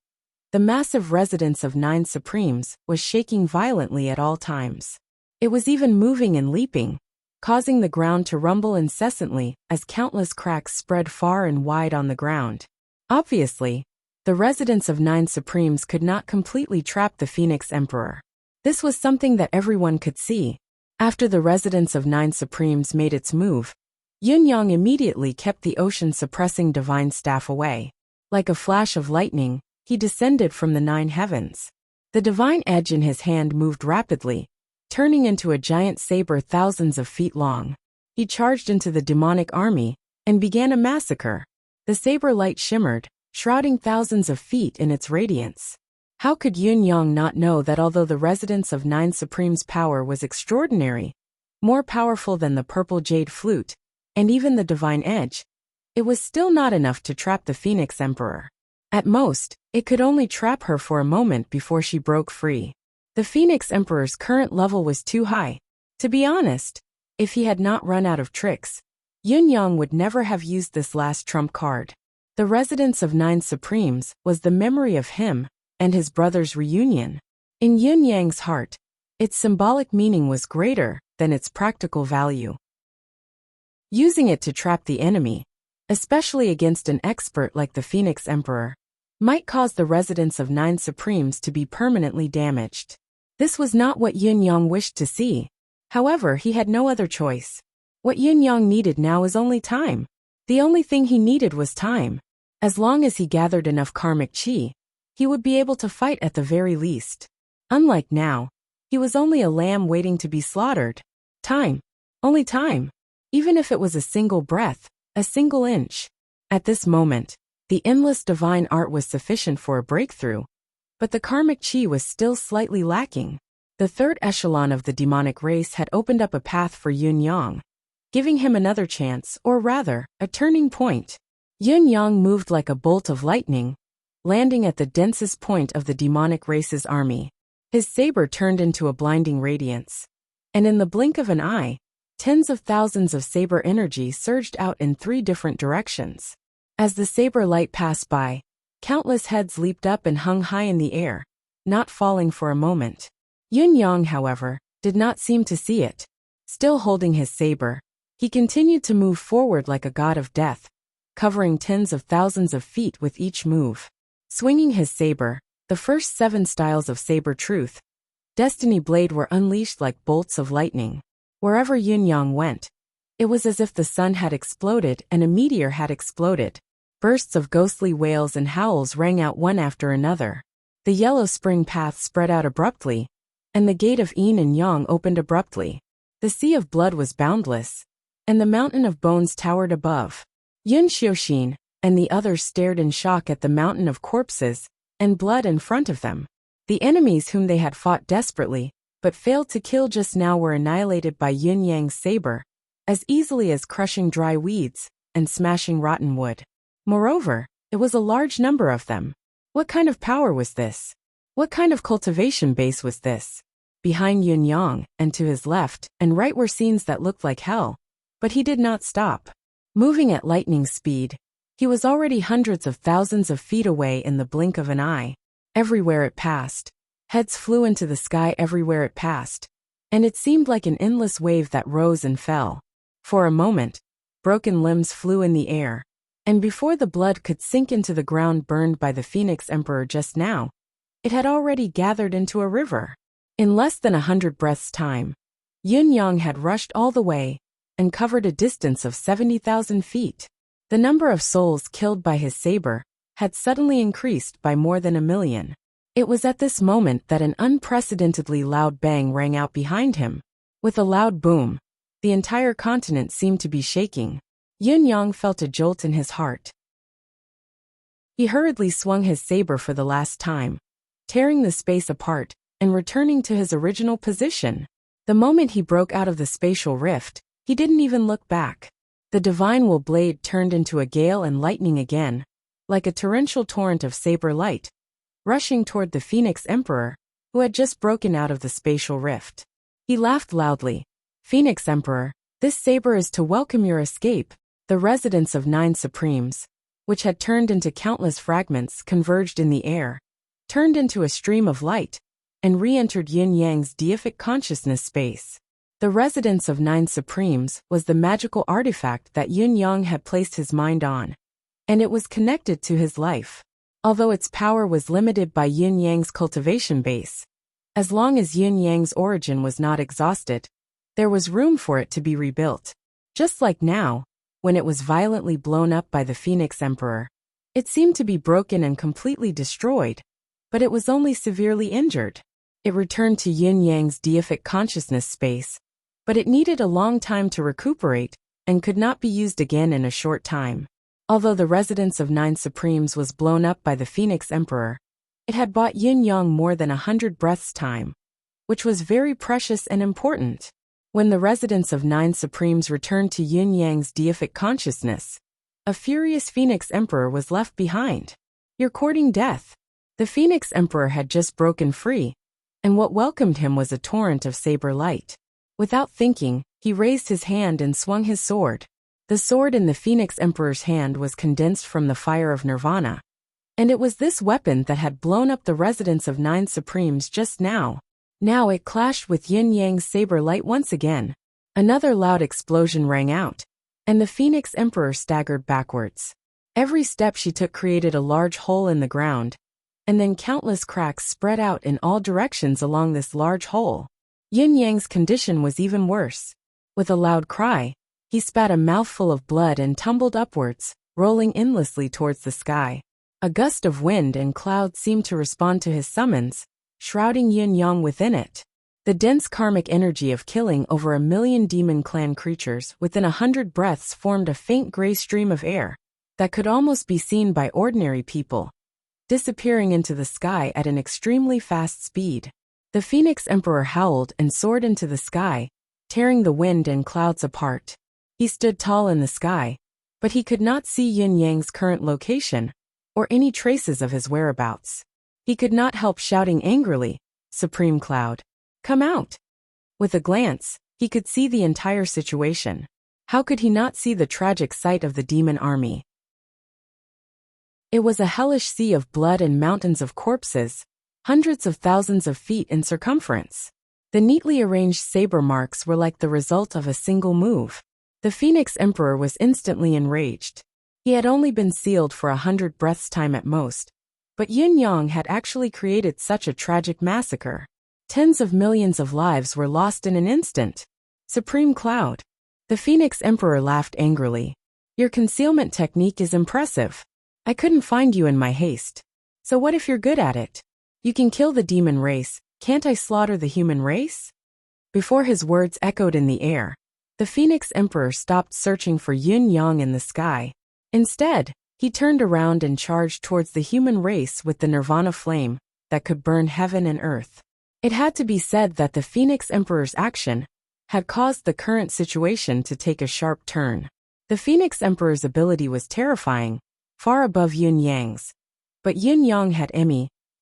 the massive Residence of 9 Supremes was shaking violently at all times. It was even moving and leaping, causing the ground to rumble incessantly as countless cracks spread far and wide on the ground. Obviously, the Residence of 9 Supremes could not completely trap the Phoenix Emperor. This was something that everyone could see. After the residence of Nine Supremes made its move, Yun-yang immediately kept the ocean-suppressing divine staff away. Like a flash of lightning, he descended from the 9 heavens. The divine edge in his hand moved rapidly, turning into a giant saber thousands of feet long. He charged into the demonic army and began a massacre. The saber light shimmered, shrouding thousands of feet in its radiance. How could Yun-yang not know that although the residence of Nine Supremes' power was extraordinary, more powerful than the purple jade flute, and even the divine edge, it was still not enough to trap the Phoenix Emperor. At most, it could only trap her for a moment before she broke free. The Phoenix Emperor's current level was too high. To be honest, if he had not run out of tricks, Yun-yang would never have used this last trump card. The residence of Nine Supremes was the memory of him and his brother's reunion. In Yun-yang's heart, its symbolic meaning was greater than its practical value. Using it to trap the enemy, especially against an expert like the Phoenix Emperor, might cause the residence of Nine Supremes to be permanently damaged. This was not what Yun-yang wished to see. However, he had no other choice. What Yun-yang needed now is only time. The only thing he needed was time. As long as he gathered enough karmic chi, he would be able to fight at the very least. Unlike now, he was only a lamb waiting to be slaughtered. Time. Only time. Even if it was a single breath, a single inch. At this moment, the endless divine art was sufficient for a breakthrough, but the karmic chi was still slightly lacking. The third echelon of the demonic race had opened up a path for Yun-yang, giving him another chance, or rather, a turning point. Yun-yang moved like a bolt of lightning, landing at the densest point of the demonic race's army. His saber turned into a blinding radiance, and in the blink of an eye, tens of thousands of saber energy surged out in 3 different directions. As the saber light passed by, countless heads leaped up and hung high in the air, not falling for a moment. Yun-yang, however, did not seem to see it. Still holding his saber, he continued to move forward like a god of death, covering tens of thousands of feet with each move. Swinging his saber, the first 7 styles of saber truth, Destiny Blade were unleashed like bolts of lightning. Wherever Yun-yang went, it was as if the sun had exploded and a meteor had exploded. Bursts of ghostly wails and howls rang out one after another. The yellow spring path spread out abruptly, and the gate of yin and yang opened abruptly. The sea of blood was boundless, and the mountain of bones towered above. Yun Xiuxin and the others stared in shock at the mountain of corpses and blood in front of them. The enemies whom they had fought desperately, but failed to kill just now were annihilated by Yun-yang's saber, as easily as crushing dry weeds and smashing rotten wood. Moreover, it was a large number of them. What kind of power was this? What kind of cultivation base was this? Behind Yun-yang, and to his left and right were scenes that looked like hell, but he did not stop. Moving at lightning speed, he was already hundreds of thousands of feet away in the blink of an eye. Everywhere it passed, heads flew into the sky everywhere it passed, and it seemed like an endless wave that rose and fell. For a moment, broken limbs flew in the air, and before the blood could sink into the ground burned by the Phoenix Emperor just now, it had already gathered into a river. In less than 100 breaths' time, Yun-yang had rushed all the way and covered a distance of 70,000 feet. The number of souls killed by his saber had suddenly increased by more than 1,000,000. It was at this moment that an unprecedentedly loud bang rang out behind him. With a loud boom, the entire continent seemed to be shaking. Yun-yang felt a jolt in his heart. He hurriedly swung his saber for the last time, tearing the space apart and returning to his original position. The moment he broke out of the spatial rift, he didn't even look back. The divine will blade turned into a gale and lightning again, like a torrential torrent of saber light, rushing toward the Phoenix Emperor, who had just broken out of the spatial rift. He laughed loudly. "Phoenix Emperor, this saber is to welcome your escape." The residence of Nine Supremes, which had turned into countless fragments converged in the air, turned into a stream of light, and re-entered Yin-Yang's deific consciousness space. The residence of Nine Supremes was the magical artifact that Yun-Yang had placed his mind on, and it was connected to his life. Although its power was limited by Yin-Yang's cultivation base, As long as Yin Yang's origin was not exhausted, there was room for it to be rebuilt. Just like now, when it was violently blown up by the Phoenix Emperor. It seemed to be broken and completely destroyed, but it was only severely injured. It returned to Yin Yang's deific consciousness space, but it needed a long time to recuperate and could not be used again in a short time. Although the residence of 9 Supremes was blown up by the Phoenix Emperor, it had bought Yin Yang more than 100 breaths' time, which was very precious and important. When the residence of 9 Supremes returned to Yin Yang's deific consciousness, a furious Phoenix Emperor was left behind. You're courting death. The Phoenix Emperor had just broken free, and what welcomed him was a torrent of saber light. Without thinking, he raised his hand and swung his sword. The sword in the Phoenix Emperor's hand was condensed from the fire of Nirvana, and it was this weapon that had blown up the residence of 9 Supremes just now. Now it clashed with Yin Yang's saber light once again. Another loud explosion rang out, and the Phoenix Emperor staggered backwards. Every step she took created a large hole in the ground, and then countless cracks spread out in all directions along this large hole. Yin Yang's condition was even worse. With a loud cry, he spat a mouthful of blood and tumbled upwards, rolling endlessly towards the sky. A gust of wind and cloud seemed to respond to his summons, shrouding Yin Yang within it. The dense karmic energy of killing over 1 million demon clan creatures within 100 breaths formed a faint gray stream of air that could almost be seen by ordinary people, disappearing into the sky at an extremely fast speed. The Phoenix Emperor howled and soared into the sky, tearing the wind and clouds apart. He stood tall in the sky, but he could not see Yin Yang's current location or any traces of his whereabouts. He could not help shouting angrily, "Supreme Cloud, come out!" With a glance, he could see the entire situation. How could he not see the tragic sight of the demon army? It was a hellish sea of blood and mountains of corpses, hundreds of thousands of feet in circumference. The neatly arranged saber marks were like the result of a single move. The Phoenix Emperor was instantly enraged. He had only been sealed for 100 breaths' time at most, but Yin Yang had actually created such a tragic massacre. Tens of millions of lives were lost in an instant. Supreme Cloud. The Phoenix Emperor laughed angrily. Your concealment technique is impressive. I couldn't find you in my haste. So what if you're good at it? You can kill the demon race, can't I slaughter the human race? Before his words echoed in the air, the Phoenix Emperor stopped searching for Yin Yang in the sky. Instead, he turned around and charged towards the human race with the Nirvana flame that could burn heaven and earth. It had to be said that the Phoenix Emperor's action had caused the current situation to take a sharp turn. The Phoenix Emperor's ability was terrifying, far above Yin Yang's. But Yin Yang had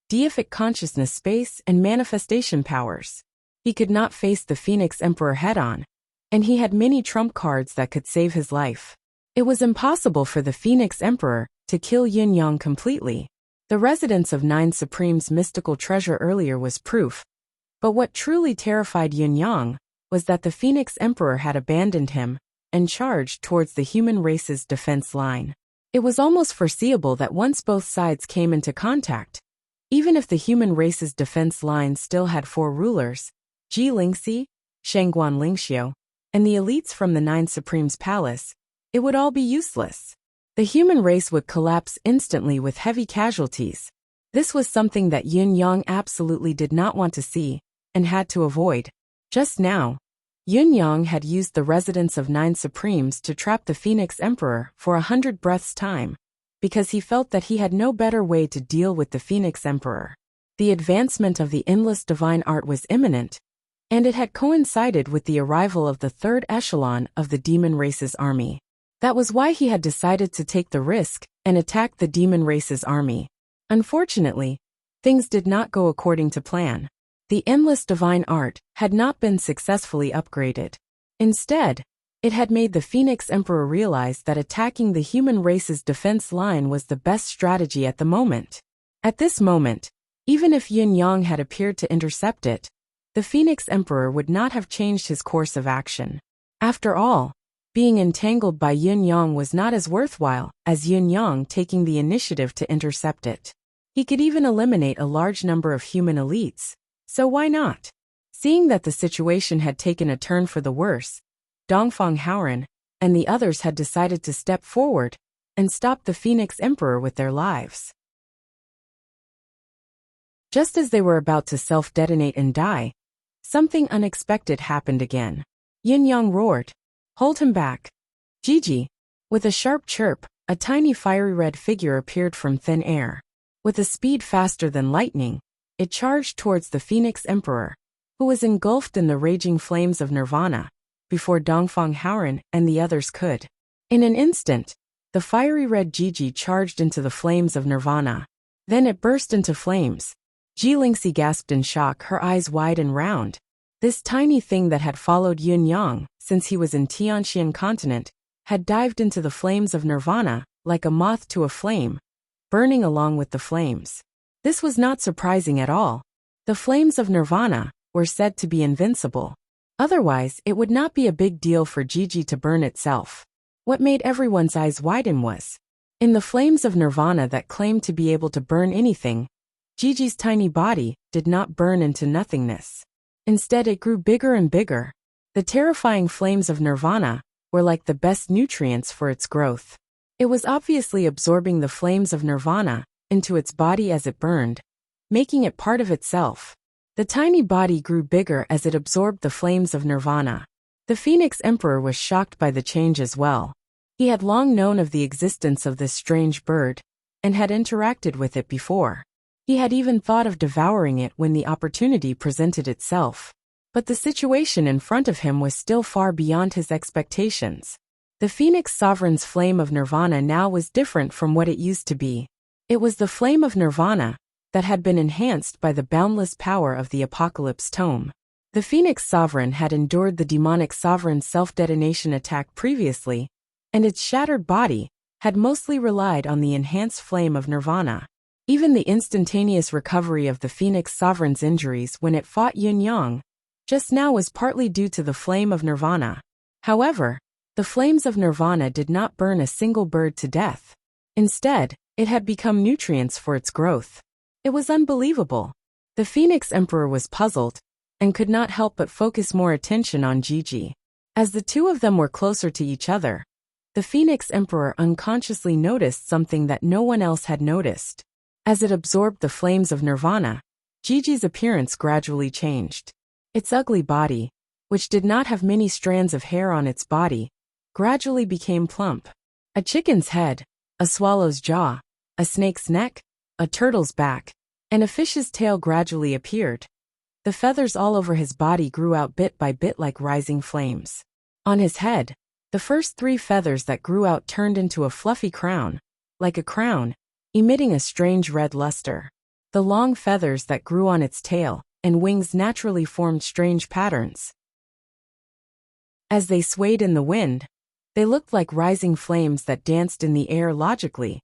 deific consciousness space and manifestation powers. He could not face the Phoenix Emperor head-on, and he had many trump cards that could save his life. It was impossible for the Phoenix Emperor to kill Yin Yang completely. The residence of 9 Supreme's mystical treasure earlier was proof, but what truly terrified Yin Yang was that the Phoenix Emperor had abandoned him and charged towards the human race's defense line. It was almost foreseeable that once both sides came into contact, even if the human race's defense line still had 4 rulers, Ji Lingxi, Shangguan Lingxiu, and the elites from the 9 Supreme's palace, it would all be useless. The human race would collapse instantly with heavy casualties. This was something that Yin Yang absolutely did not want to see and had to avoid. Just now, Yin Yang had used the residence of 9 Supremes to trap the Phoenix Emperor for 100 breaths' time, because he felt that he had no better way to deal with the Phoenix Emperor. The advancement of the endless divine art was imminent, and it had coincided with the arrival of the 3rd echelon of the demon race's army. That was why he had decided to take the risk and attack the demon race's army. Unfortunately, things did not go according to plan. The endless divine art had not been successfully upgraded. Instead, it had made the Phoenix Emperor realize that attacking the human race's defense line was the best strategy at the moment. At this moment, even if Yin Yang had appeared to intercept it, the Phoenix Emperor would not have changed his course of action. After all, being entangled by Yin Yang was not as worthwhile as Yin Yang taking the initiative to intercept it. He could even eliminate a large number of human elites, So why not? Seeing that the situation had taken a turn for the worse, Dongfang Haoren and the others had decided to step forward and stop the Phoenix Emperor with their lives. Just as they were about to self-detonate and die, something unexpected happened again. Yin Yang roared, "Hold him back, Gigi!" With a sharp chirp, a tiny fiery red figure appeared from thin air. With a speed faster than lightning, it charged towards the Phoenix Emperor, who was engulfed in the raging flames of nirvana, before Dongfang Haoren and the others could. In an instant, the fiery red Gigi charged into the flames of nirvana. Then it burst into flames. Jilingxi gasped in shock, her eyes wide and round. This tiny thing that had followed Yun Yang since he was in Tianxian continent had dived into the flames of nirvana like a moth to a flame, burning along with the flames. This was not surprising at all. The flames of nirvana were said to be invincible. Otherwise, it would not be a big deal for Gigi to burn itself. What made everyone's eyes widen was, in the flames of nirvana that claimed to be able to burn anything, Gigi's tiny body did not burn into nothingness. Instead, it grew bigger and bigger. The terrifying flames of nirvana were like the best nutrients for its growth. It was obviously absorbing the flames of nirvana into its body as it burned, making it part of itself. The tiny body grew bigger as it absorbed the flames of nirvana. The Phoenix Emperor was shocked by the change as well. He had long known of the existence of this strange bird, and had interacted with it before. He had even thought of devouring it when the opportunity presented itself. But the situation in front of him was still far beyond his expectations. The Phoenix Sovereign's flame of nirvana now was different from what it used to be. It was the flame of nirvana that had been enhanced by the boundless power of the Apocalypse Tome. The Phoenix Sovereign had endured the demonic Sovereign's self-detonation attack previously, and its shattered body had mostly relied on the enhanced flame of nirvana. Even the instantaneous recovery of the Phoenix Sovereign's injuries when it fought Yun Yang just now was partly due to the flame of nirvana. However, the flames of nirvana did not burn a single bird to death. Instead, it had become nutrients for its growth. It was unbelievable. The Phoenix Emperor was puzzled, and could not help but focus more attention on Gigi. As the two of them were closer to each other, the Phoenix Emperor unconsciously noticed something that no one else had noticed. As it absorbed the flames of nirvana, Gigi's appearance gradually changed. Its ugly body, which did not have many strands of hair on its body, gradually became plump. A chicken's head, a swallow's jaw, a snake's neck, a turtle's back, and a fish's tail gradually appeared. The feathers all over his body grew out bit by bit like rising flames. On his head, the first 3 feathers that grew out turned into a fluffy crown, like a crown, emitting a strange red luster. The long feathers that grew on its tail and wings naturally formed strange patterns. As they swayed in the wind, they looked like rising flames that danced in the air logically.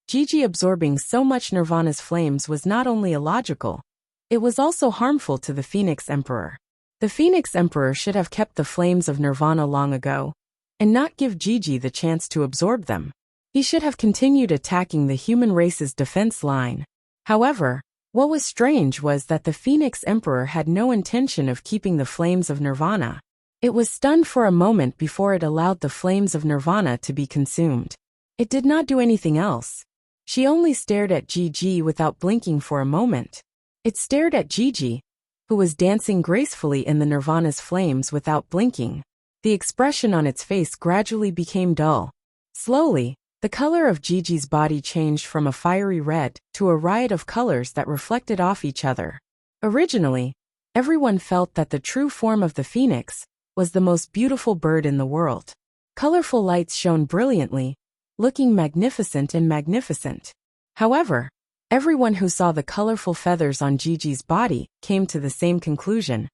Gigi absorbing so much nirvana's flames was not only illogical, it was also harmful to the Phoenix Emperor. The Phoenix Emperor should have kept the flames of nirvana long ago, and not give Gigi the chance to absorb them. He should have continued attacking the human race's defense line. However, what was strange was that the Phoenix Emperor had no intention of keeping the flames of nirvana. It was stunned for a moment before it allowed the flames of nirvana to be consumed. It did not do anything else. She only stared at Gigi without blinking for a moment. It stared at Gigi, who was dancing gracefully in the nirvana's flames without blinking. The expression on its face gradually became dull. Slowly, the color of Gigi's body changed from a fiery red to a riot of colors that reflected off each other. Originally, everyone felt that the true form of the phoenix was the most beautiful bird in the world. Colorful lights shone brilliantly, looking magnificent and magnificent. However, everyone who saw the colorful feathers on Gigi's body came to the same conclusion.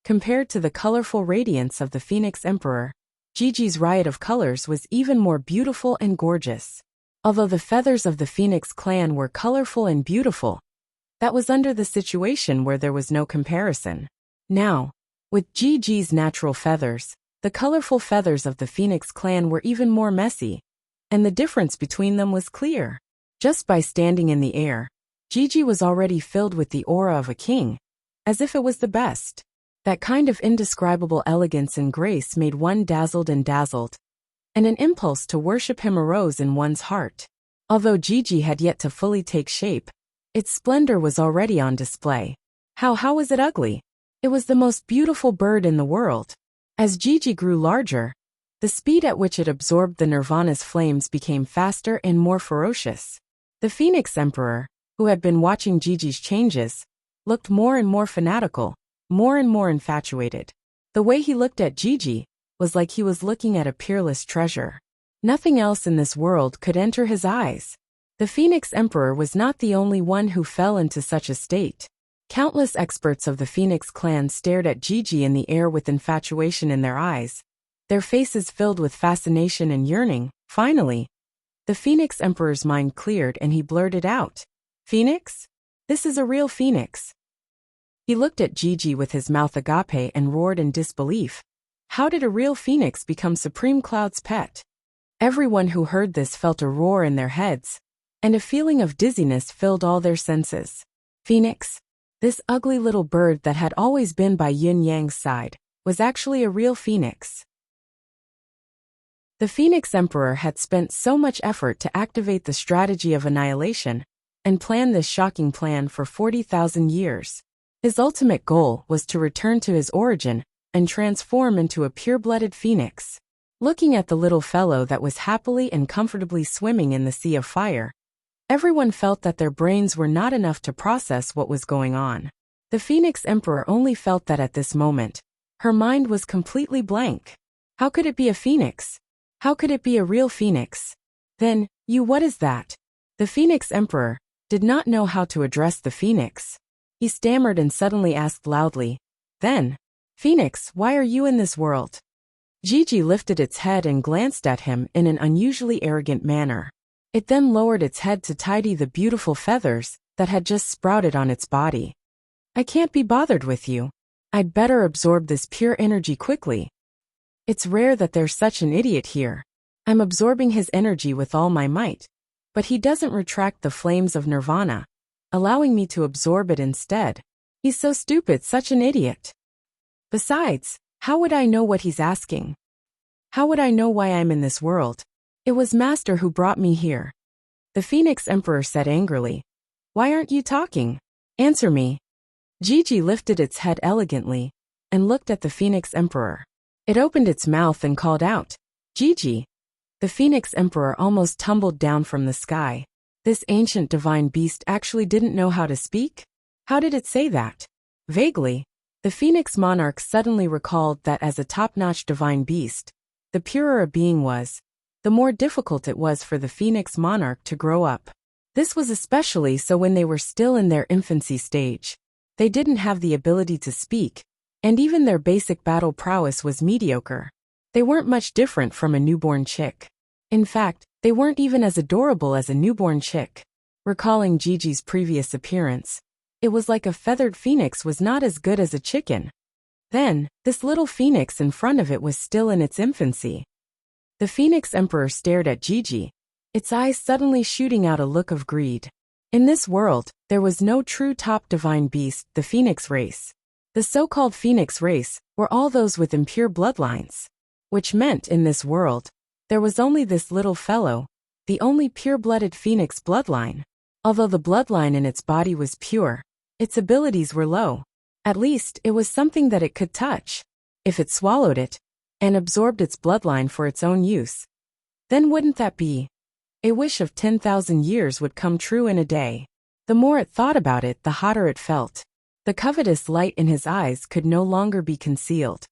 Compared to the colorful radiance of the Phoenix Emperor, Gigi's riot of colors was even more beautiful and gorgeous. Although the feathers of the Phoenix clan were colorful and beautiful, that was under the situation where there was no comparison. Now, with Gigi's natural feathers, the colorful feathers of the Phoenix clan were even more messy, and the difference between them was clear. Just by standing in the air, Gigi was already filled with the aura of a king, as if it was the best. That kind of indescribable elegance and grace made one dazzled, and an impulse to worship him arose in one's heart. Although Gigi had yet to fully take shape, its splendor was already on display. How was it ugly? It was the most beautiful bird in the world. As Gigi grew larger, the speed at which it absorbed the Nirvana's flames became faster and more ferocious. The Phoenix Emperor, who had been watching Gigi's changes, looked more and more fanatical, more and more infatuated. The way he looked at Gigi was like he was looking at a peerless treasure. Nothing else in this world could enter his eyes. The Phoenix Emperor was not the only one who fell into such a state. Countless experts of the Phoenix clan stared at Gigi in the air with infatuation in their eyes, their faces filled with fascination and yearning. Finally, the Phoenix Emperor's mind cleared and he blurted out, "Phoenix? This is a real phoenix." He looked at Gigi with his mouth agape and roared in disbelief. How did a real phoenix become Supreme Cloud's pet? Everyone who heard this felt a roar in their heads, and a feeling of dizziness filled all their senses. Phoenix? This ugly little bird that had always been by Yin Yang's side was actually a real phoenix. The Phoenix Emperor had spent so much effort to activate the strategy of annihilation and plan this shocking plan for 40,000 years. His ultimate goal was to return to his origin and transform into a pure-blooded phoenix. Looking at the little fellow that was happily and comfortably swimming in the sea of fire, everyone felt that their brains were not enough to process what was going on. The Phoenix Emperor only felt that at this moment, her mind was completely blank. How could it be a phoenix? How could it be a real phoenix? Then, what is that? The Phoenix Emperor did not know how to address the phoenix. He stammered and suddenly asked loudly, "Then, Phoenix, why are you in this world?" Gigi lifted its head and glanced at him in an unusually arrogant manner. It then lowered its head to tidy the beautiful feathers that had just sprouted on its body. "I can't be bothered with you. I'd better absorb this pure energy quickly. It's rare that there's such an idiot here. I'm absorbing his energy with all my might, but he doesn't retract the flames of Nirvana, allowing me to absorb it instead. He's so stupid, such an idiot. Besides, how would I know what he's asking? How would I know why I'm in this world? It was Master who brought me here." The Phoenix Emperor said angrily, "Why aren't you talking? Answer me." Gigi lifted its head elegantly and looked at the Phoenix Emperor. It opened its mouth and called out, "Gigi." The Phoenix Emperor almost tumbled down from the sky. This ancient divine beast actually didn't know how to speak? How did it say that? Vaguely, the Phoenix Monarch suddenly recalled that as a top-notch divine beast, the purer a being was, the more difficult it was for the Phoenix Monarch to grow up. This was especially so when they were still in their infancy stage. They didn't have the ability to speak, and even their basic battle prowess was mediocre. They weren't much different from a newborn chick. In fact, they weren't even as adorable as a newborn chick. Recalling Gigi's previous appearance, it was like a feathered phoenix was not as good as a chicken. Then, this little phoenix in front of it was still in its infancy. The Phoenix Emperor stared at Gigi, its eyes suddenly shooting out a look of greed. In this world, there was no true top divine beast, the Phoenix race. The so-called Phoenix race were all those with impure bloodlines, which meant in this world, there was only this little fellow, the only pure-blooded Phoenix bloodline. Although the bloodline in its body was pure, its abilities were low. At least, it was something that it could touch. If it swallowed it, and absorbed its bloodline for its own use, then wouldn't that be? A wish of 10,000 years would come true in a day. The more it thought about it, the hotter it felt. The covetous light in his eyes could no longer be concealed.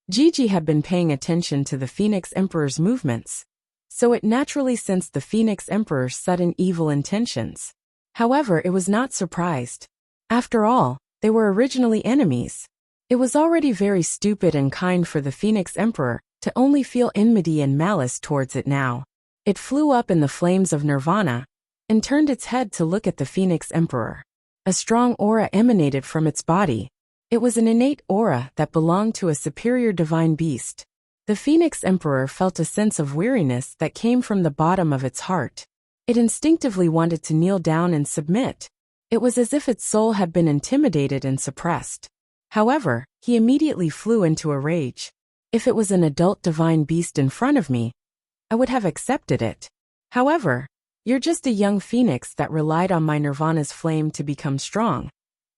Gigi had been paying attention to the Phoenix Emperor's movements, so it naturally sensed the Phoenix Emperor's sudden evil intentions. However, it was not surprised. After all, they were originally enemies. It was already very stupid and kind for the Phoenix Emperor to only feel enmity and malice towards it now. It flew up in the flames of Nirvana and turned its head to look at the Phoenix Emperor. A strong aura emanated from its body. It was an innate aura that belonged to a superior divine beast. The Phoenix Emperor felt a sense of weariness that came from the bottom of its heart. It instinctively wanted to kneel down and submit. It was as if its soul had been intimidated and suppressed. However, he immediately flew into a rage. If it was an adult divine beast in front of me, I would have accepted it. However, you're just a young phoenix that relied on my nirvana's flame to become strong.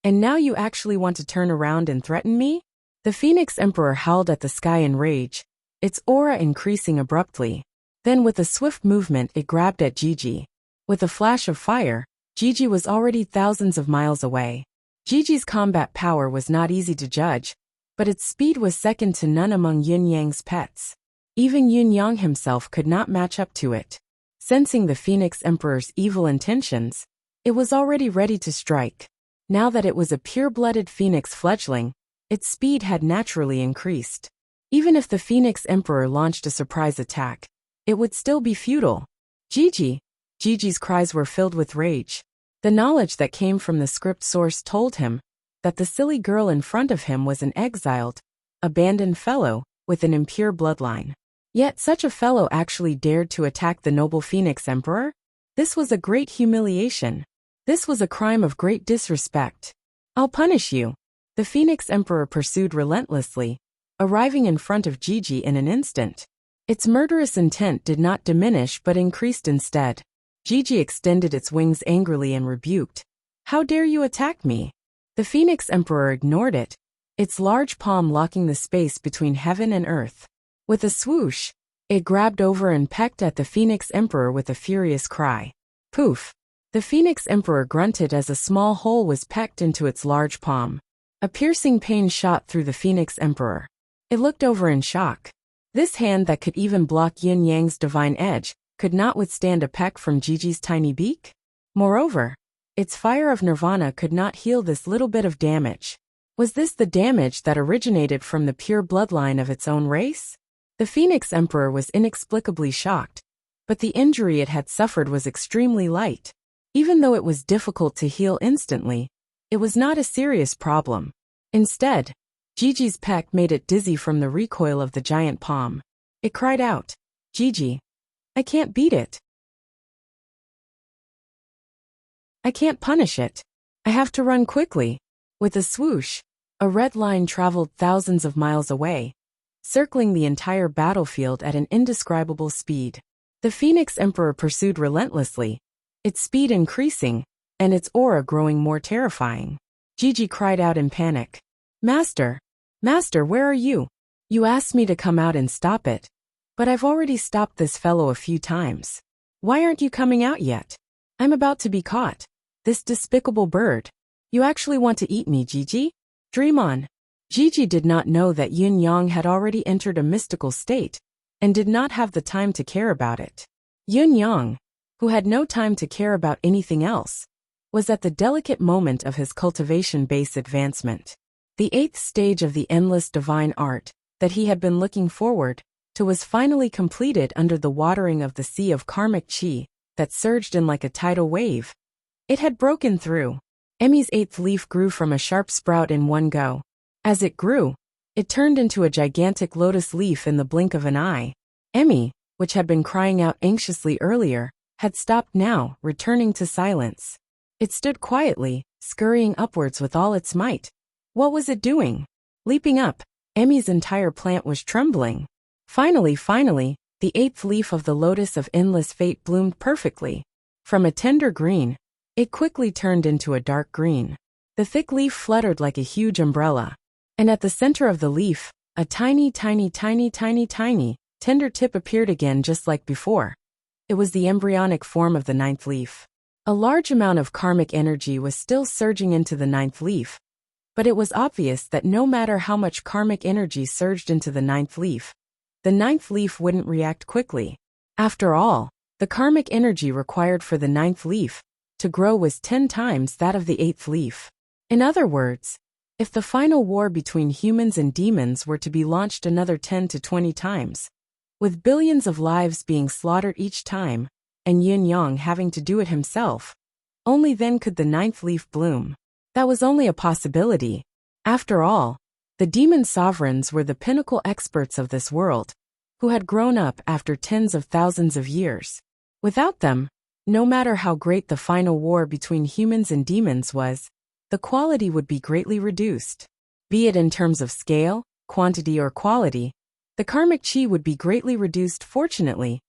And now you actually want to turn around and threaten me? The Phoenix Emperor howled at the sky in rage, its aura increasing abruptly. Then with a swift movement it grabbed at Gigi. With a flash of fire, Gigi was already thousands of miles away. Gigi's combat power was not easy to judge, but its speed was second to none among Yin Yang's pets. Even Yin Yang himself could not match up to it. Sensing the Phoenix Emperor's evil intentions, it was already ready to strike. Now that it was a pure-blooded phoenix fledgling, its speed had naturally increased. Even if the Phoenix Emperor launched a surprise attack, it would still be futile. Gigi's cries were filled with rage. The knowledge that came from the script source told him that the silly girl in front of him was an exiled, abandoned fellow with an impure bloodline. Yet such a fellow actually dared to attack the noble Phoenix Emperor? This was a great humiliation. This was a crime of great disrespect. I'll punish you. The Phoenix Emperor pursued relentlessly, arriving in front of Gigi in an instant. Its murderous intent did not diminish but increased instead. Gigi extended its wings angrily and rebuked. How dare you attack me? The Phoenix Emperor ignored it, its large palm locking the space between heaven and earth. With a swoosh, it grabbed over and pecked at the Phoenix Emperor with a furious cry. Poof! The Phoenix Emperor grunted as a small hole was pecked into its large palm. A piercing pain shot through the Phoenix Emperor. It looked over in shock. This hand that could even block Yin Yang's divine edge could not withstand a peck from Gigi's tiny beak. Moreover, its fire of nirvana could not heal this little bit of damage. Was this the damage that originated from the pure bloodline of its own race? The Phoenix Emperor was inexplicably shocked, but the injury it had suffered was extremely light. Even though it was difficult to heal instantly, it was not a serious problem. Instead, Gigi's peck made it dizzy from the recoil of the giant palm. It cried out, Gigi, I can't beat it. I can't punish it. I have to run quickly. With a swoosh, a red line traveled thousands of miles away, circling the entire battlefield at an indescribable speed. The Phoenix Emperor pursued relentlessly, its speed increasing, and its aura growing more terrifying. Gigi cried out in panic. Master, where are you? You asked me to come out and stop it, but I've already stopped this fellow a few times. Why aren't you coming out yet? I'm about to be caught. This despicable bird. You actually want to eat me, Gigi? Dream on. Gigi did not know that Yin Yang had already entered a mystical state, and did not have the time to care about it. Yin Yang, who had no time to care about anything else, was at the delicate moment of his cultivation base advancement. The 8th stage of the endless divine art that he had been looking forward to was finally completed under the watering of the sea of karmic chi that surged in like a tidal wave. It had broken through. Emmy's 8th leaf grew from a sharp sprout in one go. As it grew, it turned into a gigantic lotus leaf in the blink of an eye. Emmy, which had been crying out anxiously earlier, had stopped now, returning to silence. It stood quietly, scurrying upwards with all its might. What was it doing? Leaping up, Emmy's entire plant was trembling. Finally, the 8th leaf of the lotus of endless fate bloomed perfectly. From a tender green, it quickly turned into a dark green. The thick leaf fluttered like a huge umbrella. And at the center of the leaf, a tiny, tender tip appeared again just like before. It was the embryonic form of the 9th leaf. A large amount of karmic energy was still surging into the 9th leaf, but it was obvious that no matter how much karmic energy surged into the 9th leaf, the 9th leaf wouldn't react quickly. After all, the karmic energy required for the 9th leaf to grow was 10 times that of the 8th leaf. In other words, if the final war between humans and demons were to be launched another 10 to 20 times, with billions of lives being slaughtered each time, and Yin Yang having to do it himself, only then could the 9th leaf bloom. That was only a possibility. After all, the demon sovereigns were the pinnacle experts of this world, who had grown up after tens of thousands of years. Without them, No matter how great the final war between humans and demons was, the quality would be greatly reduced. Be it in terms of scale, quantity or quality, the karmic chi would be greatly reduced. Fortunately,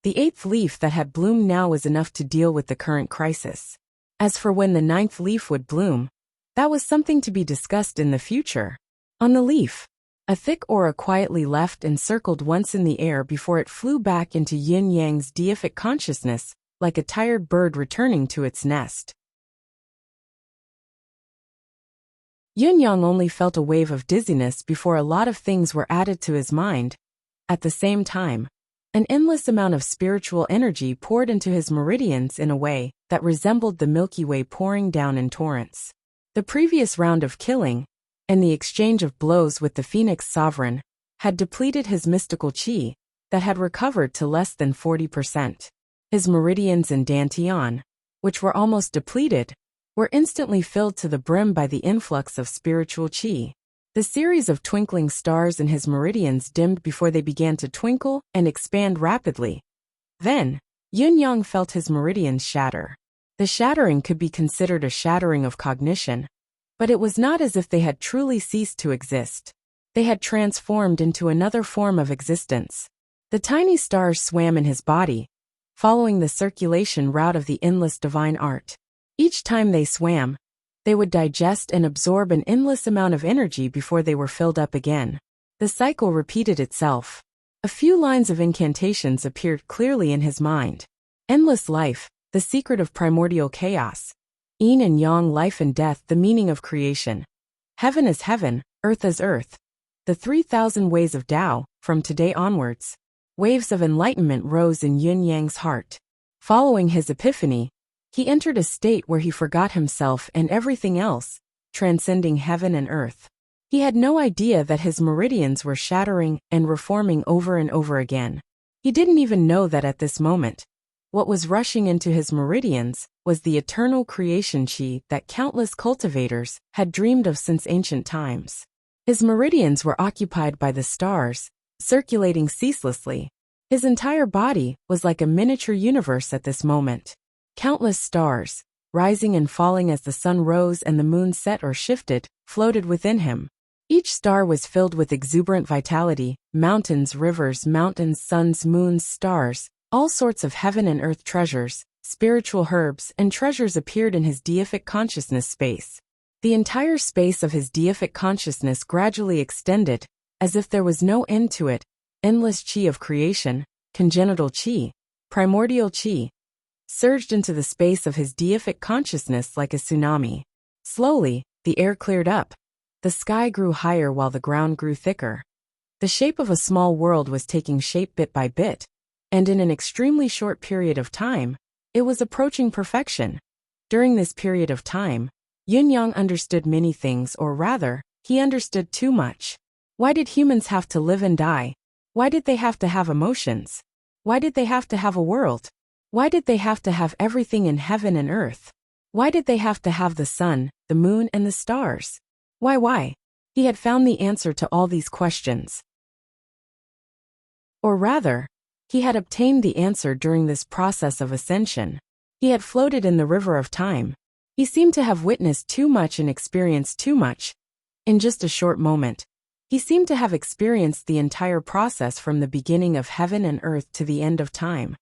the eighth leaf that had bloomed now was enough to deal with the current crisis. As for when the ninth leaf would bloom, that was something to be discussed in the future. On the leaf, a thick aura quietly left and circled once in the air before it flew back into yin-yang's deific consciousness, like a tired bird returning to its nest. Yin-yang only felt a wave of dizziness before a lot of things were added to his mind. At the same time, an endless amount of spiritual energy poured into his meridians in a way that resembled the Milky Way pouring down in torrents. The previous round of killing, and the exchange of blows with the Phoenix Sovereign, had depleted his mystical chi, that had recovered to less than 40%. His meridians in Dantian, which were almost depleted, were instantly filled to the brim by the influx of spiritual chi. The series of twinkling stars in his meridians dimmed before they began to twinkle and expand rapidly. Then, Yin-yang felt his meridians shatter. The shattering could be considered a shattering of cognition, but it was not as if they had truly ceased to exist. They had transformed into another form of existence. The tiny stars swam in his body, following the circulation route of the endless divine art. Each time they swam, they would digest and absorb an endless amount of energy before they were filled up again. The cycle repeated itself. A few lines of incantations appeared clearly in his mind. Endless life, the secret of primordial chaos. Yin and yang, life and death, the meaning of creation. Heaven is heaven, earth is earth. The 3,000 ways of Tao, from today onwards. Waves of enlightenment rose in Yin-yang's heart. Following his epiphany, he entered a state where he forgot himself and everything else, transcending heaven and earth. He had no idea that his meridians were shattering and reforming over and over again. He didn't even know that at this moment, what was rushing into his meridians was the eternal creation chi that countless cultivators had dreamed of since ancient times. His meridians were occupied by the stars, circulating ceaselessly. His entire body was like a miniature universe at this moment. Countless stars, rising and falling as the sun rose and the moon set or shifted, floated within him. Each star was filled with exuberant vitality, mountains, rivers, mountains, suns, moons, stars, all sorts of heaven and earth treasures, spiritual herbs, and treasures appeared in his deific consciousness space. The entire space of his deific consciousness gradually extended, as if there was no end to it. Endless chi of creation, congenital chi, primordial chi, surged into the space of his deific consciousness like a tsunami. Slowly, the air cleared up. The sky grew higher while the ground grew thicker. The shape of a small world was taking shape bit by bit, and in an extremely short period of time, it was approaching perfection. During this period of time, Yin-yang understood many things, or rather, he understood too much. Why did humans have to live and die? Why did they have to have emotions? Why did they have to have a world? Why did they have to have everything in heaven and earth? Why did they have to have the sun, the moon, and the stars? Why? He had found the answer to all these questions. Or rather, he had obtained the answer during this process of ascension. He had floated in the river of time. He seemed to have witnessed too much and experienced too much. In just a short moment, he seemed to have experienced the entire process from the beginning of heaven and earth to the end of time.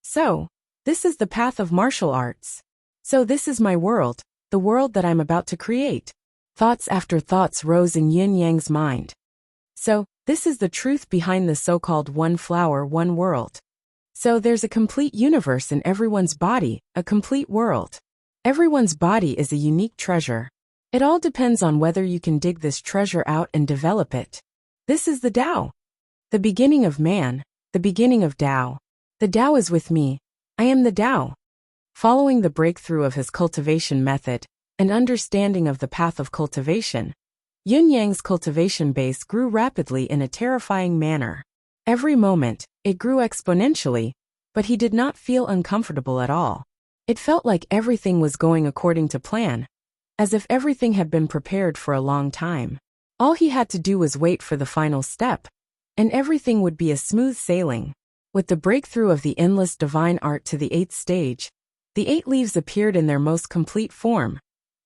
So, this is the path of martial arts. So this is my world, the world that I'm about to create. Thoughts after thoughts rose in Yin-yang's mind. So, this is the truth behind the so-called one flower, one world. So there's a complete universe in everyone's body, a complete world. Everyone's body is a unique treasure. It all depends on whether you can dig this treasure out and develop it. This is the Tao. The beginning of man, the beginning of Tao. The Tao is with me. I am the Tao. Following the breakthrough of his cultivation method and understanding of the path of cultivation, Yin-yang's cultivation base grew rapidly in a terrifying manner. Every moment, it grew exponentially, but he did not feel uncomfortable at all. It felt like everything was going according to plan, as if everything had been prepared for a long time. All he had to do was wait for the final step, and everything would be a smooth sailing. With the breakthrough of the endless divine art to the 8th stage, the 8 leaves appeared in their most complete form,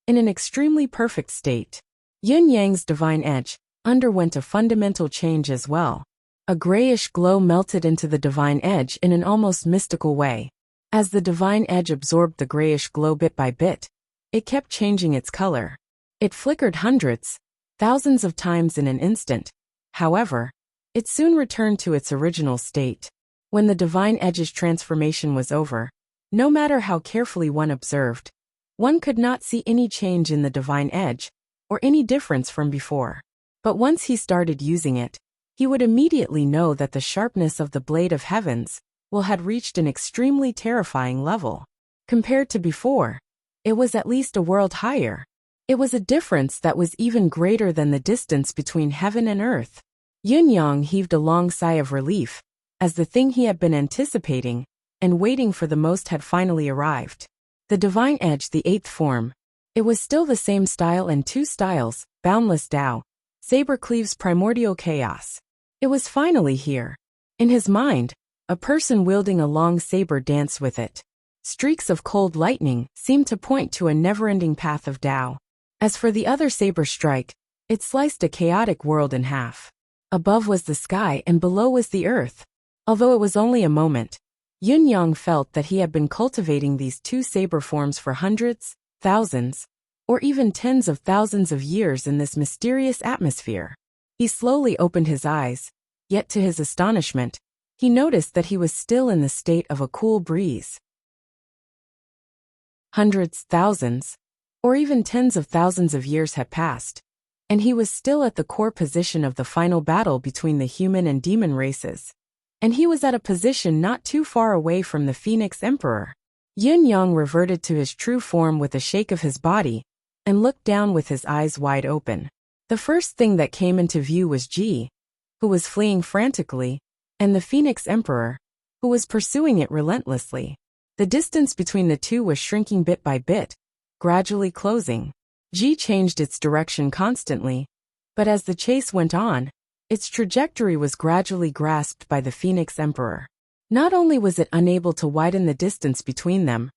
in an extremely perfect state. Yin-Yang's divine edge underwent a fundamental change as well. A grayish glow melted into the divine edge in an almost mystical way. As the divine edge absorbed the grayish glow bit by bit, it kept changing its color. It flickered hundreds, thousands of times in an instant. However, it soon returned to its original state. When the divine edge's transformation was over, no matter how carefully one observed, one could not see any change in the divine edge, or any difference from before. But once he started using it, he would immediately know that the sharpness of the blade of heavens had reached an extremely terrifying level. Compared to before, it was at least a world higher. It was a difference that was even greater than the distance between heaven and earth. Yin-Yang heaved a long sigh of relief, as the thing he had been anticipating and waiting for the most had finally arrived. The divine edge, the 8th form. It was still the same style and 2 styles, boundless Tao, saber cleaves primordial chaos. It was finally here. In his mind, a person wielding a long saber danced with it. Streaks of cold lightning seemed to point to a never-ending path of Tao. As for the other saber strike, it sliced a chaotic world in half. Above was the sky and below was the earth. Although it was only a moment, Yin-Yang felt that he had been cultivating these 2 saber forms for hundreds, thousands, or even tens of thousands of years in this mysterious atmosphere. He slowly opened his eyes, yet to his astonishment, he noticed that he was still in the state of a cool breeze. Hundreds, thousands, or even tens of thousands of years had passed, and he was still at the core position of the final battle between the human and demon races. And he was at a position not too far away from the Phoenix Emperor. Yin-Yang reverted to his true form with a shake of his body, and looked down with his eyes wide open. The first thing that came into view was Ji, who was fleeing frantically, and the Phoenix Emperor, who was pursuing it relentlessly. The distance between the two was shrinking bit by bit, gradually closing. Ji changed its direction constantly, but as the chase went on, its trajectory was gradually grasped by the Phoenix Emperor. Not only was it unable to widen the distance between them,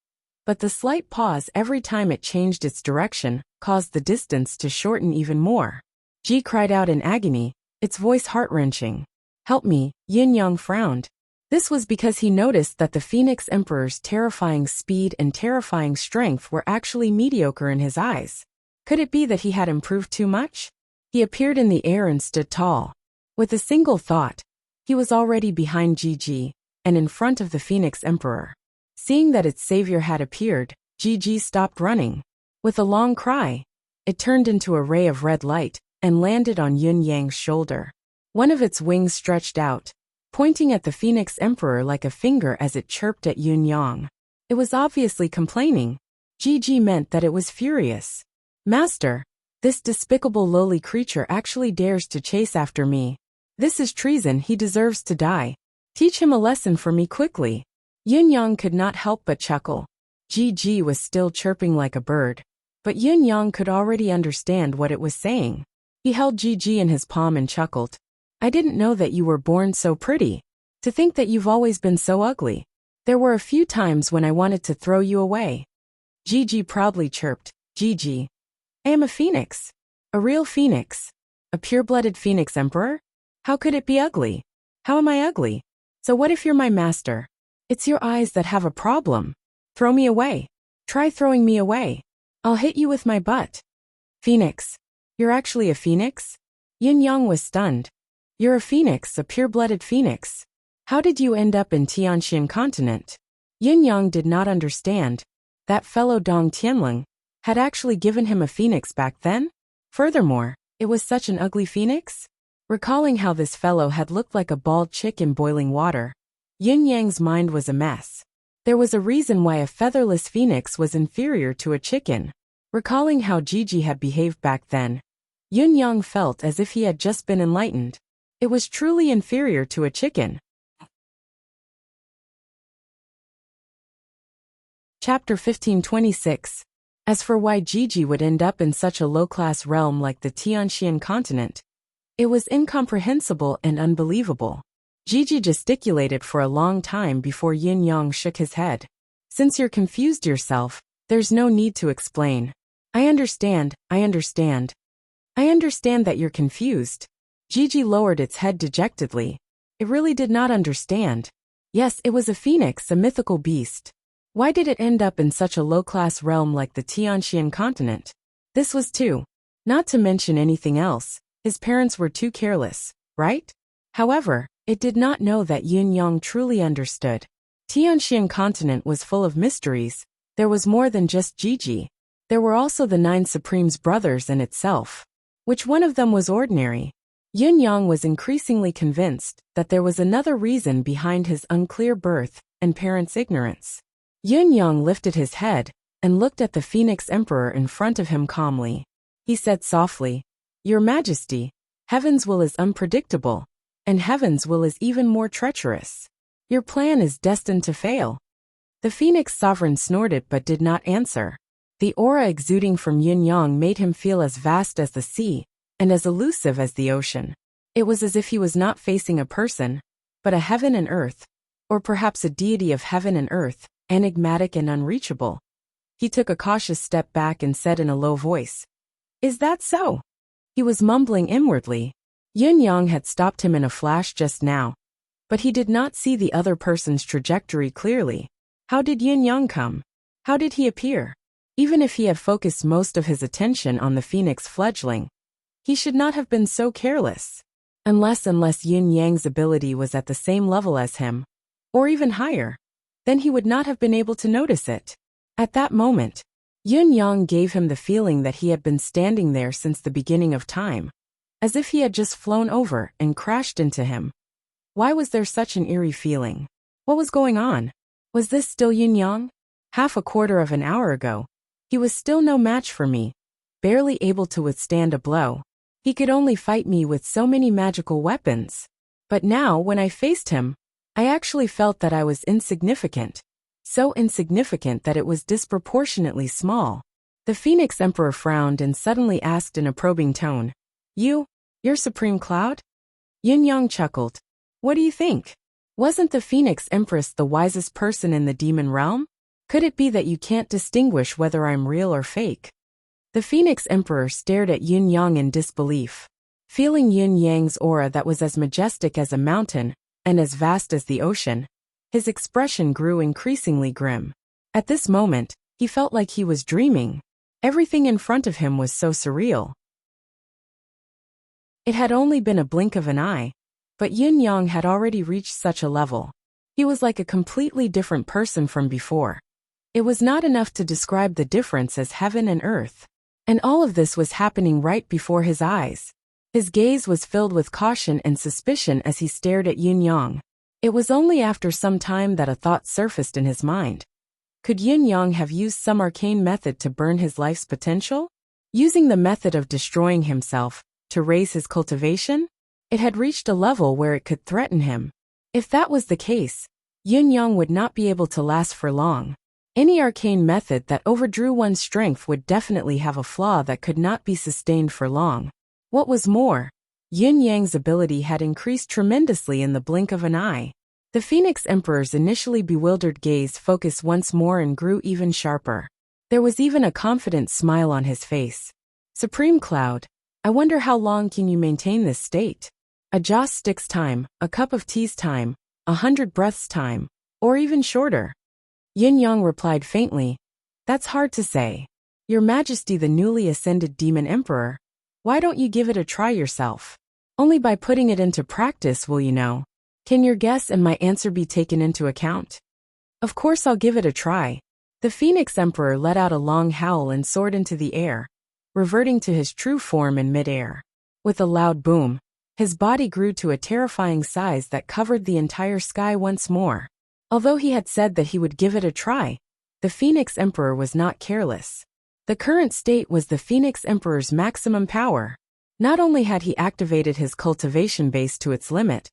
but the slight pause every time it changed its direction caused the distance to shorten even more. Ji cried out in agony, its voice heart-wrenching. "Help me," Yin-Yang frowned. This was because he noticed that the Phoenix Emperor's terrifying speed and terrifying strength were actually mediocre in his eyes. Could it be that he had improved too much? He appeared in the air and stood tall. With a single thought, he was already behind Ji and in front of the Phoenix Emperor. Seeing that its savior had appeared, Ji stopped running. With a long cry, it turned into a ray of red light and landed on Yin-Yang's shoulder. One of its wings stretched out, pointing at the Phoenix Emperor like a finger as it chirped at Yin-Yang. It was obviously complaining. Ji meant that it was furious. "Master, this despicable lowly creature actually dares to chase after me. This is treason, he deserves to die. Teach him a lesson for me quickly." Yin-Yang could not help but chuckle. Ji was still chirping like a bird, but Yin-Yang could already understand what it was saying. He held Ji in his palm and chuckled. "I didn't know that you were born so pretty. To think that you've always been so ugly. There were a few times when I wanted to throw you away." Ji proudly chirped, "Ji, I am a phoenix. A real phoenix. A pure-blooded Phoenix Emperor? How could it be ugly? How am I ugly? So what if you're my master? It's your eyes that have a problem. Throw me away. Try throwing me away. I'll hit you with my butt." "Phoenix. You're actually a phoenix?" Yin-Yang was stunned. "You're a phoenix, a pure-blooded phoenix. How did you end up in Tianxian continent?" Yin-Yang did not understand. That fellow Dong Tianling had actually given him a phoenix back then? Furthermore, it was such an ugly phoenix? Recalling how this fellow had looked like a bald chick in boiling water, Yin-Yang's mind was a mess. There was a reason why a featherless phoenix was inferior to a chicken. Recalling how Ji had behaved back then, Yin-Yang felt as if he had just been enlightened. It was truly inferior to a chicken. Chapter 1526. As for why Ji would end up in such a low-class realm like the Tianxian continent, it was incomprehensible and unbelievable. Gigi gesticulated for a long time before Yin Yang shook his head. Since you're confused yourself, there's no need to explain. I understand that you're confused. Gigi lowered its head dejectedly. It really did not understand. Yes, it was a phoenix, a mythical beast. Why did it end up in such a low-class realm like the Tianxian continent? This was too. Not to mention anything else, his parents were too careless, right? However, it did not know that Yin Yang truly understood. Tianxian continent was full of mysteries. There was more than just Gigi. There were also the 9 Supreme's brothers and itself. Which one of them was ordinary? Yin Yang was increasingly convinced that there was another reason behind his unclear birth and parents' ignorance. Yin Yang lifted his head and looked at the Phoenix Emperor in front of him calmly. He said softly, "Your Majesty, heaven's will is unpredictable, and heaven's will is even more treacherous. Your plan is destined to fail." The Phoenix Sovereign snorted but did not answer. The aura exuding from Yin Yang made him feel as vast as the sea and as elusive as the ocean. It was as if he was not facing a person, but a heaven and earth, or perhaps a deity of heaven and earth, enigmatic and unreachable. He took a cautious step back and said in a low voice, "Is that so?" He was mumbling inwardly. Yin Yang had stopped him in a flash just now, but he did not see the other person's trajectory clearly. How did Yin Yang come? How did he appear? Even if he had focused most of his attention on the phoenix fledgling, he should not have been so careless. Unless Yin Yang's ability was at the same level as him, or even higher, then he would not have been able to notice it. At that moment, Yin Yang gave him the feeling that he had been standing there since the beginning of time, as if he had just flown over and crashed into him. Why was there such an eerie feeling? What was going on? Was this still Yin Yang? Half a quarter of an hour ago, he was still no match for me, barely able to withstand a blow. He could only fight me with so many magical weapons. But now, when I faced him, I actually felt that I was insignificant. So insignificant that it was disproportionately small. The Phoenix Emperor frowned and suddenly asked in a probing tone, You're Supreme Cloud?" Yin Yang chuckled. "What do you think? Wasn't the Phoenix Empress the wisest person in the demon realm? Could it be that you can't distinguish whether I'm real or fake?" The Phoenix Emperor stared at Yin Yang in disbelief. Feeling Yin Yang's aura that was as majestic as a mountain and as vast as the ocean, his expression grew increasingly grim. At this moment, he felt like he was dreaming. Everything in front of him was so surreal. It had only been a blink of an eye, but Yin Yang had already reached such a level. He was like a completely different person from before. It was not enough to describe the difference as heaven and earth. And all of this was happening right before his eyes. His gaze was filled with caution and suspicion as he stared at Yin Yang. It was only after some time that a thought surfaced in his mind. Could Yin Yang have used some arcane method to burn his life's potential? Using the method of destroying himself to raise his cultivation? It had reached a level where it could threaten him. If that was the case, Yin Yang would not be able to last for long. Any arcane method that overdrew one's strength would definitely have a flaw that could not be sustained for long. What was more, Yin Yang's ability had increased tremendously in the blink of an eye. The Phoenix Emperor's initially bewildered gaze focused once more and grew even sharper. There was even a confident smile on his face. "Supreme Cloud, I wonder how long can you maintain this state? A joss stick's time, a cup of tea's time, 100 breaths time, or even shorter?" Yin Yang replied faintly, "That's hard to say. Your Majesty, the newly ascended Demon Emperor, why don't you give it a try yourself? Only by putting it into practice will you know. Can your guess and my answer be taken into account?" "Of course I'll give it a try." The Phoenix Emperor let out a long howl and soared into the air, reverting to his true form in midair. With a loud boom, his body grew to a terrifying size that covered the entire sky once more. Although he had said that he would give it a try, the Phoenix Emperor was not careless. The current state was the Phoenix Emperor's maximum power. Not only had he activated his cultivation base to its limit,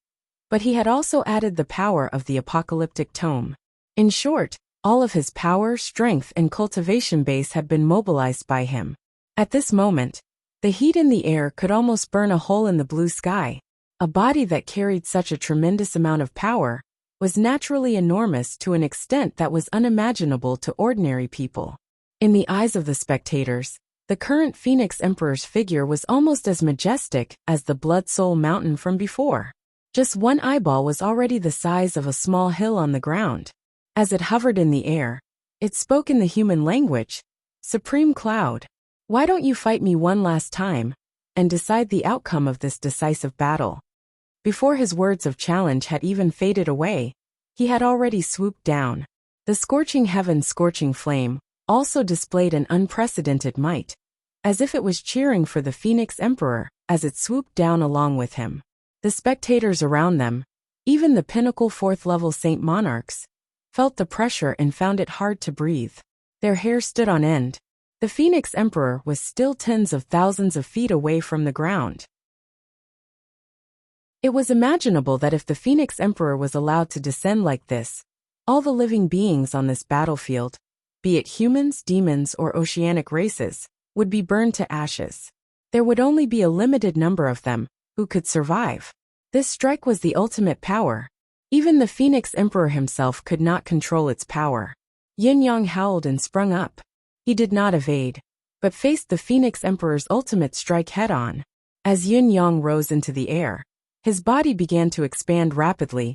but he had also added the power of the apocalyptic tome. In short, all of his power, strength, and cultivation base had been mobilized by him. At this moment, the heat in the air could almost burn a hole in the blue sky. A body that carried such a tremendous amount of power was naturally enormous to an extent that was unimaginable to ordinary people. In the eyes of the spectators, the current Phoenix Emperor's figure was almost as majestic as the Blood Soul Mountain from before. Just one eyeball was already the size of a small hill on the ground. As it hovered in the air, it spoke in the human language, "Supreme Cloud, why don't you fight me one last time and decide the outcome of this decisive battle?" Before his words of challenge had even faded away, he had already swooped down. The scorching heaven's scorching flame also displayed an unprecedented might, as if it was cheering for the Phoenix Emperor as it swooped down along with him. The spectators around them, even the pinnacle 4th level Saint Monarchs, felt the pressure and found it hard to breathe. Their hair stood on end. The Phoenix Emperor was still tens of thousands of feet away from the ground. It was imaginable that if the Phoenix Emperor was allowed to descend like this, all the living beings on this battlefield, be it humans, demons, or oceanic races, would be burned to ashes. There would only be a limited number of them who could survive. This strike was the ultimate power. Even the Phoenix Emperor himself could not control its power. Yin Yang howled and sprung up. He did not evade, but faced the Phoenix Emperor's ultimate strike head-on. As Yin Yang rose into the air, his body began to expand rapidly,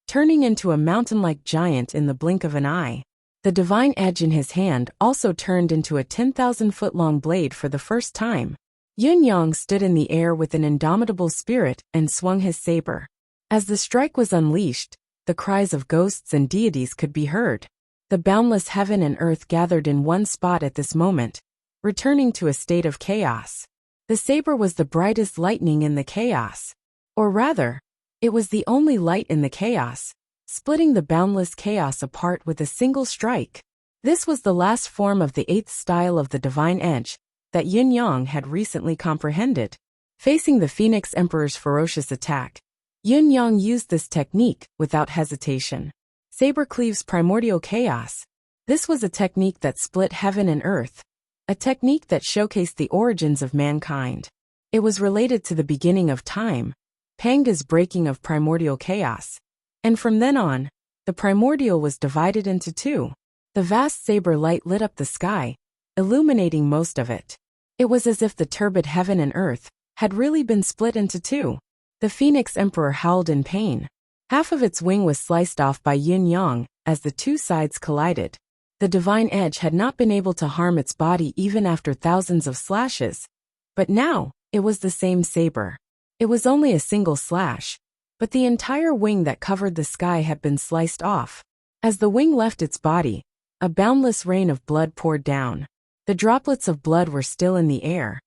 turning into a mountain-like giant in the blink of an eye. The divine edge in his hand also turned into a 10,000-foot-long blade for the first time. Yin Yang stood in the air with an indomitable spirit and swung his saber. As the strike was unleashed, the cries of ghosts and deities could be heard. The boundless heaven and earth gathered in one spot at this moment, returning to a state of chaos. The saber was the brightest lightning in the chaos. Or rather, it was the only light in the chaos, splitting the boundless chaos apart with a single strike. This was the last form of the 8th style of the divine edge that Yin Yang had recently comprehended. Facing the Phoenix Emperor's ferocious attack, Yin Yang used this technique without hesitation. Saber cleaves primordial chaos. This was a technique that split heaven and earth, a technique that showcased the origins of mankind. It was related to the beginning of time, Panga's breaking of primordial chaos. And from then on, the primordial was divided into two. The vast saber light lit up the sky, illuminating most of it. It was as if the turbid heaven and earth had really been split into two. The Phoenix Emperor howled in pain. Half of its wing was sliced off by Yin Yang as the two sides collided. The divine edge had not been able to harm its body even after thousands of slashes. But now, it was the same saber. It was only a single slash, but the entire wing that covered the sky had been sliced off. As the wing left its body, a boundless rain of blood poured down. The droplets of blood were still in the air,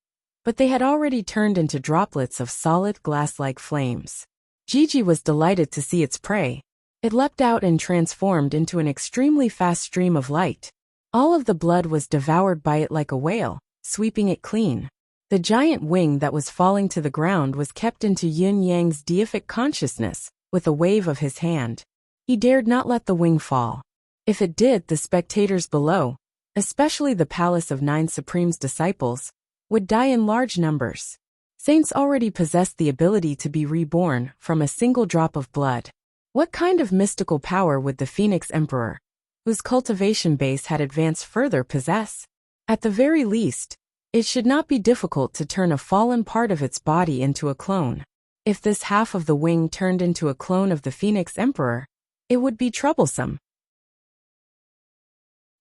but they had already turned into droplets of solid glass-like flames. Gigi was delighted to see its prey. It leapt out and transformed into an extremely fast stream of light. All of the blood was devoured by it like a whale, sweeping it clean. The giant wing that was falling to the ground was kept into Yin Yang's deific consciousness with a wave of his hand. He dared not let the wing fall. If it did, the spectators below, especially the Palace of 9 Supreme's disciples, would die in large numbers. Saints already possessed the ability to be reborn from a single drop of blood. What kind of mystical power would the Phoenix Emperor, whose cultivation base had advanced further, possess? At the very least, it should not be difficult to turn a fallen part of its body into a clone. If this half of the wing turned into a clone of the Phoenix Emperor, it would be troublesome.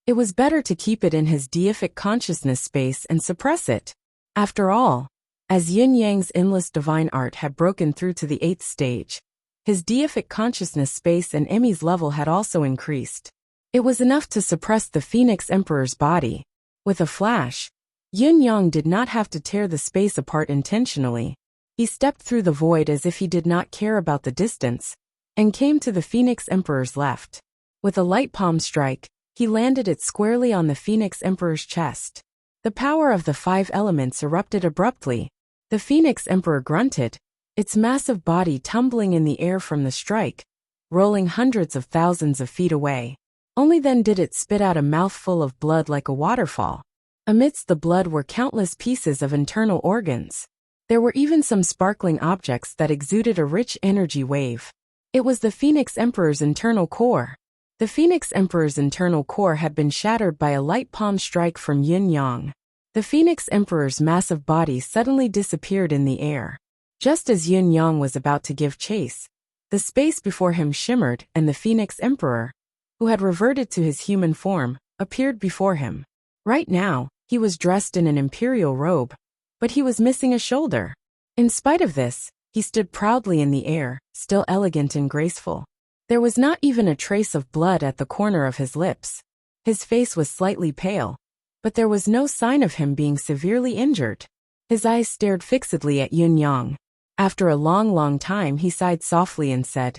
It was better to keep it in his deific consciousness space and suppress it. After all, as Yin Yang's endless divine art had broken through to the 8th stage, his deific consciousness space and Emmy's level had also increased. It was enough to suppress the Phoenix Emperor's body. With a flash, Yin Yang did not have to tear the space apart intentionally. He stepped through the void as if he did not care about the distance, and came to the Phoenix Emperor's left. With a light palm strike, he landed it squarely on the Phoenix Emperor's chest. The power of the 5 elements erupted abruptly. The Phoenix Emperor grunted, its massive body tumbling in the air from the strike, rolling hundreds of thousands of feet away. Only then did it spit out a mouthful of blood like a waterfall. Amidst the blood were countless pieces of internal organs. There were even some sparkling objects that exuded a rich energy wave. It was the Phoenix Emperor's internal core. The Phoenix Emperor's internal core had been shattered by a light palm strike from Yin Yang. The Phoenix Emperor's massive body suddenly disappeared in the air. Just as Yin Yang was about to give chase, the space before him shimmered and the Phoenix Emperor, who had reverted to his human form, appeared before him. Right now, he was dressed in an imperial robe, but he was missing a shoulder. In spite of this, he stood proudly in the air, still elegant and graceful. There was not even a trace of blood at the corner of his lips. His face was slightly pale, but there was no sign of him being severely injured. His eyes stared fixedly at Yin Yang. After a long time he sighed softly and said,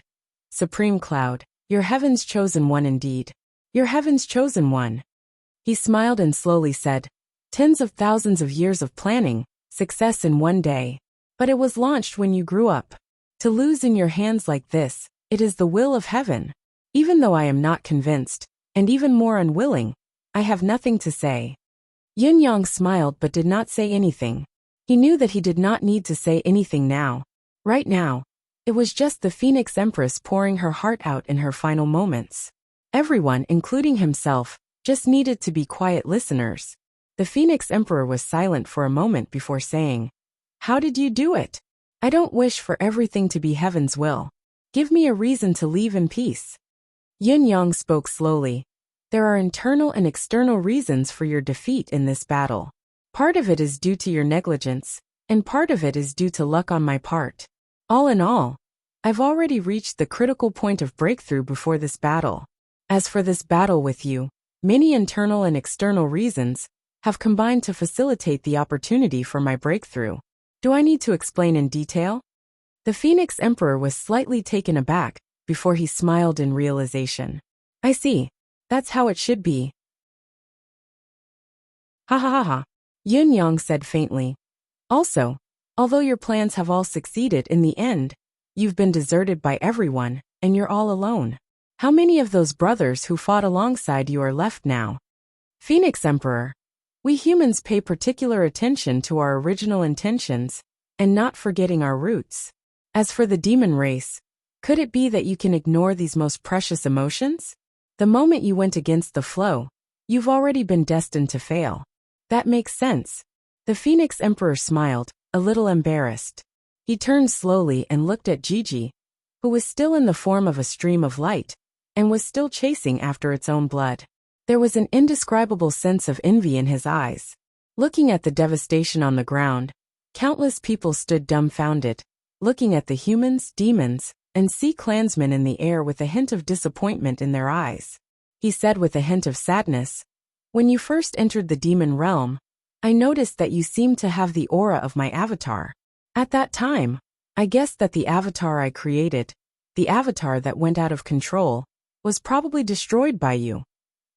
"Supreme Cloud, your heaven's chosen one indeed. Your heaven's chosen one." He smiled and slowly said, "Tens of thousands of years of planning, success in one day. But it was launched when you grew up. To lose in your hands like this, it is the will of heaven. Even though I am not convinced, and even more unwilling, I have nothing to say." Yin Yang smiled but did not say anything. He knew that he did not need to say anything now. Right now, it was just the Phoenix Empress pouring her heart out in her final moments. Everyone, including himself, just needed to be quiet listeners. The Phoenix Emperor was silent for a moment before saying, "How did you do it? I don't wish for everything to be heaven's will. Give me a reason to leave in peace." Yin Yang spoke slowly. "There are internal and external reasons for your defeat in this battle. Part of it is due to your negligence, and part of it is due to luck on my part. All in all, I've already reached the critical point of breakthrough before this battle. As for this battle with you, many internal and external reasons have combined to facilitate the opportunity for my breakthrough. Do I need to explain in detail?" The Phoenix Emperor was slightly taken aback before he smiled in realization. "I see. That's how it should be." "Ha ha ha ha," Yin Yang said faintly. "Also, although your plans have all succeeded in the end, you've been deserted by everyone, and you're all alone. How many of those brothers who fought alongside you are left now?" "Phoenix Emperor, we humans pay particular attention to our original intentions, and not forgetting our roots. As for the demon race, could it be that you can ignore these most precious emotions? The moment you went against the flow, you've already been destined to fail." "That makes sense." The Phoenix Emperor smiled, a little embarrassed. He turned slowly and looked at Gigi, who was still in the form of a stream of light, and was still chasing after its own blood. There was an indescribable sense of envy in his eyes. Looking at the devastation on the ground, countless people stood dumbfounded, looking at the humans, demons, and sea clansmen in the air with a hint of disappointment in their eyes. He said with a hint of sadness, "When you first entered the demon realm, I noticed that you seemed to have the aura of my avatar. At that time, I guessed that the avatar I created, the avatar that went out of control, was probably destroyed by you.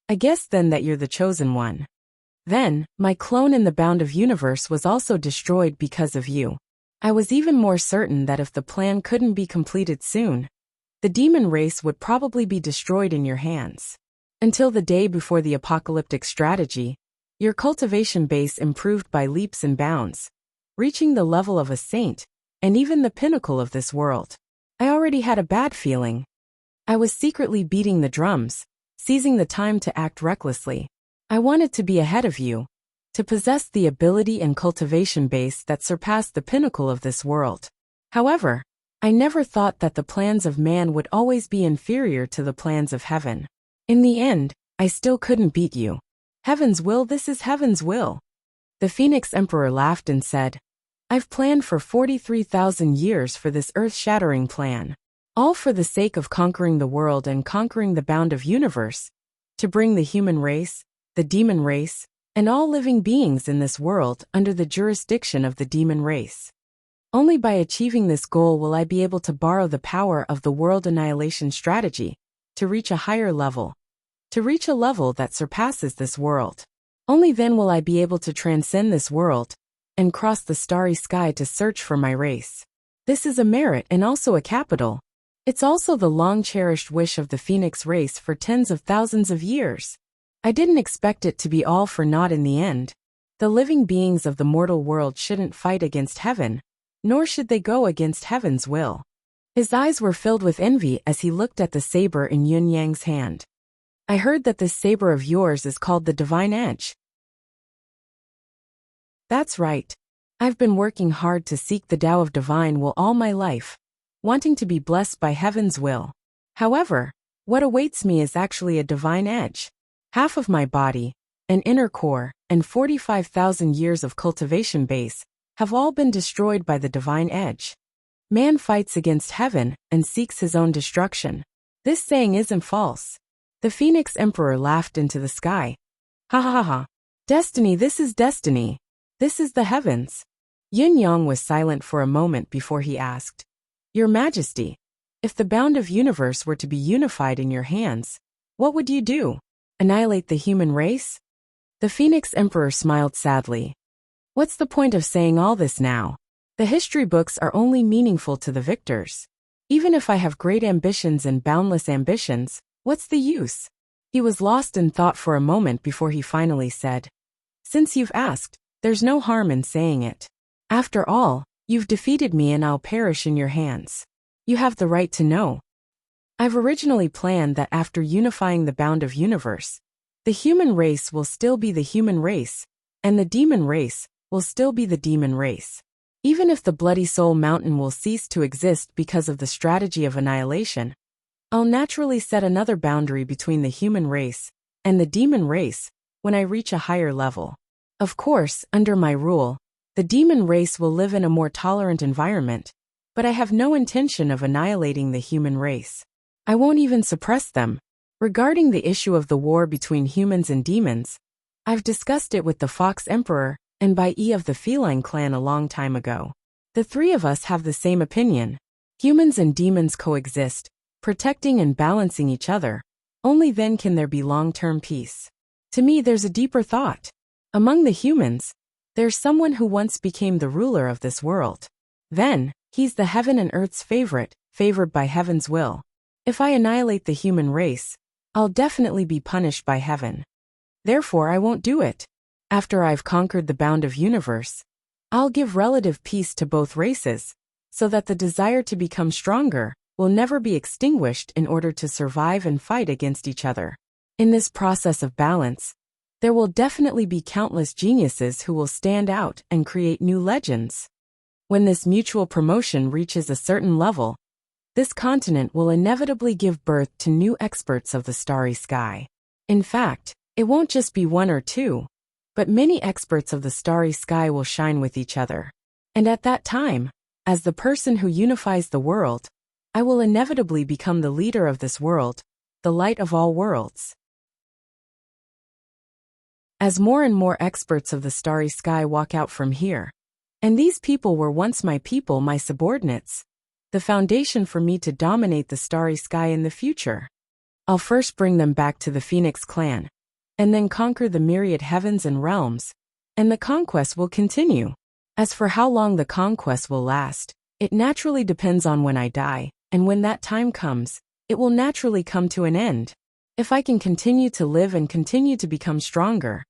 I guessed then that you're the chosen one. Then, my clone in the bound of universe was also destroyed because of you. I was even more certain that if the plan couldn't be completed soon, the demon race would probably be destroyed in your hands. Until the day before the apocalyptic strategy, your cultivation base improved by leaps and bounds, reaching the level of a saint, and even the pinnacle of this world. I already had a bad feeling. I was secretly beating the drums, seizing the time to act recklessly. I wanted to be ahead of you, to possess the ability and cultivation base that surpassed the pinnacle of this world. However, I never thought that the plans of man would always be inferior to the plans of heaven. In the end, I still couldn't beat you. Heaven's will, this is heaven's will." The Phoenix Emperor laughed and said, "I've planned for 43,000 years for this earth-shattering plan. All for the sake of conquering the world and conquering the bound of universe, to bring the human race, the demon race, and all living beings in this world under the jurisdiction of the demon race. Only by achieving this goal will I be able to borrow the power of the world annihilation strategy, to reach a higher level, to reach a level that surpasses this world. Only then will I be able to transcend this world, and cross the starry sky to search for my race. This is a merit and also a capital. It's also the long-cherished wish of the Phoenix race for tens of thousands of years. I didn't expect it to be all for naught in the end. The living beings of the mortal world shouldn't fight against heaven, nor should they go against heaven's will. His eyes were filled with envy as he looked at the saber in Yun Yang's hand. I heard that this saber of yours is called the Divine Edge. That's right. I've been working hard to seek the Tao of divine will all my life, wanting to be blessed by heaven's will. However, what awaits me is actually a divine edge. Half of my body, an inner core, and 45,000 years of cultivation base have all been destroyed by the divine edge. Man fights against heaven and seeks his own destruction. This saying isn't false. The Phoenix Emperor laughed into the sky. Ha ha ha ha. Destiny, this is destiny. This is the heavens. Yin Yang was silent for a moment before he asked, Your Majesty, if the bound of universe were to be unified in your hands, what would you do? Annihilate the human race? The Phoenix Emperor smiled sadly. What's the point of saying all this now? The history books are only meaningful to the victors. Even if I have great ambitions and boundless ambitions, what's the use? He was lost in thought for a moment before he finally said, Since you've asked, there's no harm in saying it. After all, you've defeated me and I'll perish in your hands. You have the right to know. I've originally planned that after unifying the bound of universe, the human race will still be the human race, and the demon race will still be the demon race. Even if the Bloody Soul Mountain will cease to exist because of the strategy of annihilation, I'll naturally set another boundary between the human race and the demon race when I reach a higher level. Of course, under my rule, the demon race will live in a more tolerant environment, but I have no intention of annihilating the human race. I won't even suppress them. Regarding the issue of the war between humans and demons, I've discussed it with the Fox Emperor and Bai Yi of the Feline clan a long time ago. The three of us have the same opinion. Humans and demons coexist, protecting and balancing each other. Only then can there be long-term peace. To me, there's a deeper thought. Among the humans, there's someone who once became the ruler of this world. Then, he's the heaven and earth's favorite, favored by heaven's will. If I annihilate the human race, I'll definitely be punished by heaven. Therefore, I won't do it. After I've conquered the bound of universe, I'll give relative peace to both races, so that the desire to become stronger will never be extinguished in order to survive and fight against each other. In this process of balance, there will definitely be countless geniuses who will stand out and create new legends. When this mutual promotion reaches a certain level, this continent will inevitably give birth to new experts of the starry sky. In fact, it won't just be one or two, but many experts of the starry sky will shine with each other. And at that time, as the person who unifies the world, I will inevitably become the leader of this world, the light of all worlds. As more and more experts of the starry sky walk out from here, and these people were once my people, my subordinates, the foundation for me to dominate the starry sky in the future. I'll first bring them back to the Phoenix clan, and then conquer the myriad heavens and realms, and the conquest will continue. As for how long the conquest will last, it naturally depends on when I die, and when that time comes, it will naturally come to an end. If I can continue to live and continue to become stronger,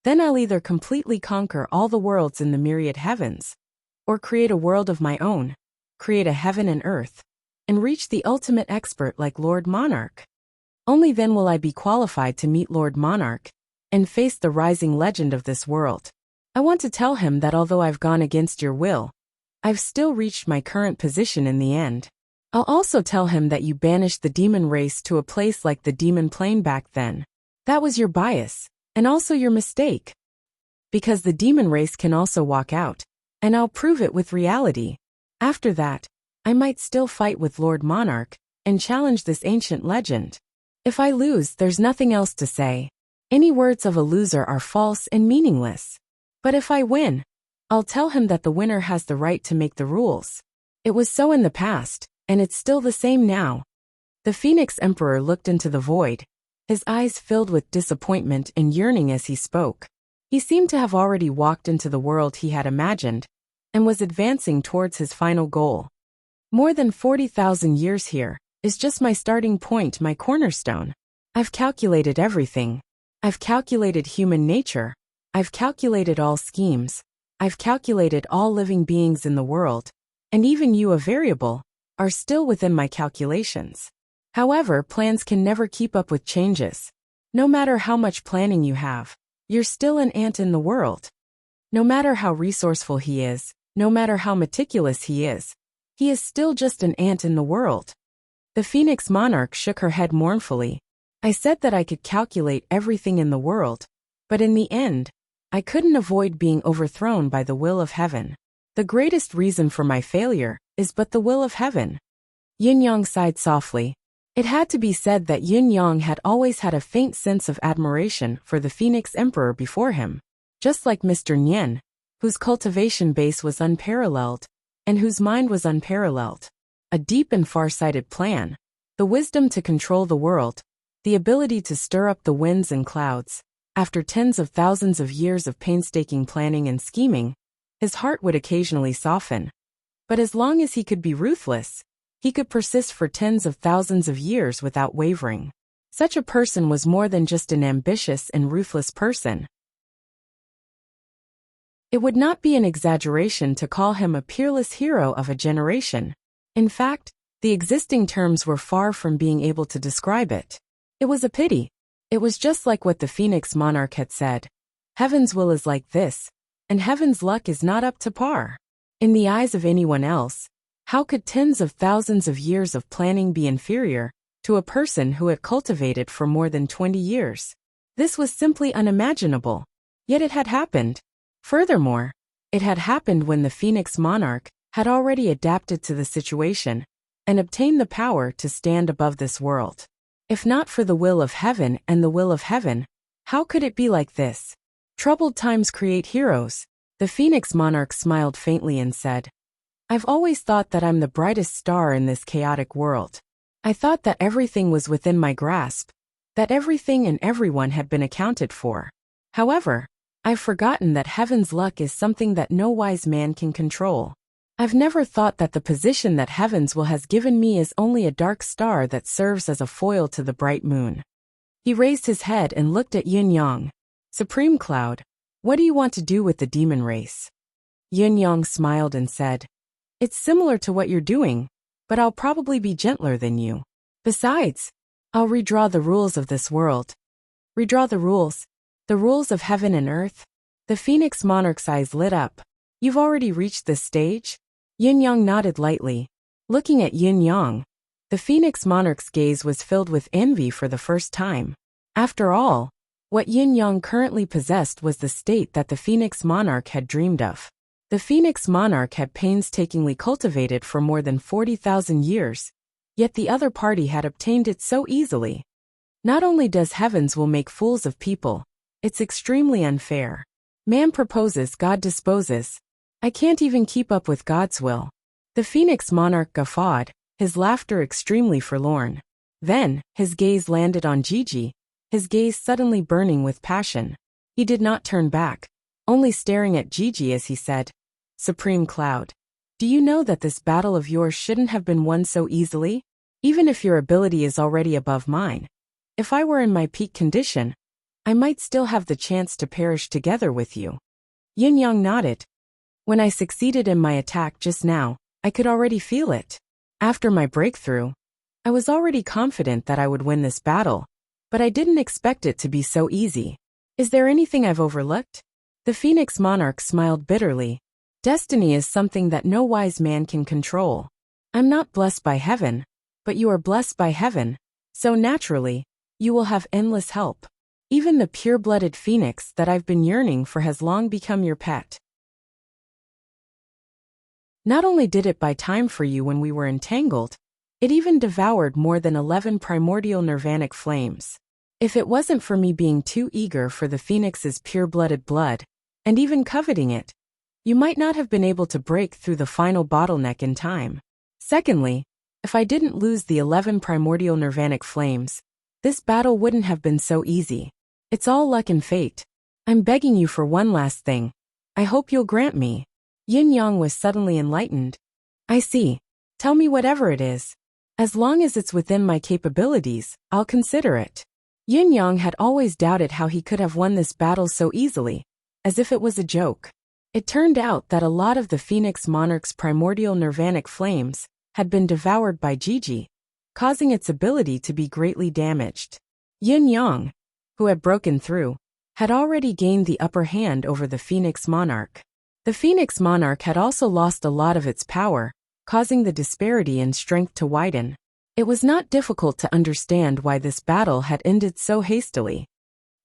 then I'll either completely conquer all the worlds in the myriad heavens, or create a world of my own, create a heaven and earth, and reach the ultimate expert like Lord Monarch. Only then will I be qualified to meet Lord Monarch and face the rising legend of this world. I want to tell him that although I've gone against your will, I've still reached my current position in the end. I'll also tell him that you banished the demon race to a place like the demon plane back then. That was your bias, and also your mistake. Because the demon race can also walk out, and I'll prove it with reality. After that, I might still fight with Lord Monarch and challenge this ancient legend. If I lose, there's nothing else to say. Any words of a loser are false and meaningless. But if I win, I'll tell him that the winner has the right to make the rules. It was so in the past, and it's still the same now. The Phoenix Emperor looked into the void, his eyes filled with disappointment and yearning as he spoke. He seemed to have already walked into the world he had imagined, and was advancing towards his final goal. More than 40,000 years here is just my starting point, my cornerstone. I've calculated everything. I've calculated human nature. I've calculated all schemes. I've calculated all living beings in the world, and even you, a variable, are still within my calculations. However, plans can never keep up with changes. No matter how much planning you have, you're still an ant in the world. No matter how resourceful he is, no matter how meticulous he is still just an ant in the world. The Phoenix monarch shook her head mournfully. I said that I could calculate everything in the world, but in the end, I couldn't avoid being overthrown by the will of heaven. The greatest reason for my failure is but the will of heaven. Yin Yang sighed softly. It had to be said that Yin Yang had always had a faint sense of admiration for the Phoenix Emperor before him, just like Mr. Nian, whose cultivation base was unparalleled, and whose mind was unparalleled. A deep and far-sighted plan, the wisdom to control the world, the ability to stir up the winds and clouds. After tens of thousands of years of painstaking planning and scheming, his heart would occasionally soften. But as long as he could be ruthless, he could persist for tens of thousands of years without wavering. Such a person was more than just an ambitious and ruthless person. It would not be an exaggeration to call him a peerless hero of a generation. In fact, the existing terms were far from being able to describe it. It was a pity. It was just like what the Phoenix monarch had said. Heaven's will is like this, and heaven's luck is not up to par. In the eyes of anyone else, how could tens of thousands of years of planning be inferior to a person who had cultivated for more than 20 years? This was simply unimaginable. Yet it had happened. Furthermore, it had happened when the Phoenix monarch had already adapted to the situation and obtained the power to stand above this world. If not for the will of heaven and the will of heaven, how could it be like this? Troubled times create heroes. The Phoenix monarch smiled faintly and said, I've always thought that I'm the brightest star in this chaotic world. I thought that everything was within my grasp, that everything and everyone had been accounted for. However, I've forgotten that heaven's luck is something that no wise man can control. I've never thought that the position that heaven's will has given me is only a dark star that serves as a foil to the bright moon. He raised his head and looked at Yin Yang. Supreme Cloud, what do you want to do with the demon race? Yin Yang smiled and said, It's similar to what you're doing, but I'll probably be gentler than you. Besides, I'll redraw the rules of this world. Redraw the rules? The rules of heaven and earth? The Phoenix monarch's eyes lit up. You've already reached this stage? Yin Yang nodded lightly. Looking at Yin Yang, the Phoenix monarch's gaze was filled with envy for the first time. After all, what Yin Yang currently possessed was the state that the Phoenix monarch had dreamed of. The Phoenix monarch had painstakingly cultivated for more than 40,000 years, yet the other party had obtained it so easily. Not only does heaven's will make fools of people, it's extremely unfair. Man proposes, God disposes. I can't even keep up with God's will. The Phoenix monarch guffawed, his laughter extremely forlorn. Then, his gaze landed on Gigi, his gaze suddenly burning with passion. He did not turn back, only staring at Gigi as he said, Supreme Cloud, do you know that this battle of yours shouldn't have been won so easily? Even if your ability is already above mine. If I were in my peak condition, I might still have the chance to perish together with you. Yin Yang nodded. When I succeeded in my attack just now, I could already feel it. After my breakthrough, I was already confident that I would win this battle, but I didn't expect it to be so easy. Is there anything I've overlooked? The Phoenix monarch smiled bitterly. Destiny is something that no wise man can control. I'm not blessed by heaven, but you are blessed by heaven, so naturally, you will have endless help. Even the pure-blooded phoenix that I've been yearning for has long become your pet. Not only did it buy time for you when we were entangled, it even devoured more than 11 primordial nirvanic flames. If it wasn't for me being too eager for the phoenix's pure-blooded blood, and even coveting it, you might not have been able to break through the final bottleneck in time. Secondly, if I didn't lose the 11 primordial nirvanic flames, this battle wouldn't have been so easy. It's all luck and fate. I'm begging you for one last thing. I hope you'll grant me. Yin Yang was suddenly enlightened. I see. Tell me whatever it is. As long as it's within my capabilities, I'll consider it. Yin Yang had always doubted how he could have won this battle so easily, as if it was a joke. It turned out that a lot of the Phoenix Monarch's primordial nirvanic flames had been devoured by Gigi, causing its ability to be greatly damaged. Yin Yang, who had broken through, had already gained the upper hand over the Phoenix Monarch. The Phoenix Monarch had also lost a lot of its power, causing the disparity in strength to widen. It was not difficult to understand why this battle had ended so hastily.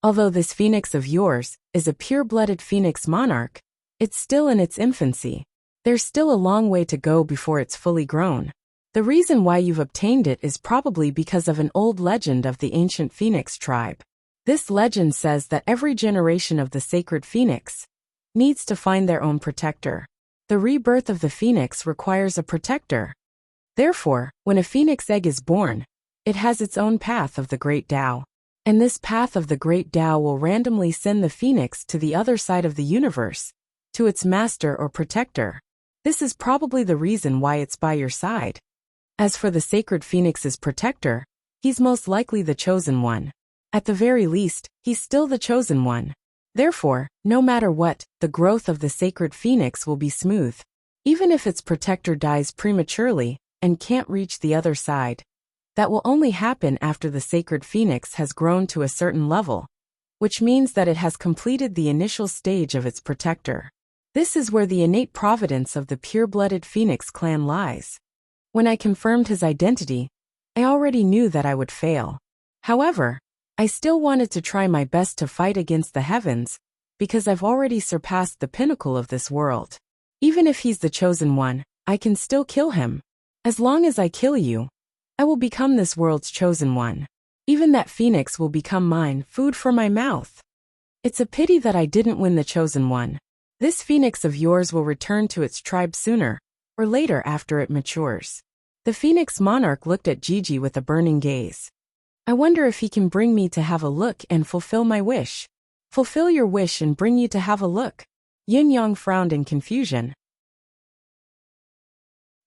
Although this phoenix of yours is a pure-blooded Phoenix Monarch, it's still in its infancy. There's still a long way to go before it's fully grown. The reason why you've obtained it is probably because of an old legend of the ancient Phoenix tribe. This legend says that every generation of the sacred Phoenix needs to find their own protector. The rebirth of the Phoenix requires a protector. Therefore, when a Phoenix egg is born, it has its own path of the Great Tao. And this path of the Great Tao will randomly send the Phoenix to the other side of the universe, to its master or protector. This is probably the reason why it's by your side. As for the sacred Phoenix's protector, he's most likely the chosen one. At the very least, he's still the chosen one. Therefore, no matter what, the growth of the sacred Phoenix will be smooth. Even if its protector dies prematurely and can't reach the other side, that will only happen after the sacred Phoenix has grown to a certain level, which means that it has completed the initial stage of its protector. This is where the innate providence of the pure-blooded Phoenix clan lies. When I confirmed his identity, I already knew that I would fail. However, I still wanted to try my best to fight against the heavens, because I've already surpassed the pinnacle of this world. Even if he's the chosen one, I can still kill him. As long as I kill you, I will become this world's chosen one. Even that Phoenix will become mine, food for my mouth. It's a pity that I didn't win the chosen one. This Phoenix of yours will return to its tribe sooner or later after it matures. The Phoenix Monarch looked at Gigi with a burning gaze. I wonder if he can bring me to have a look and fulfill my wish. Fulfill your wish and bring you to have a look. Yin Yang frowned in confusion.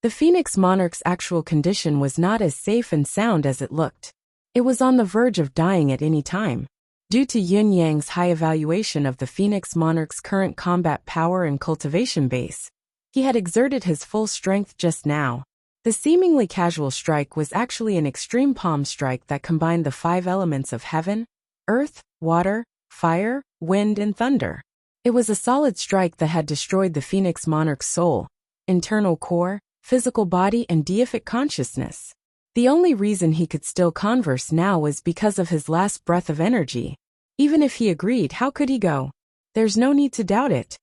The Phoenix Monarch's actual condition was not as safe and sound as it looked. It was on the verge of dying at any time. Due to Yin Yang's high evaluation of the Phoenix Monarch's current combat power and cultivation base, he had exerted his full strength just now. The seemingly casual strike was actually an extreme palm strike that combined the 5 elements of heaven, earth, water, fire, wind, and thunder. It was a solid strike that had destroyed the Phoenix Monarch's soul, internal core, physical body, and deific consciousness. The only reason he could still converse now was because of his last breath of energy. Even if he agreed, how could he go? There's no need to doubt it.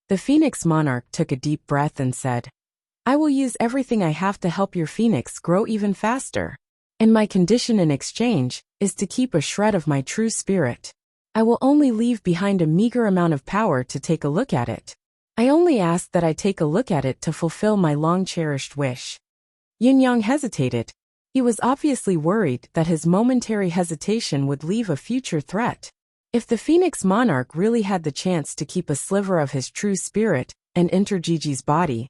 The Phoenix Monarch took a deep breath and said, I will use everything I have to help your Phoenix grow even faster. And my condition in exchange is to keep a shred of my true spirit. I will only leave behind a meager amount of power to take a look at it. I only ask that I take a look at it to fulfill my long-cherished wish. Yin Yang hesitated. He was obviously worried that his momentary hesitation would leave a future threat. If the Phoenix Monarch really had the chance to keep a sliver of his true spirit and enter Gigi's body,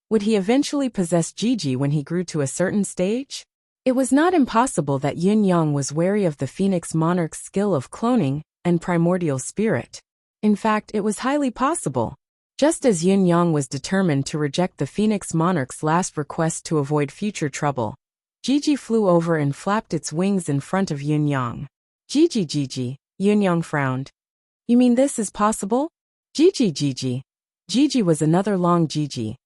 would he eventually possess Gigi when he grew to a certain stage? It was not impossible that Yin Yang was wary of the Phoenix Monarch's skill of cloning and primordial spirit. In fact, it was highly possible. Just as Yin Yang was determined to reject the Phoenix Monarch's last request to avoid future trouble, Gigi flew over and flapped its wings in front of Yin Yang. Gigi, Yin Yang frowned. You mean this is possible? Gigi. Gigi was another long Gigi,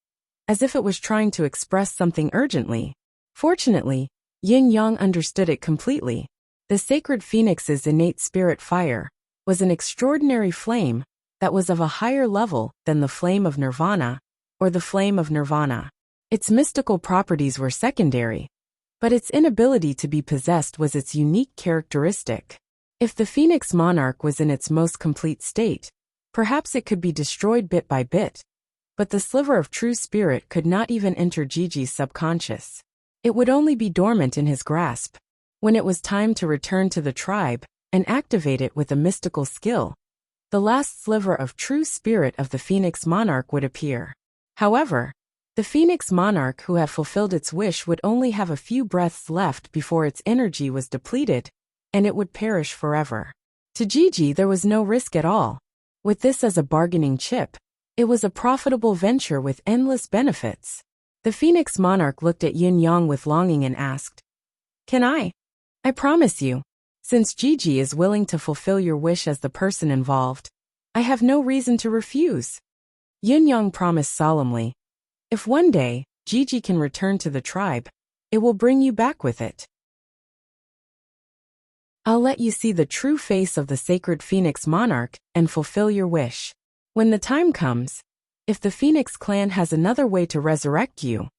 as if it was trying to express something urgently. Fortunately, Yin Yang understood it completely. The sacred Phoenix's innate spirit fire was an extraordinary flame that was of a higher level than the flame of Nirvana, or the flame of Nirvana. Its mystical properties were secondary, but its inability to be possessed was its unique characteristic. If the Phoenix Monarch was in its most complete state, perhaps it could be destroyed bit by bit, but the sliver of true spirit could not even enter Gigi's subconscious. It would only be dormant in his grasp. When it was time to return to the tribe and activate it with a mystical skill, the last sliver of true spirit of the Phoenix Monarch would appear. However, the Phoenix Monarch who had fulfilled its wish would only have a few breaths left before its energy was depleted, and it would perish forever. To Gigi there was no risk at all. With this as a bargaining chip, it was a profitable venture with endless benefits. The Phoenix Monarch looked at Yin Yang with longing and asked, "Can I? I promise you, since Gigi is willing to fulfill your wish as the person involved, I have no reason to refuse." Yin Yang promised solemnly, "If one day Gigi can return to the tribe, it will bring you back with it. I'll let you see the true face of the sacred Phoenix Monarch and fulfill your wish. When the time comes, if the Phoenix clan has another way to resurrect you,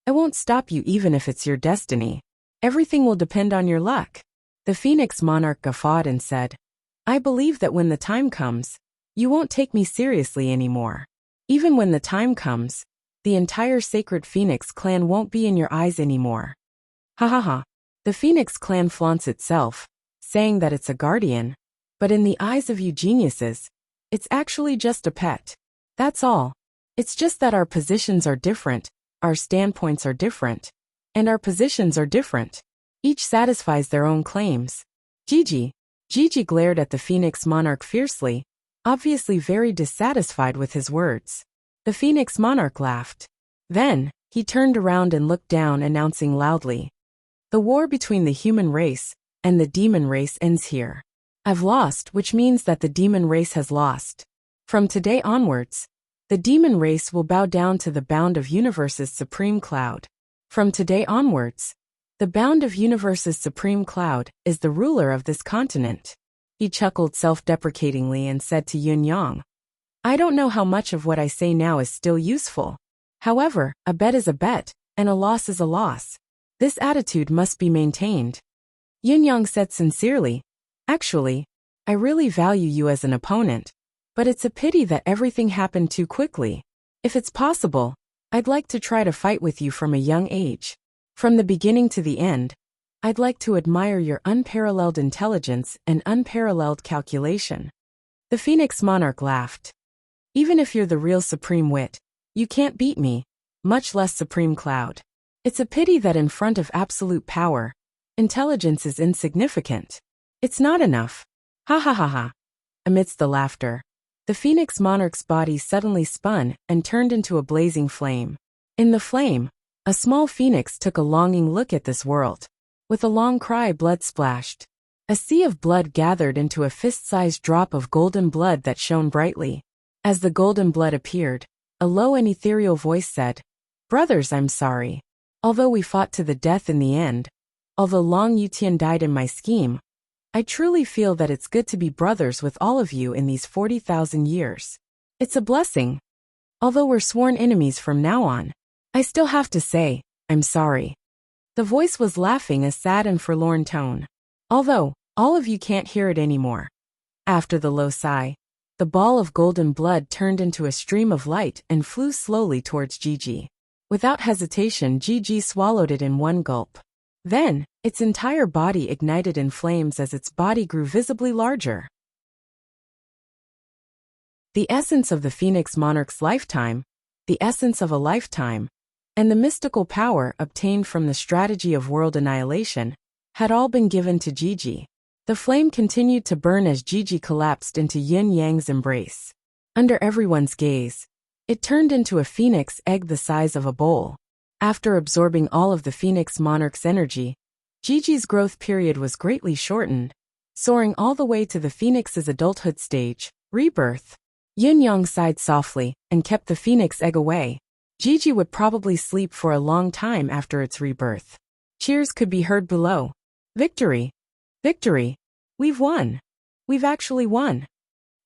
I won't stop you even if it's your destiny. Everything will depend on your luck." The Phoenix Monarch guffawed and said, "I believe that when the time comes, you won't take me seriously anymore. Even when the time comes, the entire sacred Phoenix clan won't be in your eyes anymore." Ha ha ha. The Phoenix clan flaunts itself, saying that it's a guardian, but in the eyes of you geniuses, it's actually just a pet. That's all. It's just that our positions are different, our standpoints are different, and our positions are different. Each satisfies their own claims. Gigi glared at the Phoenix Monarch fiercely, obviously very dissatisfied with his words. The Phoenix Monarch laughed. Then, he turned around and looked down, announcing loudly, "The war between the human race and the demon race ends here. I've lost, which means that the demon race has lost. From today onwards, the demon race will bow down to the Bound of Universe's Supreme Cloud. From today onwards, the Bound of Universe's Supreme Cloud is the ruler of this continent." He chuckled self-deprecatingly and said to Yun Yang, "I don't know how much of what I say now is still useful. However, a bet is a bet, and a loss is a loss. This attitude must be maintained." Yin Yang said sincerely, "Actually, I really value you as an opponent, but it's a pity that everything happened too quickly. If it's possible, I'd like to try to fight with you from a young age. From the beginning to the end, I'd like to admire your unparalleled intelligence and unparalleled calculation." The Phoenix Monarch laughed. "Even if you're the real supreme wit, you can't beat me, much less Supreme Cloud. It's a pity that in front of absolute power, intelligence is insignificant. It's not enough." Ha ha ha ha. Amidst the laughter, the Phoenix Monarch's body suddenly spun and turned into a blazing flame. In the flame, a small phoenix took a longing look at this world. With a long cry, blood splashed. A sea of blood gathered into a fist-sized drop of golden blood that shone brightly. As the golden blood appeared, a low and ethereal voice said, "Brothers, I'm sorry. Although we fought to the death in the end, although Long Yutian died in my scheme, I truly feel that it's good to be brothers with all of you in these 40,000 years. It's a blessing. Although we're sworn enemies from now on, I still have to say, I'm sorry." The voice was laughing a sad and forlorn tone. "Although, all of you can't hear it anymore." After the low sigh, the ball of golden blood turned into a stream of light and flew slowly towards Gigi. Without hesitation, Gigi swallowed it in one gulp. Then, its entire body ignited in flames as its body grew visibly larger. The essence of the Phoenix Monarch's lifetime, the essence of a lifetime, and the mystical power obtained from the strategy of world annihilation had all been given to Gigi. The flame continued to burn as Gigi collapsed into Yin Yang's embrace. Under everyone's gaze, it turned into a phoenix egg the size of a bowl. After absorbing all of the Phoenix Monarch's energy, Gigi's growth period was greatly shortened, soaring all the way to the phoenix's adulthood stage, rebirth. Yin Yang sighed softly and kept the phoenix egg away. Gigi would probably sleep for a long time after its rebirth. Cheers could be heard below. "Victory! Victory! We've won! We've actually won!"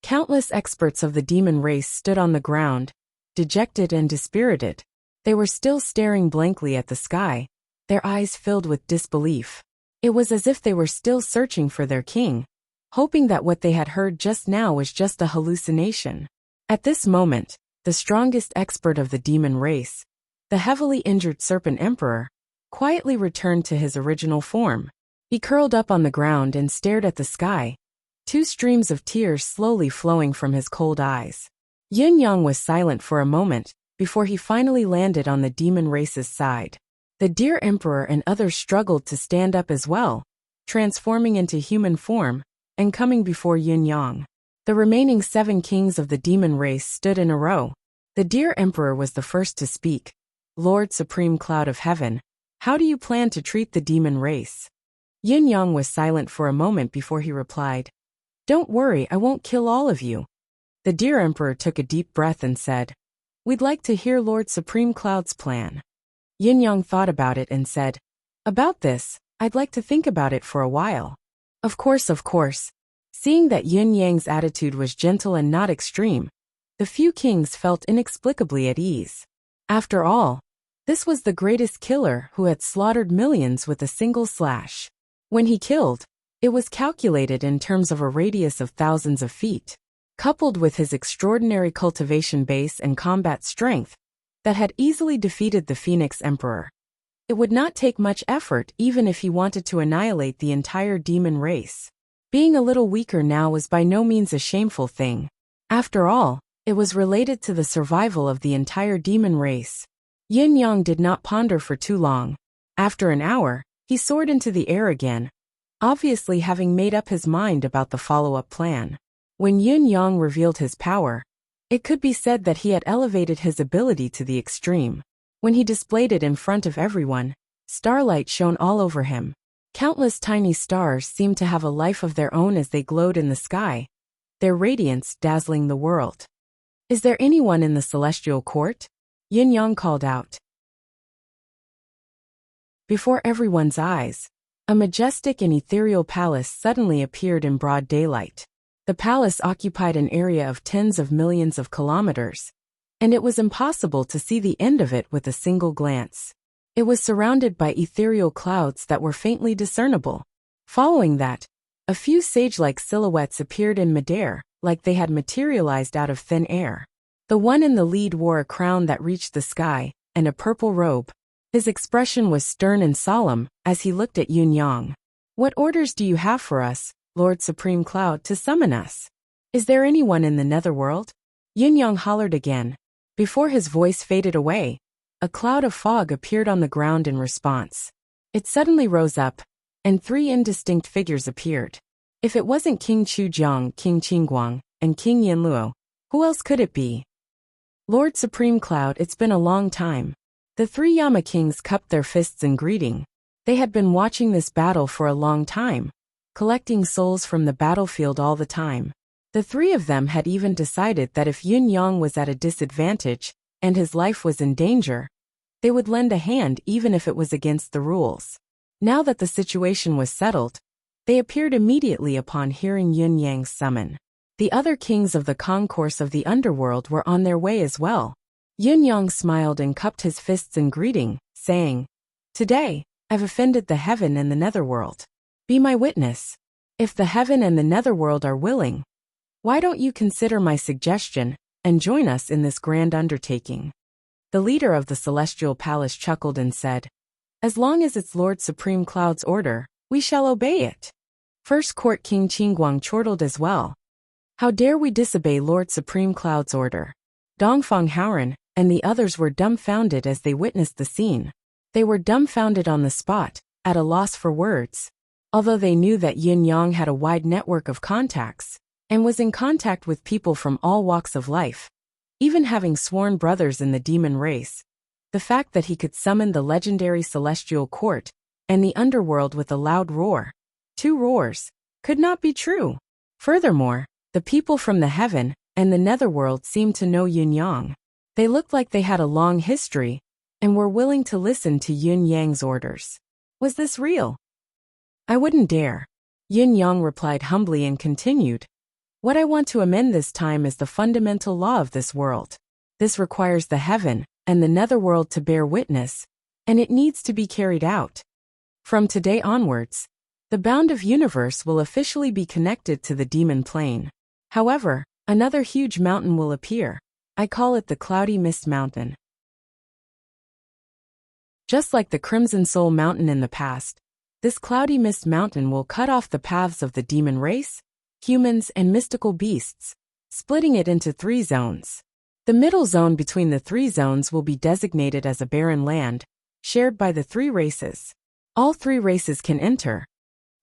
Countless experts of the demon race stood on the ground, dejected and dispirited. They were still staring blankly at the sky, their eyes filled with disbelief. It was as if they were still searching for their king, hoping that what they had heard just now was just a hallucination. At this moment, the strongest expert of the demon race, the heavily injured Serpent Emperor, quietly returned to his original form. He curled up on the ground and stared at the sky, two streams of tears slowly flowing from his cold eyes. Yin Yang was silent for a moment, before he finally landed on the demon race's side. The dear Emperor and others struggled to stand up as well, transforming into human form, and coming before Yin Yang. The remaining 7 kings of the demon race stood in a row. The deer emperor was the first to speak. Lord Supreme Cloud of Heaven, how do you plan to treat the demon race? Yin Yang was silent for a moment before he replied. Don't worry, I won't kill all of you. The deer emperor took a deep breath and said, We'd like to hear Lord Supreme Cloud's plan. Yin Yang thought about it and said, About this, I'd like to think about it for a while. Of course. Seeing that Yin Yang's attitude was gentle and not extreme, the few kings felt inexplicably at ease. After all, this was the greatest killer who had slaughtered millions with a single slash. When he killed, it was calculated in terms of a radius of thousands of feet. Coupled with his extraordinary cultivation base and combat strength, that had easily defeated the Phoenix Emperor. It would not take much effort even if he wanted to annihilate the entire demon race. Being a little weaker now was by no means a shameful thing. After all, it was related to the survival of the entire demon race. Yin Yang did not ponder for too long. After an hour, he soared into the air again, obviously having made up his mind about the follow-up plan. When Yin Yang revealed his power, it could be said that he had elevated his ability to the extreme. When he displayed it in front of everyone, starlight shone all over him. Countless tiny stars seemed to have a life of their own as they glowed in the sky, their radiance dazzling the world. Is there anyone in the celestial court? Yin Yang called out. Before everyone's eyes, a majestic and ethereal palace suddenly appeared in broad daylight. The palace occupied an area of tens of millions of kilometers, and it was impossible to see the end of it with a single glance. It was surrounded by ethereal clouds that were faintly discernible. Following that, a few sage-like silhouettes appeared in midair, like they had materialized out of thin air. The one in the lead wore a crown that reached the sky, and a purple robe. His expression was stern and solemn as he looked at Yin Yang. What orders do you have for us, Lord Supreme Cloud, to summon us? Is there anyone in the netherworld? Yin Yang hollered again. Before his voice faded away, a cloud of fog appeared on the ground in response. It suddenly rose up, and 3 indistinct figures appeared. If it wasn't King Chujiang, King Qingguang, and King Yanluo, who else could it be? Lord Supreme Cloud, it's been a long time. The 3 Yama kings cupped their fists in greeting. They had been watching this battle for a long time, collecting souls from the battlefield all the time. The 3 of them had even decided that if Yin Yang was at a disadvantage, and his life was in danger, they would lend a hand even if it was against the rules. Now that the situation was settled, they appeared immediately upon hearing Yin Yang's summon. The other kings of the concourse of the underworld were on their way as well. Yin Yang smiled and cupped his fists in greeting, saying, Today, I've offended the heaven and the netherworld. Be my witness. If the heaven and the netherworld are willing, why don't you consider my suggestion and join us in this grand undertaking? The leader of the celestial palace chuckled and said, As long as it's Lord Supreme Cloud's order, we shall obey it. First Court King Qingguang chortled as well. How dare we disobey Lord Supreme Cloud's order? Dongfang Haoran and the others were dumbfounded as they witnessed the scene. They were dumbfounded on the spot, at a loss for words. Although they knew that Yin Yang had a wide network of contacts, and was in contact with people from all walks of life, even having sworn brothers in the demon race, the fact that he could summon the legendary celestial court and the underworld with a loud roar, 2 roars, could not be true. Furthermore, the people from the heaven and the netherworld seemed to know Yin Yang. They looked like they had a long history, and were willing to listen to Yin Yang's orders. Was this real? I wouldn't dare. Yin Yang replied humbly and continued. What I want to amend this time is the fundamental law of this world. This requires the heaven and the netherworld to bear witness, and it needs to be carried out. From today onwards, the bound of universe will officially be connected to the demon plane. However, another huge mountain will appear. I call it the Cloudy Mist Mountain. Just like the Crimson Soul Mountain in the past, this Cloudy Mist Mountain will cut off the paths of the demon race, humans, and mystical beasts, splitting it into 3 zones. The middle zone between the 3 zones will be designated as a barren land, shared by the 3 races. All 3 races can enter.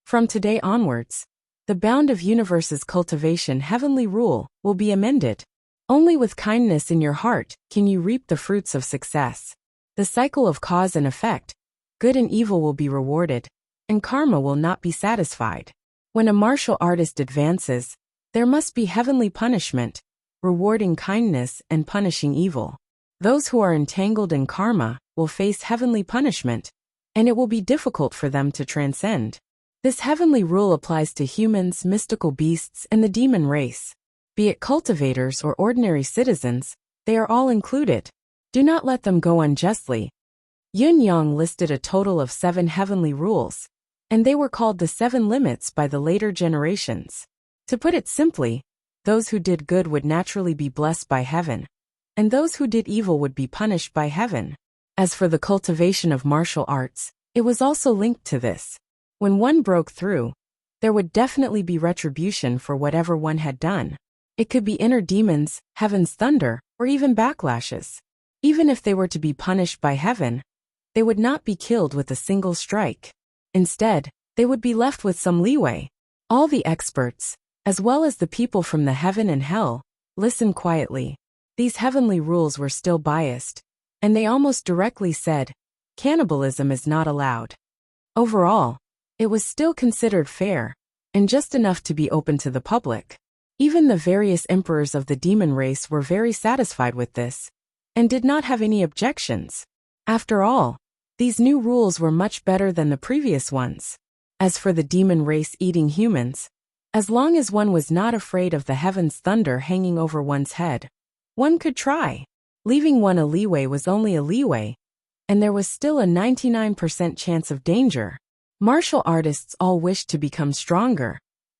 From today onwards, The bound of universe's cultivation heavenly rule will be amended. Only with kindness in your heart can you reap the fruits of success. The cycle of cause and effect, good and evil will be rewarded, and karma will not be satisfied. When a martial artist advances, there must be heavenly punishment, rewarding kindness and punishing evil. Those who are entangled in karma will face heavenly punishment, and it will be difficult for them to transcend. This heavenly rule applies to humans, mystical beasts, and the demon race. Be it cultivators or ordinary citizens, they are all included. Do not let them go unjustly. Yun Yang listed a total of 7 heavenly rules, and they were called the 7 limits by the later generations. To put it simply, those who did good would naturally be blessed by heaven, and those who did evil would be punished by heaven. As for the cultivation of martial arts, it was also linked to this. When one broke through, there would definitely be retribution for whatever one had done. It could be inner demons, heaven's thunder, or even backlashes. Even if they were to be punished by heaven, they would not be killed with a single strike. Instead, they would be left with some leeway. All the experts, as well as the people from the heaven and hell, listened quietly. These heavenly rules were still biased, and they almost directly said, cannibalism is not allowed. Overall, it was still considered fair, and just enough to be open to the public. Even the various emperors of the demon race were very satisfied with this, and did not have any objections. After all, these new rules were much better than the previous ones. As for the demon race eating humans, as long as one was not afraid of the heaven's thunder hanging over one's head, one could try. Leaving one a leeway was only a leeway, and there was still a 99% chance of danger. Martial artists all wished to become stronger.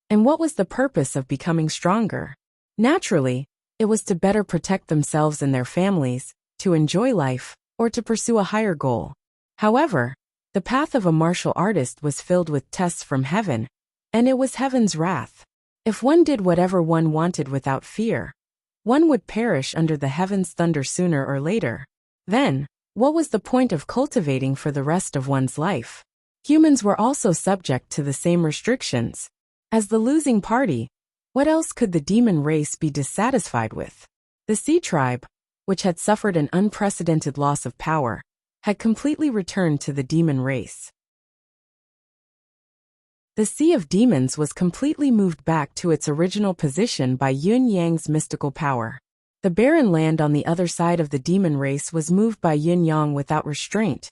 And what was the purpose of becoming stronger? Naturally, it was to better protect themselves and their families, to enjoy life, or to pursue a higher goal. However, the path of a martial artist was filled with tests from heaven, and it was heaven's wrath. If one did whatever one wanted without fear, one would perish under the heaven's thunder sooner or later. Then, what was the point of cultivating for the rest of one's life? Humans were also subject to the same restrictions. As the losing party, what else could the demon race be dissatisfied with? The Sea Tribe, which had suffered an unprecedented loss of power, had completely returned to the demon race. The Sea of Demons was completely moved back to its original position by Yun Yang's mystical power. The barren land on the other side of the demon race was moved by Yun Yang without restraint,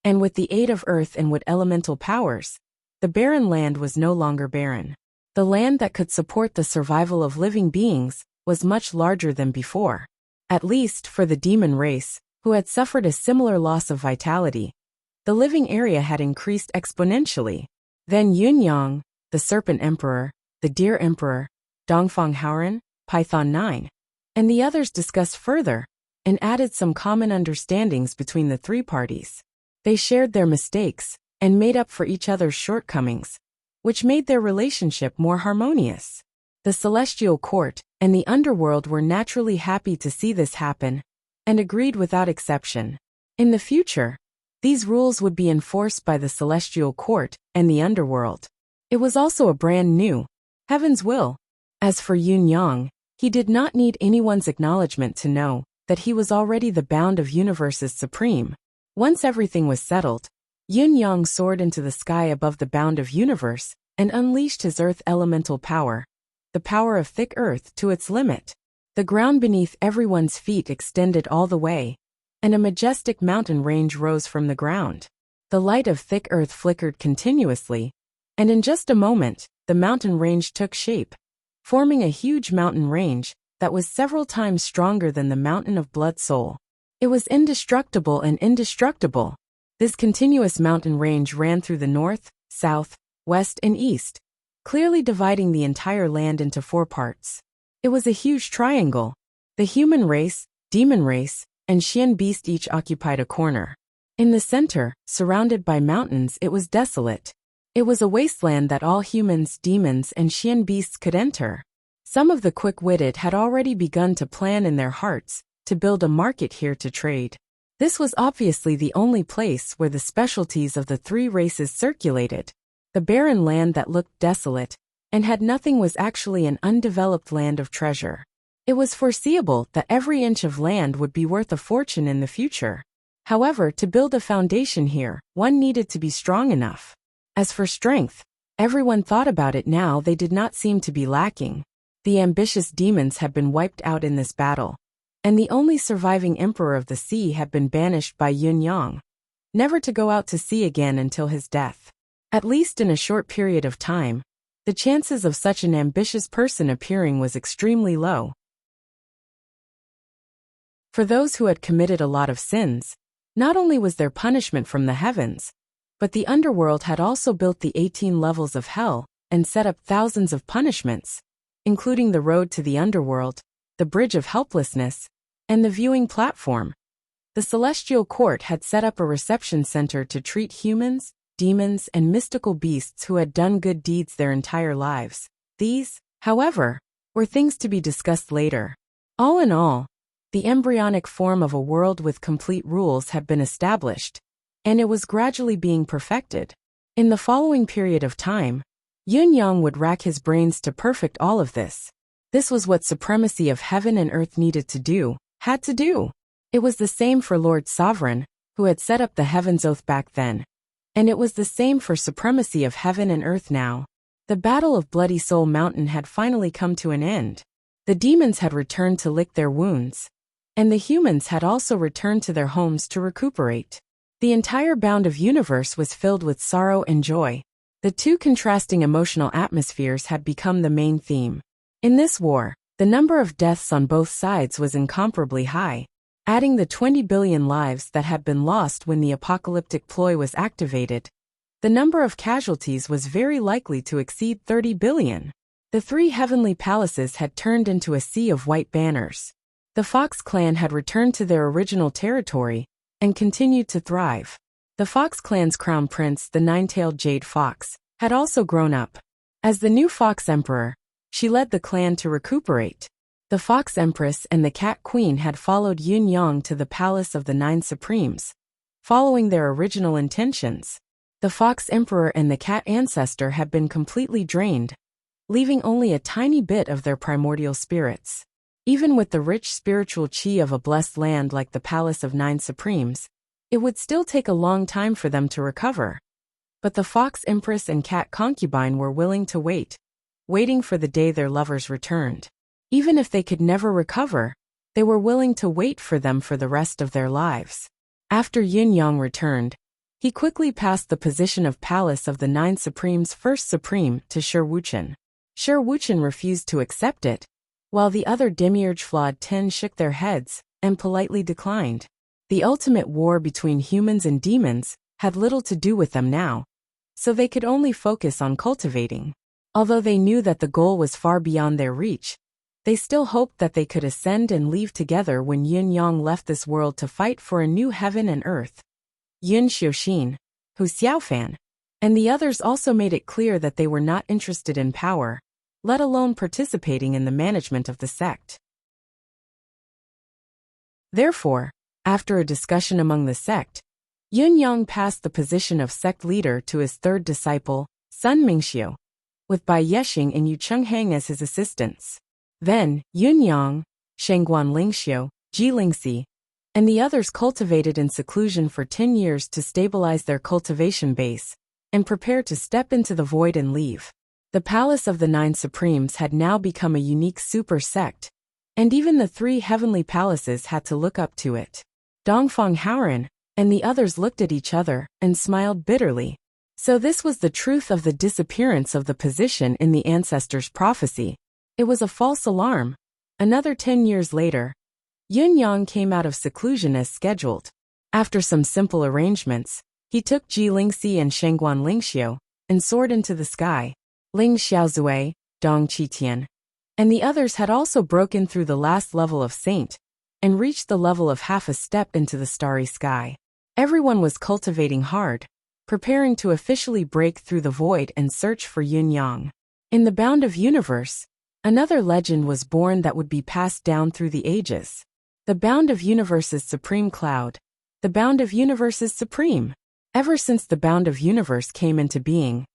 and with the aid of earth and wood elemental powers, the barren land was no longer barren. The land that could support the survival of living beings was much larger than before. At least for the demon race, who had suffered a similar loss of vitality, the living area had increased exponentially. Then Yun Yang, the Serpent Emperor, the Deer Emperor, Dongfang Haoran, Python 9, and the others discussed further, and added some common understandings between the 3 parties. They shared their mistakes, and made up for each other's shortcomings, which made their relationship more harmonious. The celestial court and the underworld were naturally happy to see this happen, and agreed without exception. In the future, these rules would be enforced by the celestial court and the underworld. It was also a brand new, heaven's will. As for Yun Yang, he did not need anyone's acknowledgement to know that he was already the bound of universe's supreme. Once everything was settled, Yun Yang soared into the sky above the bound of universe and unleashed his earth elemental power, the power of thick earth, to its limit. The ground beneath everyone's feet extended all the way, and a majestic mountain range rose from the ground. The light of thick earth flickered continuously, and in just a moment, the mountain range took shape, forming a huge mountain range that was several times stronger than the mountain of Blood Soul. It was indestructible and indestructible. This continuous mountain range ran through the north, south, west, and east, clearly dividing the entire land into 4 parts. It was a huge triangle. The human race, demon race, and Xian beast each occupied a corner. In the center, surrounded by mountains, it was desolate. It was a wasteland that all humans, demons, and Xian beasts could enter. Some of the quick-witted had already begun to plan in their hearts to build a market here to trade. This was obviously the only place where the specialties of the 3 races circulated. The barren land that looked desolate and had nothing was actually an undeveloped land of treasure. It was foreseeable that every inch of land would be worth a fortune in the future. However, to build a foundation here, one needed to be strong enough. As for strength, everyone thought about it now. They did not seem to be lacking. The ambitious demons had been wiped out in this battle, and the only surviving emperor of the sea had been banished by Yun Yang, never to go out to sea again until his death. At least in a short period of time, the chances of such an ambitious person appearing was extremely low. For those who had committed a lot of sins, not only was there punishment from the heavens, but the underworld had also built the 18 levels of hell and set up thousands of punishments, including the road to the underworld, the bridge of helplessness, and the viewing platform. The celestial court had set up a reception center to treat humans, demons, and mystical beasts who had done good deeds their entire lives. These, however, were things to be discussed later. All in all, the embryonic form of a world with complete rules had been established, and it was gradually being perfected. In the following period of time, Yun Yang would rack his brains to perfect all of this. This was what supremacy of heaven and earth needed to do, had to do. It was the same for Lord Sovereign, who had set up the Heaven's Oath back then. And it was the same for supremacy of heaven and earth now. The Battle of Bloody Soul Mountain had finally come to an end. The demons had returned to lick their wounds, and the humans had also returned to their homes to recuperate. The entire bound of universe was filled with sorrow and joy. The two contrasting emotional atmospheres had become the main theme. In this war, the number of deaths on both sides was incomparably high. Adding the 20 billion lives that had been lost when the apocalyptic ploy was activated, the number of casualties was very likely to exceed 30 billion. The three heavenly palaces had turned into a sea of white banners. The Fox clan had returned to their original territory and continued to thrive. The Fox clan's crown prince, the nine-tailed jade fox, had also grown up. As the new Fox emperor, she led the clan to recuperate. The Fox Empress and the Cat Queen had followed Yun Yang to the Palace of the Nine Supremes, following their original intentions. The Fox Emperor and the Cat Ancestor had been completely drained, leaving only a tiny bit of their primordial spirits. Even with the rich spiritual chi of a blessed land like the Palace of Nine Supremes, it would still take a long time for them to recover. But the Fox Empress and Cat Concubine were willing to wait, waiting for the day their lovers returned. Even if they could never recover, they were willing to wait for them for the rest of their lives. After Yun Yang returned, he quickly passed the position of Palace of the Nine Supremes' first Supreme to Shi Wuchen. Shi Wuchen refused to accept it, while the other Demiurge Flawed 10 shook their heads and politely declined. The ultimate war between humans and demons had little to do with them now, so they could only focus on cultivating. Although they knew that the goal was far beyond their reach, they still hoped that they could ascend and leave together when Yun Yang left this world to fight for a new heaven and earth. Yun Xiuxin, Hu Xiaofan, and the others also made it clear that they were not interested in power, let alone participating in the management of the sect. Therefore, after a discussion among the sect, Yun Yang passed the position of sect leader to his third disciple, Sun Mingxiu, with Bai Yexing and Yu Chenghang as his assistants. Then, Yun Yang, Shengguan Lingxiu, Ji Lingxi, and the others cultivated in seclusion for 10 years to stabilize their cultivation base and prepare to step into the void and leave. The Palace of the Nine Supremes had now become a unique super sect, and even the three heavenly palaces had to look up to it. Dongfang Haoran and the others looked at each other and smiled bitterly. So this was the truth of the disappearance of the position in the ancestors' prophecy. It was a false alarm. Another 10 years later, Yun Yang came out of seclusion as scheduled. After some simple arrangements, he took Ji Lingxi and Shengguan Lingxiu and soared into the sky. Ling Xiaozui, Dong Qitian, and the others had also broken through the last level of Saint and reached the level of half a step into the starry sky. Everyone was cultivating hard, preparing to officially break through the void and search for Yun Yang. In the bound of universe, another legend was born that would be passed down through the ages. The bound of universe's supreme cloud. The bound of universe's supreme. Ever since the bound of universe came into being,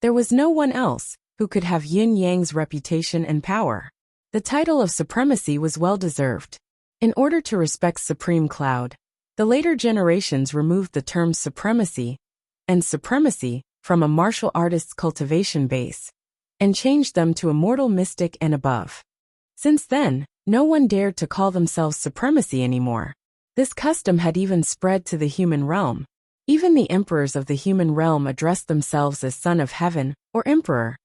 there was no one else who could have Yin Yang's reputation and power. The title of supremacy was well-deserved. In order to respect Supreme Cloud, the later generations removed the terms supremacy and supremacy from a martial artist's cultivation base and changed them to immortal mystic and above. Since then, no one dared to call themselves supremacy anymore. This custom had even spread to the human realm. Even the emperors of the human realm addressed themselves as Son of Heaven or Emperor,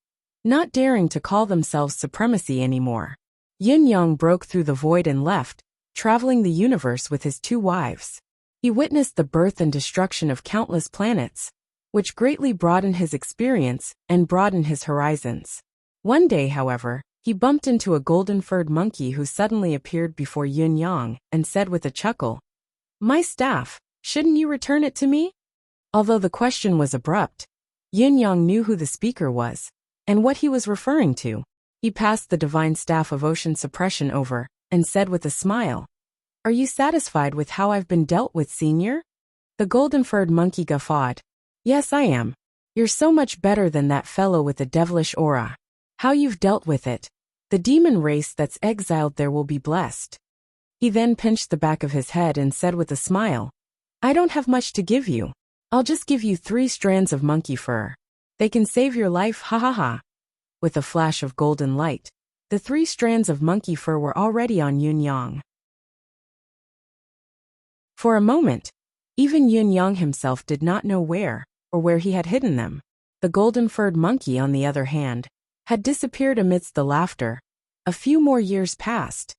not daring to call themselves supremacy anymore. Yin Yang broke through the void and left, traveling the universe with his 2 wives. He witnessed the birth and destruction of countless planets, which greatly broadened his experience and broadened his horizons. One day, however, he bumped into a golden-furred monkey who suddenly appeared before Yin Yang and said with a chuckle, "My staff, shouldn't you return it to me?" Although the question was abrupt, Yin Yang knew who the speaker was and what he was referring to. He passed the divine staff of ocean suppression over and said with a smile, "Are you satisfied with how I've been dealt with, Senior?" The golden-furred monkey guffawed. "Yes, I am. You're so much better than that fellow with the devilish aura. How you've dealt with it. The demon race that's exiled there will be blessed." He then pinched the back of his head and said with a smile, "I don't have much to give you. I'll just give you 3 strands of monkey fur. They can save your life, ha ha ha." With a flash of golden light, the 3 strands of monkey fur were already on Yin Yang. For a moment, even Yin Yang himself did not know where he had hidden them. The golden-furred monkey, on the other hand, had disappeared amidst the laughter. A few more years passed.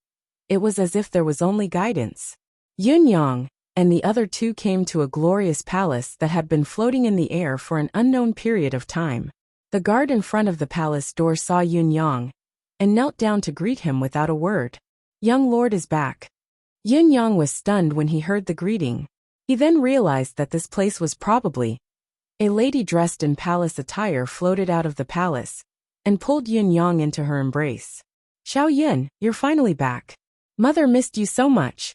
It was as if there was only guidance. Yin Yang and the other 2 came to a glorious palace that had been floating in the air for an unknown period of time. The guard in front of the palace door saw Yin Yang and knelt down to greet him without a word. "Young lord is back." Yin Yang was stunned when he heard the greeting. He then realized that this place was probably a lady dressed in palace attire floated out of the palace and pulled Yin Yang into her embrace. "Xiao Yin, you're finally back. Mother missed you so much."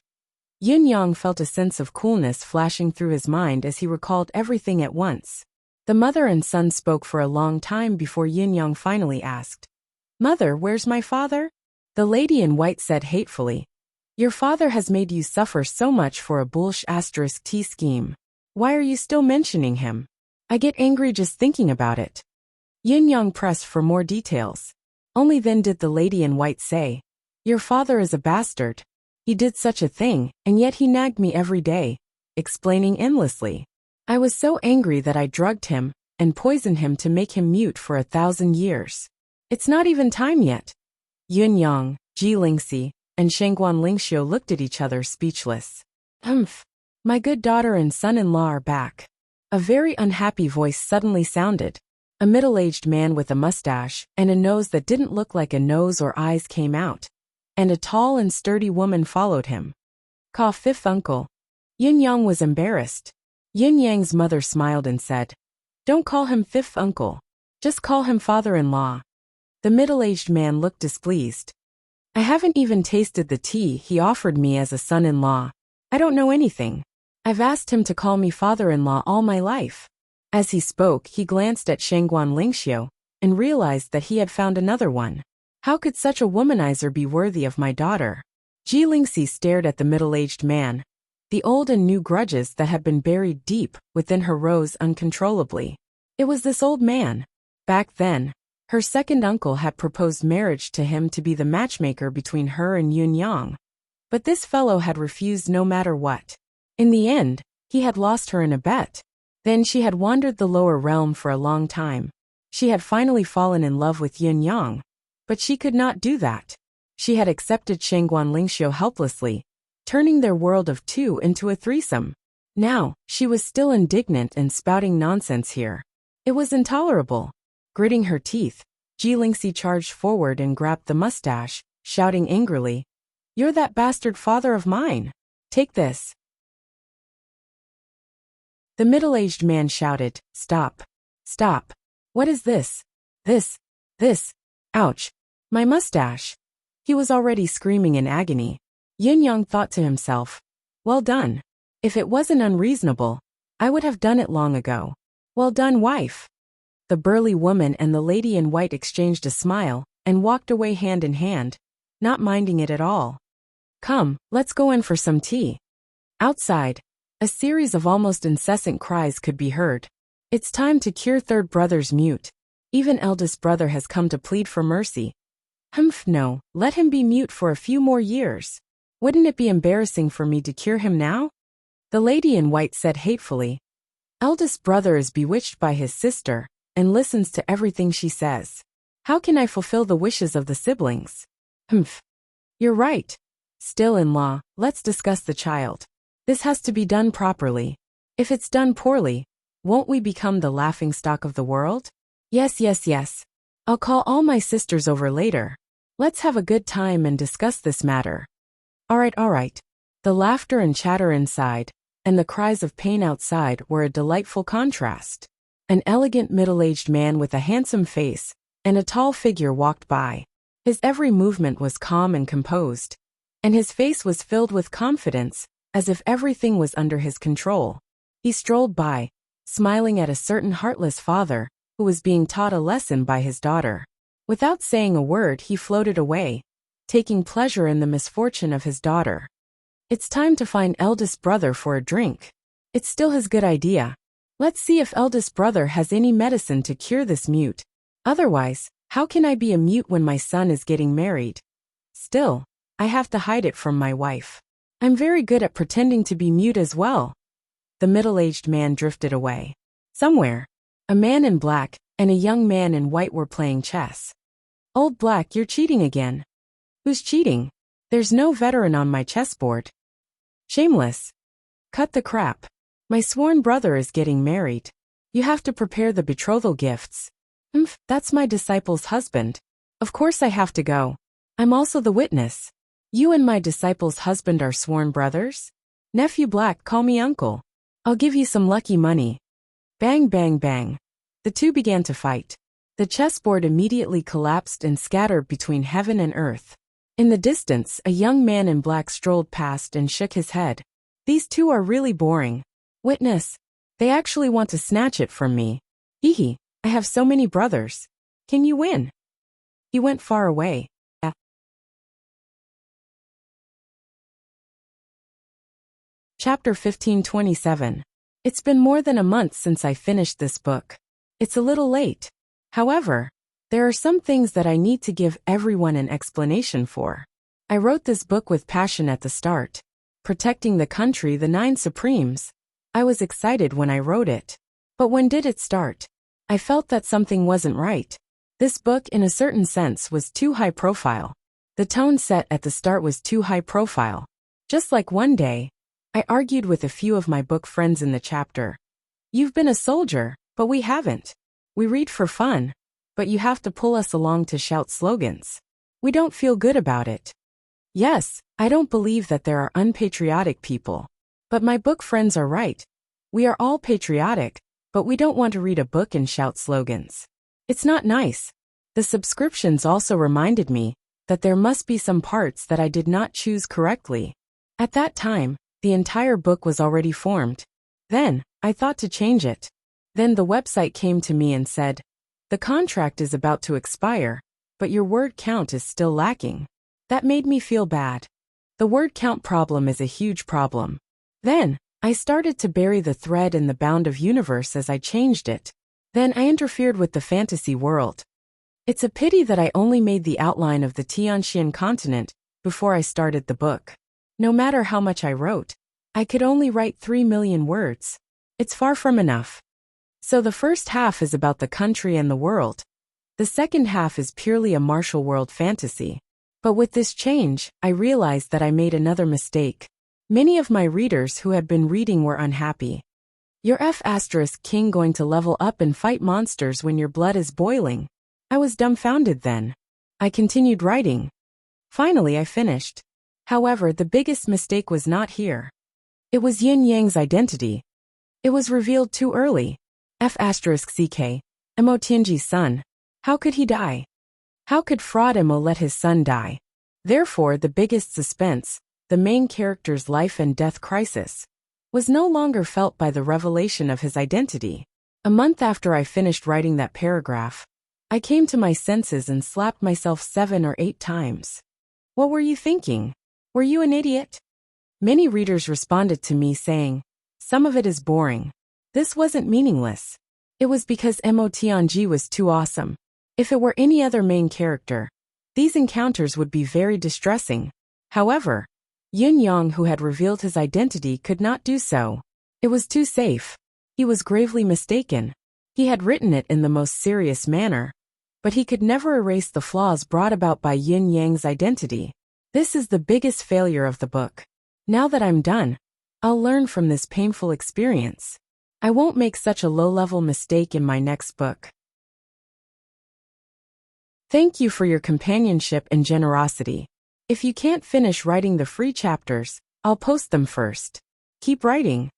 Yin Yang felt a sense of coolness flashing through his mind as he recalled everything at once. The mother and son spoke for a long time before Yin Yang finally asked, "Mother, where's my father?" The lady in white said hatefully, "Your father has made you suffer so much for a *T scheme. Why are you still mentioning him? I get angry just thinking about it." Yin Yang pressed for more details. Only then did the lady in white say, "Your father is a bastard. He did such a thing, and yet he nagged me every day, explaining endlessly. I was so angry that I drugged him and poisoned him to make him mute for 1,000 years. It's not even time yet." Yin Yang, Ji Lingxi, and Shengguan Lingxiu looked at each other speechless. "Humph. My good daughter and son-in-law are back." A very unhappy voice suddenly sounded. A middle-aged man with a mustache and a nose that didn't look like a nose or eyes came out, and a tall and sturdy woman followed him. "Call 5th uncle." Yin Yang was embarrassed. Yin Yang's mother smiled and said, "Don't call him 5th uncle. Just call him father-in-law." The middle-aged man looked displeased. "I haven't even tasted the tea he offered me as a son-in-law. I don't know anything. I've asked him to call me father-in-law all my life." As he spoke, he glanced at Shengguan Lingxiu and realized that he had found another one. How could such a womanizer be worthy of my daughter? Ji Lingxi stared at the middle-aged man. The old and new grudges that had been buried deep within her rose uncontrollably. It was this old man. Back then, her second uncle had proposed marriage to him to be the matchmaker between her and Yin Yang. But this fellow had refused no matter what. In the end, he had lost her in a bet. Then she had wandered the lower realm for a long time. She had finally fallen in love with Yin Yang. But she could not do that. She had accepted Shengguan Lingxiu helplessly, turning their world of 2 into a threesome. Now, she was still indignant and spouting nonsense here. It was intolerable. Gritting her teeth, Ji Lingxi charged forward and grabbed the mustache, shouting angrily, "You're that bastard father of mine. Take this." The middle-aged man shouted, "Stop! Stop! What is this? This! Ouch! My mustache!" He was already screaming in agony. Yin Yang thought to himself, "Well done. If it wasn't unreasonable, I would have done it long ago. Well done, wife." The burly woman and the lady in white exchanged a smile and walked away hand in hand, not minding it at all. Come, let's go in for some tea. Outside, a series of almost incessant cries could be heard. It's time to cure third brother's mute. Even eldest brother has come to plead for mercy. Humph, no, let him be mute for a few more years. Wouldn't it be embarrassing for me to cure him now? The lady in white said hatefully. Eldest brother is bewitched by his sister and listens to everything she says. How can I fulfill the wishes of the siblings? Humph. You're right. Still-in-law, let's discuss the child. This has to be done properly. If it's done poorly, won't we become the laughingstock of the world? Yes, yes, yes. I'll call all my sisters over later. Let's have a good time and discuss this matter. All right. The laughter and chatter inside, and the cries of pain outside were a delightful contrast. An elegant middle-aged man with a handsome face and a tall figure walked by. His every movement was calm and composed, and his face was filled with confidence, as if everything was under his control. He strolled by, smiling at a certain heartless father who was being taught a lesson by his daughter. Without saying a word, he floated away, taking pleasure in the misfortune of his daughter. It's time to find eldest brother for a drink. It's still his good idea. Let's see if eldest brother has any medicine to cure this mute. Otherwise, how can I be a mute when my son is getting married? Still, I have to hide it from my wife. I'm very good at pretending to be mute as well. The middle-aged man drifted away. Somewhere, a man in black and a young man in white were playing chess. Old Black, you're cheating again. Who's cheating? There's no veteran on my chessboard. Shameless. Cut the crap. My sworn brother is getting married. You have to prepare the betrothal gifts. That's my disciple's husband. Of course I have to go. I'm also the witness. You and my disciple's husband are sworn brothers? Nephew Black, call me uncle. I'll give you some lucky money. Bang, bang, bang. The two began to fight. The chessboard immediately collapsed and scattered between heaven and earth. In the distance, a young man in black strolled past and shook his head. These two are really boring. Witness. They actually want to snatch it from me. Hee. I have so many brothers. Can you win? He went far away. Chapter 1527. It's been more than a month since I finished this book. It's a little late. However, there are some things that I need to give everyone an explanation for. I wrote this book with passion at the start. Protecting the country, the 9 Supremes. I was excited when I wrote it. But when did it start? I felt that something wasn't right. This book, in a certain sense, was too high profile. The tone set at the start was too high profile. Just like one day, I argued with a few of my book friends in the chapter. You've been a soldier, but we haven't. We read for fun, but you have to pull us along to shout slogans. We don't feel good about it. Yes, I don't believe that there are unpatriotic people. But my book friends are right. We are all patriotic, but we don't want to read a book and shout slogans. It's not nice. The subscriptions also reminded me that there must be some parts that I did not choose correctly. At that time, the entire book was already formed. Then, I thought to change it. Then the website came to me and said, the contract is about to expire, but your word count is still lacking. That made me feel bad. The word count problem is a huge problem. Then, I started to bury the thread in the bound of universe as I changed it. Then I interfered with the fantasy world. It's a pity that I only made the outline of the Tianxian continent before I started the book. No matter how much I wrote, I could only write 3 million words. It's far from enough. So the first half is about the country and the world. The second half is purely a martial world fantasy. But with this change, I realized that I made another mistake. Many of my readers who had been reading were unhappy. Your F*** king going to level up and fight monsters when your blood is boiling? I was dumbfounded then. I continued writing. Finally I finished. However, the biggest mistake was not here. It was Yin Yang's identity. It was revealed too early. F***ck, Emo Tianji's son. How could he die? How could Fraud Emo let his son die? Therefore, the biggest suspense, the main character's life and death crisis, was no longer felt by the revelation of his identity. A month after I finished writing that paragraph, I came to my senses and slapped myself 7 or 8 times. What were you thinking? Were you an idiot? Many readers responded to me saying, some of it is boring. This wasn't meaningless. It was because Motianji was too awesome. If it were any other main character, these encounters would be very distressing. However, Yun Yang, who had revealed his identity, could not do so. It was too safe. He was gravely mistaken. He had written it in the most serious manner, but he could never erase the flaws brought about by Yin Yang's identity. This is the biggest failure of the book. Now that I'm done, I'll learn from this painful experience. I won't make such a low-level mistake in my next book. Thank you for your companionship and generosity. If you can't finish writing the free chapters, I'll post them first. Keep writing.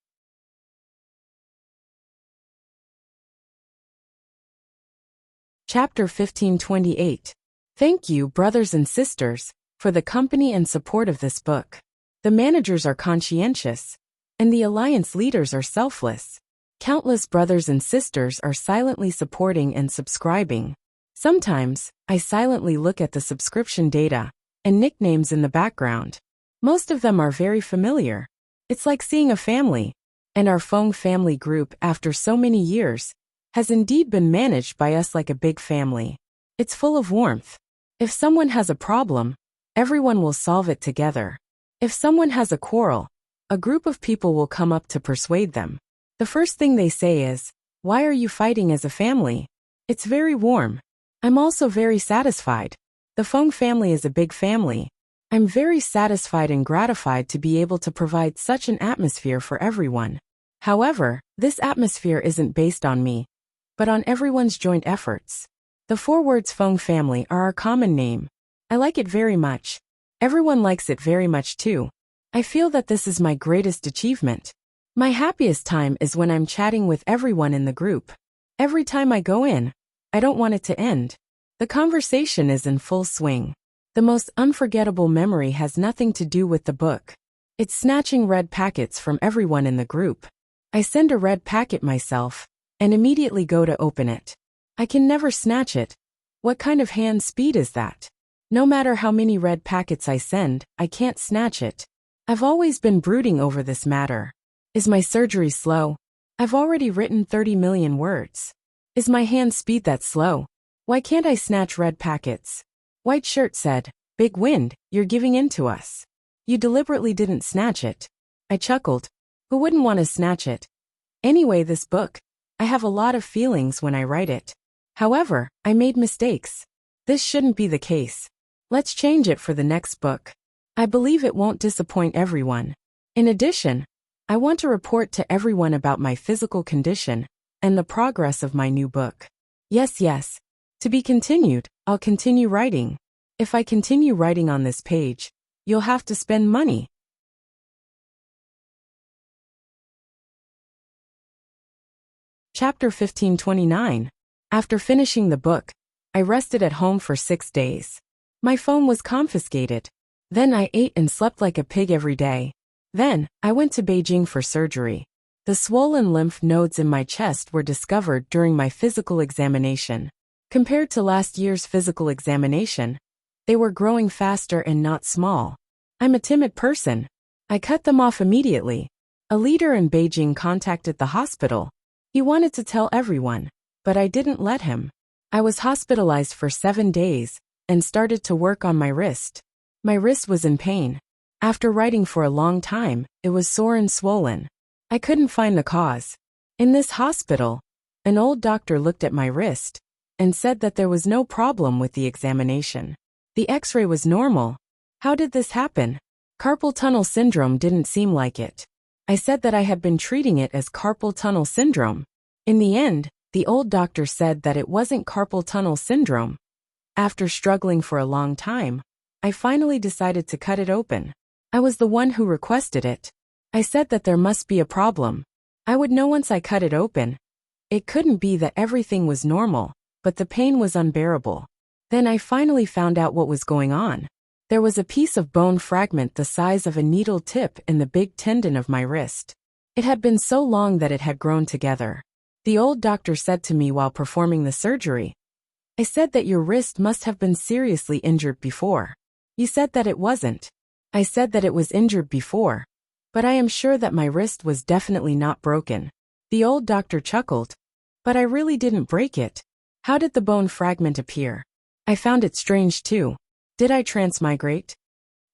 Chapter 1528. Thank you, brothers and sisters, for the company and support of this book. The managers are conscientious, and the alliance leaders are selfless. Countless brothers and sisters are silently supporting and subscribing. Sometimes, I silently look at the subscription data and nicknames in the background. Most of them are very familiar. It's like seeing a family, and our Feng family group, after so many years, has indeed been managed by us like a big family. It's full of warmth. If someone has a problem, everyone will solve it together. If someone has a quarrel, a group of people will come up to persuade them. The first thing they say is, "Why are you fighting as a family?" It's very warm. I'm also very satisfied. The Feng family is a big family. I'm very satisfied and gratified to be able to provide such an atmosphere for everyone. However, this atmosphere isn't based on me, but on everyone's joint efforts. The 4 words Feng family are our common name. I like it very much. Everyone likes it very much too. I feel that this is my greatest achievement. My happiest time is when I'm chatting with everyone in the group. Every time I go in, I don't want it to end. The conversation is in full swing. The most unforgettable memory has nothing to do with the book. It's snatching red packets from everyone in the group. I send a red packet myself, and immediately go to open it. I can never snatch it. What kind of hand speed is that? No matter how many red packets I send, I can't snatch it. I've always been brooding over this matter. Is my surgery slow? I've already written 30 million words. Is my hand speed that slow? Why can't I snatch red packets? White Shirt said, "Big Wind, you're giving in to us. You deliberately didn't snatch it." I chuckled. Who wouldn't want to snatch it? Anyway, this book, I have a lot of feelings when I write it. However, I made mistakes. This shouldn't be the case. Let's change it for the next book. I believe it won't disappoint everyone. In addition, I want to report to everyone about my physical condition and the progress of my new book. Yes. To be continued, I'll continue writing. If I continue writing on this page, you'll have to spend money. Chapter 1529. After finishing the book, I rested at home for 6 days. My phone was confiscated. Then I ate and slept like a pig every day. Then, I went to Beijing for surgery. The swollen lymph nodes in my chest were discovered during my physical examination. Compared to last year's physical examination, they were growing faster and not small. I'm a timid person. I cut them off immediately. A leader in Beijing contacted the hospital. He wanted to tell everyone, but I didn't let him. I was hospitalized for 7 days and started to work on my wrist. My wrist was in pain. After writing for a long time, it was sore and swollen. I couldn't find the cause. In this hospital, an old doctor looked at my wrist and said that there was no problem with the examination. The X-ray was normal. How did this happen? Carpal tunnel syndrome didn't seem like it. I said that I had been treating it as carpal tunnel syndrome. In the end, the old doctor said that it wasn't carpal tunnel syndrome. After struggling for a long time, I finally decided to cut it open. I was the one who requested it. I said that there must be a problem. I would know once I cut it open. It couldn't be that everything was normal, but the pain was unbearable. Then I finally found out what was going on. There was a piece of bone fragment the size of a needle tip in the big tendon of my wrist. It had been so long that it had grown together. The old doctor said to me while performing the surgery. I said that your wrist must have been seriously injured before. You said that it wasn't. I said that it was injured before, but I am sure that my wrist was definitely not broken. The old doctor chuckled. But I really didn't break it. How did the bone fragment appear? I found it strange too. Did I transmigrate?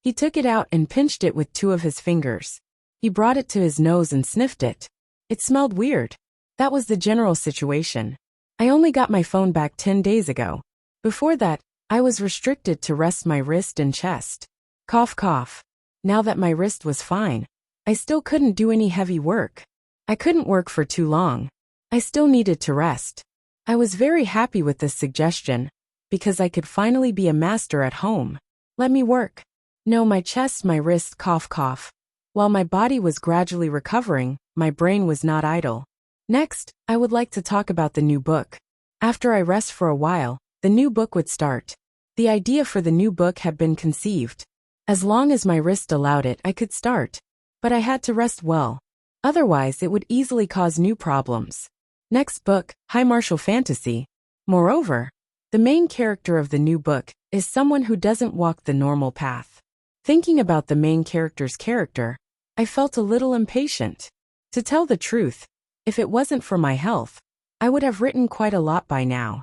He took it out and pinched it with 2 of his fingers. He brought it to his nose and sniffed it. It smelled weird. That was the general situation. I only got my phone back 10 days ago. Before that, I was restricted to rest my wrist and chest. Cough cough. Now that my wrist was fine, I still couldn't do any heavy work. I couldn't work for too long. I still needed to rest. I was very happy with this suggestion, because I could finally be a master at home. Let me work. No, my chest, my wrist, cough cough. While my body was gradually recovering, my brain was not idle. Next, I would like to talk about the new book. After I rest for a while, the new book would start. The idea for the new book had been conceived. As long as my wrist allowed it, I could start. But I had to rest well. Otherwise, it would easily cause new problems. Next book, high martial fantasy. Moreover, the main character of the new book is someone who doesn't walk the normal path. Thinking about the main character's character, I felt a little impatient. To tell the truth, if it wasn't for my health, I would have written quite a lot by now.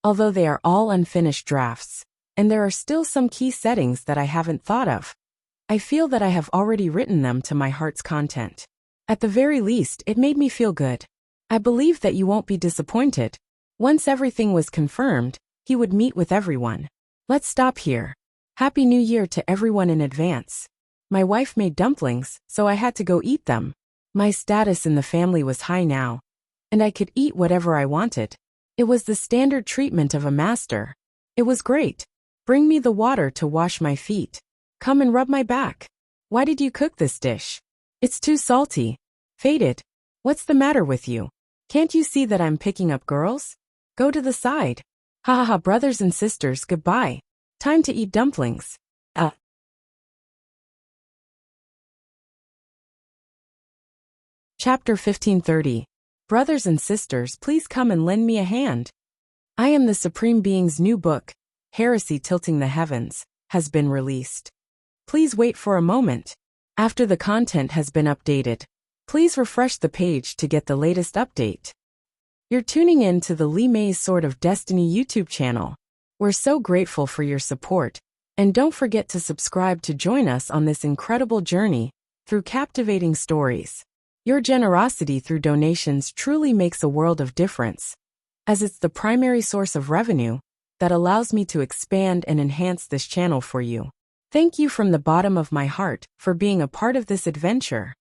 Although they are all unfinished drafts, and there are still some key settings that I haven't thought of, I feel that I have already written them to my heart's content. At the very least, it made me feel good. I believe that you won't be disappointed. Once everything was confirmed, he would meet with everyone. Let's stop here. Happy New Year to everyone in advance. My wife made dumplings, so I had to go eat them. My status in the family was high now, and I could eat whatever I wanted. It was the standard treatment of a master. It was great. Bring me the water to wash my feet. Come and rub my back. Why did you cook this dish? It's too salty. Faded. What's the matter with you? Can't you see that I'm picking up girls? Go to the side. Ha ha ha, brothers and sisters, goodbye. Time to eat dumplings. Chapter 1530. Brothers and sisters, please come and lend me a hand. I Am the Supreme Being's new book, Heresy Tilting the Heavens, has been released. Please wait for a moment. After the content has been updated, please refresh the page to get the latest update. You're tuning in to the Li Mei's Sword of Destiny YouTube channel. We're so grateful for your support, and don't forget to subscribe to join us on this incredible journey through captivating stories. Your generosity through donations truly makes a world of difference, as it's the primary source of revenue that allows me to expand and enhance this channel for you. Thank you from the bottom of my heart for being a part of this adventure.